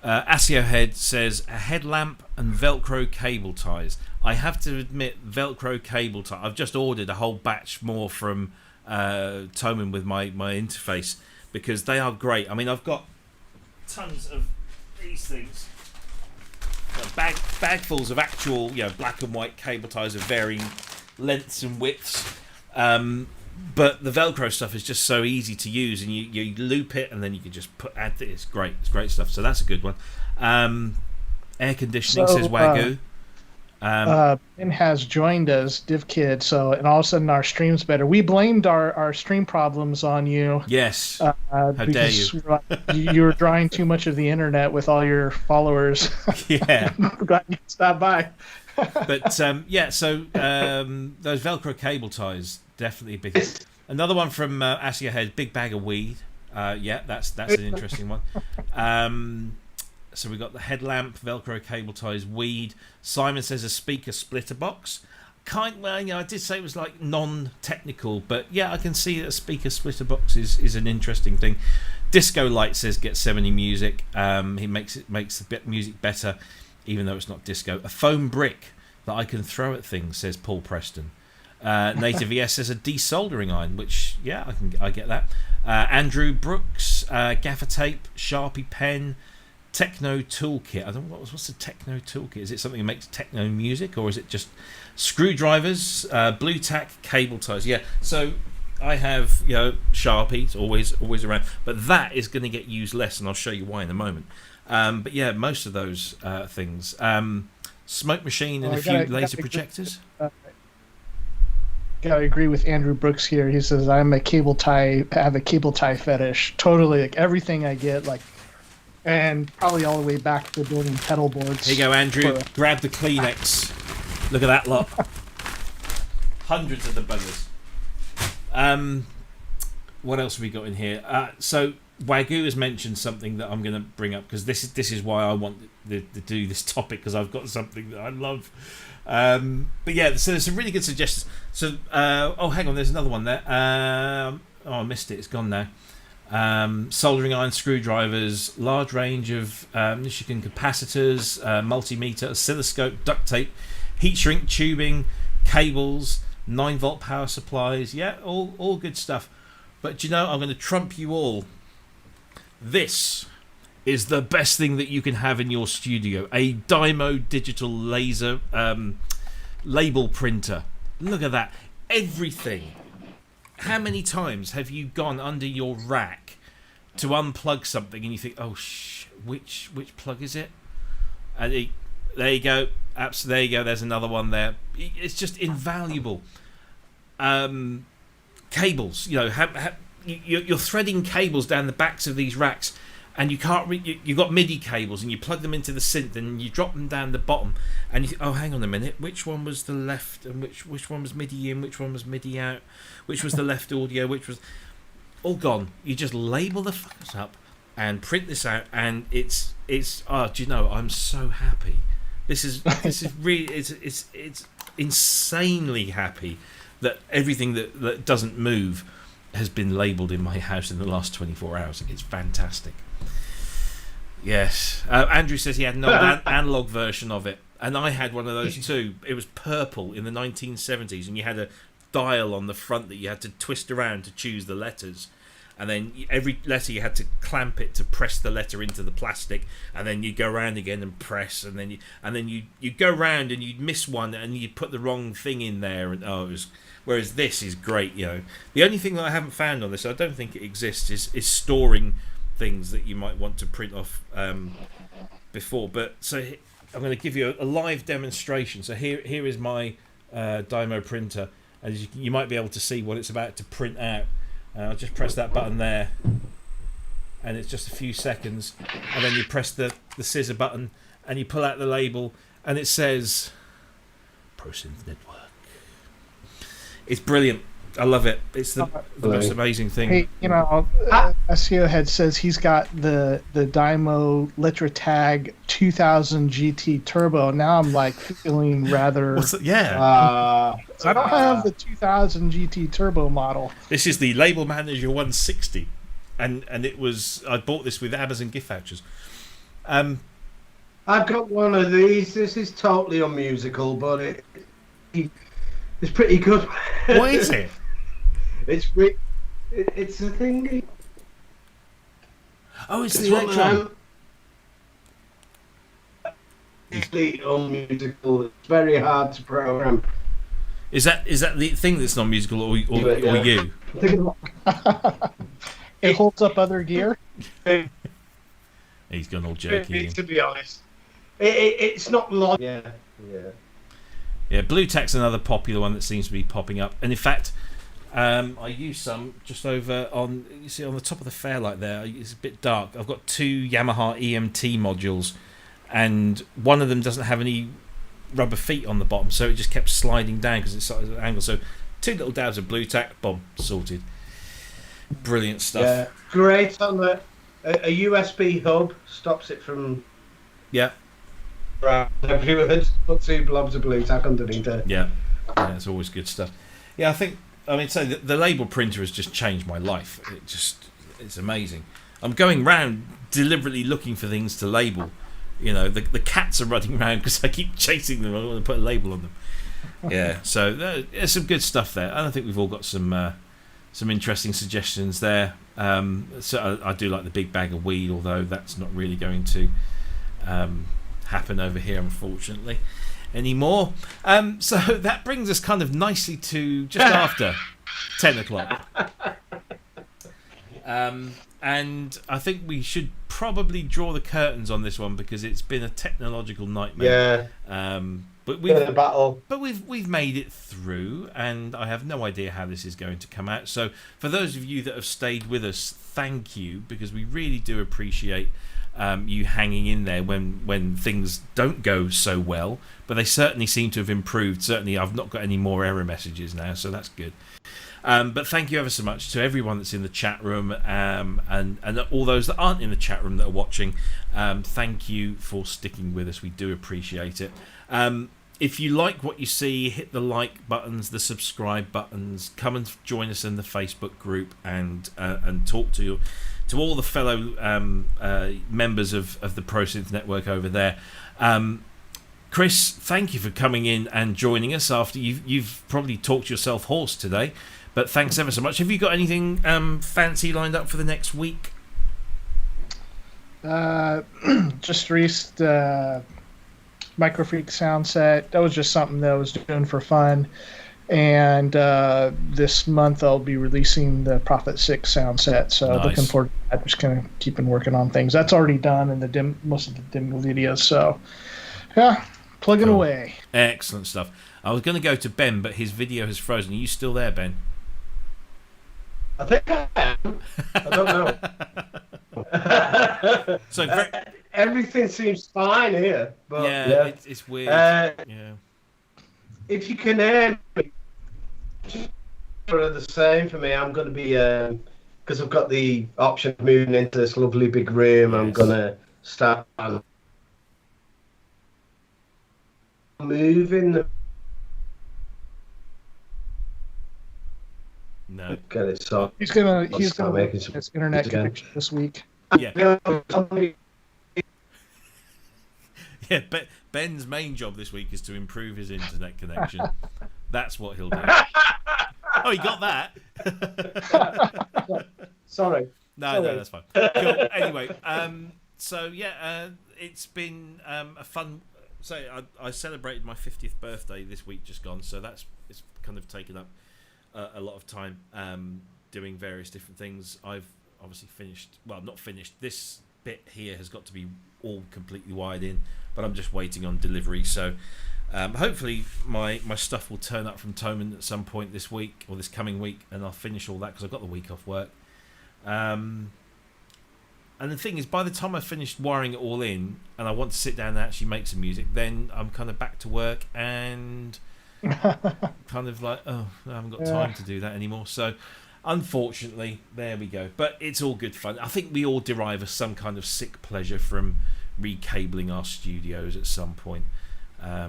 Speaker 1: Asio Head says a headlamp and Velcro cable ties. I have to admit, Velcro cable tie. I've just ordered a whole batch more from Toman with my interface because they are great. I mean, I've got tons of these things, bagfuls of actual, black and white cable ties of varying lengths and widths. But the Velcro stuff is just so easy to use, and you loop it, and then you can just add it. It's great. It's great stuff. So that's a good one. Air conditioning says Wagyu.
Speaker 3: Ben has joined us, DivKid. So, and all of a sudden our stream's better. We blamed our stream problems on you.
Speaker 1: Yes. How dare you?
Speaker 3: You were drawing too much of the internet with all your followers.
Speaker 1: Yeah.
Speaker 3: Glad you stopped by.
Speaker 1: But so those Velcro cable ties definitely big. Another one from Asia Head, big bag of weed. That's an interesting one. So we got the headlamp, Velcro cable ties, weed. Simon says a speaker splitter box. I did say it was like non-technical, but yeah, I can see that a speaker splitter box is an interesting thing. Disco Light says get 70 music. He makes the music better, even though it's not disco. A foam brick that I can throw at things, says Paul Preston. Native ES says a desoldering iron, which I get that. Andrew Brooks, gaffer tape, Sharpie pen, techno toolkit. I don't know what's the techno toolkit. Is it something that makes techno music, or is it just screwdrivers, blue tack, cable ties? Yeah. So I have Sharpie, always around, but that is going to get used less, and I'll show you why in a moment. But yeah, most of those things. Smoke machine and a few laser projectors.
Speaker 3: I agree with Andrew Brooks here. He says I have a cable tie fetish. Totally, like everything I get, like. And probably all the way back to building pedal boards.
Speaker 1: Here you go, Andrew. Grab the Kleenex. Look at that lot. Hundreds of the buggers. What else have we got in here? So Wagyu has mentioned something that I'm going to bring up because this is why I want to do this topic, because I've got something that I love. But yeah, so there's some really good suggestions. So hang on, there's another one there. I missed it. It's gone now. Soldering iron, screwdrivers, large range of Michigan capacitors, multimeter, oscilloscope, duct tape, heat shrink tubing, cables, 9-volt power supplies. Yeah, all good stuff. But I'm going to trump you all. This is the best thing that you can have in your studio. A Dymo digital laser label printer. Look at that. Everything. How many times have you gone under your rack to unplug something and you think, oh, which plug is it? And there you go. There you go. There's another one there. It's just invaluable. Cables. You know, you're threading cables down the backs of these racks, and you can't. You've got MIDI cables, and you plug them into the synth, and you drop them down the bottom, and you think, oh, hang on a minute, which one was the left, and which one was MIDI in, which one was MIDI out, which was the left audio, which was all gone. You just label the fuckers up and print this out, and it's. Oh, do you know? I'm so happy. This is really it's insanely happy that everything that doesn't move has been labelled in my house in the last 24 hours. It's fantastic. Yes. Andrew says he had no analog version of it, and I had one of those too. It was purple in the 1970s, and you had a dial on the front that you had to twist around to choose the letters. And then every letter you had to clamp it to press the letter into the plastic, and then you'd go around again and press, and then you'd go round and you'd miss one and you'd put the wrong thing in there, and whereas this is great, you know. The only thing that I haven't found on this, I don't think it exists, is storing things that you might want to print off before. But so I'm going to give you a live demonstration. So here is my Dymo printer, and you might be able to see what it's about to print out. I'll just press that button there, and it's just a few seconds, and then you press the scissor button and you pull out the label, and it says ProSynth Network. It's brilliant. I love it. It's the most amazing thing.
Speaker 3: Hey, you know, SEO Head says he's got the Dymo Litra Tag 2000 GT Turbo. Now I'm like feeling rather.
Speaker 1: Yeah.
Speaker 3: I don't have the 2000 GT Turbo model.
Speaker 1: This is the Label Manager 160, and it was, I bought this with Amazon gift vouchers.
Speaker 2: I've got one of these. This is totally unmusical, but it's pretty good.
Speaker 1: What is it?
Speaker 2: It's a thing.
Speaker 1: Oh, it's the Electron.
Speaker 2: It's unmusical. It's very hard to program.
Speaker 1: Is that the thing that's non-musical, or you?
Speaker 3: It holds up other gear.
Speaker 1: He's gone all jerky.
Speaker 2: To be honest, it's not long. Yeah.
Speaker 1: Blue Tack's another popular one that seems to be popping up, and in fact, I use some just over on. You see on the top of the Fairlight there. It's a bit dark. I've got two Yamaha EMT modules, and one of them doesn't have any rubber feet on the bottom, so it just kept sliding down because it's at an angle. So 2 little dabs of Blue Tack, boom, sorted. Brilliant stuff.
Speaker 2: Yeah, great on a USB hub stops it from.
Speaker 1: Yeah.
Speaker 2: Right, everywhere. Just put 2 blobs of Blue Tack underneath it.
Speaker 1: Yeah, it's always good stuff. Yeah, so the label printer has just changed my life. It's amazing. I'm going round deliberately looking for things to label. You know, the cats are running around because I keep chasing them. I want to put a label on them. Yeah, so there's some good stuff there. And I think we've all got some interesting suggestions there. So I do like the big bag of weed, although that's not really going to happen over here, unfortunately, anymore. So that brings us kind of nicely to just after 10 o'clock. And I think we should probably draw the curtains on this one because it's been a technological nightmare.
Speaker 2: Yeah.
Speaker 1: But we've made it through, and I have no idea how this is going to come out. So for those of you that have stayed with us, thank you, because we really do appreciate you hanging in there when things don't go so well. But they certainly seem to have improved. Certainly, I've not got any more error messages now, so that's good. But thank you ever so much to everyone that's in the chat room, and all those that aren't in the chat room that are watching. Thank you for sticking with us. We do appreciate it. If you like what you see, hit the like buttons, the subscribe buttons. Come and join us in the Facebook group and talk to all the fellow members of the ProSynth network over there. Cryss, thank you for coming in and joining us after you've probably talked yourself hoarse today. But thanks ever so much. Have you got anything fancy lined up for the next week?
Speaker 3: Just released Microfreak sound set. That was just something that I was doing for fun. And this month I'll be releasing the Prophet 6 sound set. So
Speaker 1: Nice.
Speaker 3: looking forward to that. Just kind of keeping working on things. That's already done in the most of the demo videos. So yeah, plugging away.
Speaker 1: Excellent stuff. I was going to go to Ben, but his video has frozen. Are you still there, Ben?
Speaker 2: I think I am. I don't know.
Speaker 1: So
Speaker 2: everything seems fine here. But
Speaker 1: yeah. It's weird. Yeah.
Speaker 2: If you can hear me, for the same for me, I'm going to be because I've got the option of moving into this lovely big room.
Speaker 1: Yes.
Speaker 2: I'm going to start moving.
Speaker 1: No.
Speaker 2: Get it so
Speaker 3: He's gonna
Speaker 2: making
Speaker 3: make
Speaker 2: some
Speaker 3: his internet
Speaker 2: again.
Speaker 3: connection this week.
Speaker 1: Yeah. Yeah, Ben's main job this week is to improve his internet connection. That's what he'll do. Oh, he got that.
Speaker 2: Sorry.
Speaker 1: No, that's fine. Cool. Anyway, so yeah, it's been a fun. So I celebrated my 50th birthday this week, just gone. So it's kind of taken up a lot of time doing various different things. I've obviously finished. Well, not finished. This bit here has got to be all completely wired in, but I'm just waiting on delivery. So hopefully my stuff will turn up from Thomann at some point this week or this coming week, and I'll finish all that because I've got the week off work. And the thing is, by the time I've finished wiring it all in and I want to sit down and actually make some music, then I'm kind of back to work and kind of like, oh, I haven't got time to do that anymore. So unfortunately, there we go. But it's all good fun. I think we all derive some kind of sick pleasure from recabling our studios at some point. I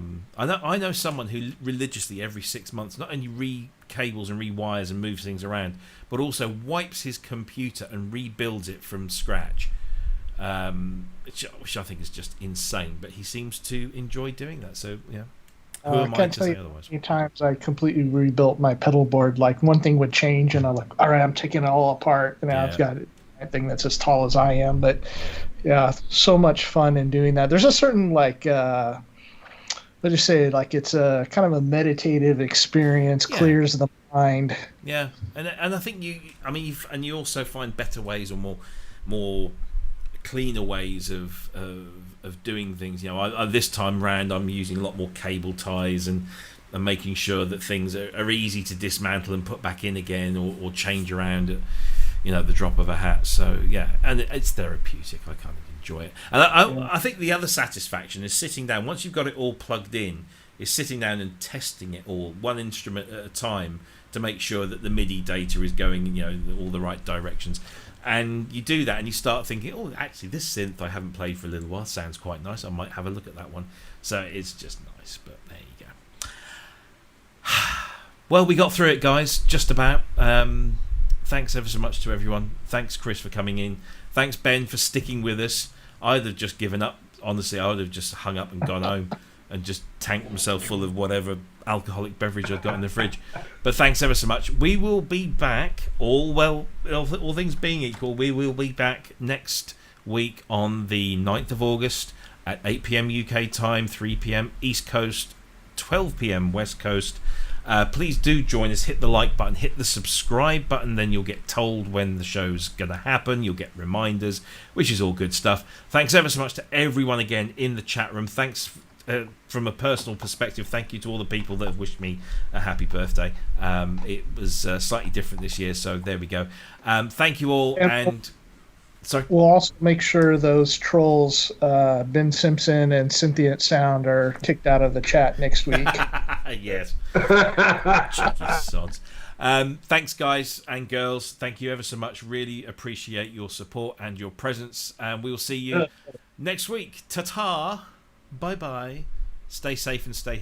Speaker 1: know someone who religiously every 6 months not only recables and rewires and moves things around, but also wipes his computer and rebuilds it from scratch, which I think is just insane. But he seems to enjoy doing that. So yeah. Who am I to say otherwise?
Speaker 3: Many times I completely rebuilt my pedal board. Like one thing would change, and I'm like, all right, I'm taking it all apart, and now I've got a thing that's as tall as I am. But yeah, so much fun in doing that. There's a certain like, let's just say, like it's a kind of a meditative experience, clears the mind. Yeah,
Speaker 1: and I think you also find better ways or more cleaner ways of doing things. You know, this time round I'm using a lot more cable ties and making sure that things are easy to dismantle and put back in again or change around at, the drop of a hat. So yeah, and it's therapeutic. I kind of enjoy it. And I think the other satisfaction is sitting down once you've got it all plugged in, is sitting down and testing it all one instrument at a time to make sure that the MIDI data is going all the right directions. And you do that and you start thinking, oh, actually this synth I haven't played for a little while sounds quite nice. I might have a look at that one. So it's just nice, but there you go. Well, we got through it, guys, just about. Thanks ever so much to everyone. Thanks, Cryss, for coming in. Thanks, Ben, for sticking with us. I'd have just given up. Honestly, I would have just hung up and gone home and just tanked myself full of whatever alcoholic beverage I've got in the fridge. But thanks ever so much. We will be back, all things being equal, we will be back next week on the 9th of August at 8 p.m. UK time, 3 p.m. East Coast, 12 p.m. West Coast. Please do join us. Hit the like button, hit the subscribe button, then you'll get told when the show's going to happen. You'll get reminders, which is all good stuff. Thanks ever so much to everyone again in the chat room. Thanks from a personal perspective. Thank you to all the people that have wished me a happy birthday. It was slightly different this year, so there we go. Thank you all. And sorry,
Speaker 3: we'll also make sure those trolls, Ben Simpson and Synthient Sound, are kicked out of the chat next week.
Speaker 1: Yes. Cheeky sods. Thanks, guys and girls. Thank you ever so much. Really appreciate your support and your presence. And we'll see you next week. Ta-ta. Bye-bye. Stay safe and stay healthy.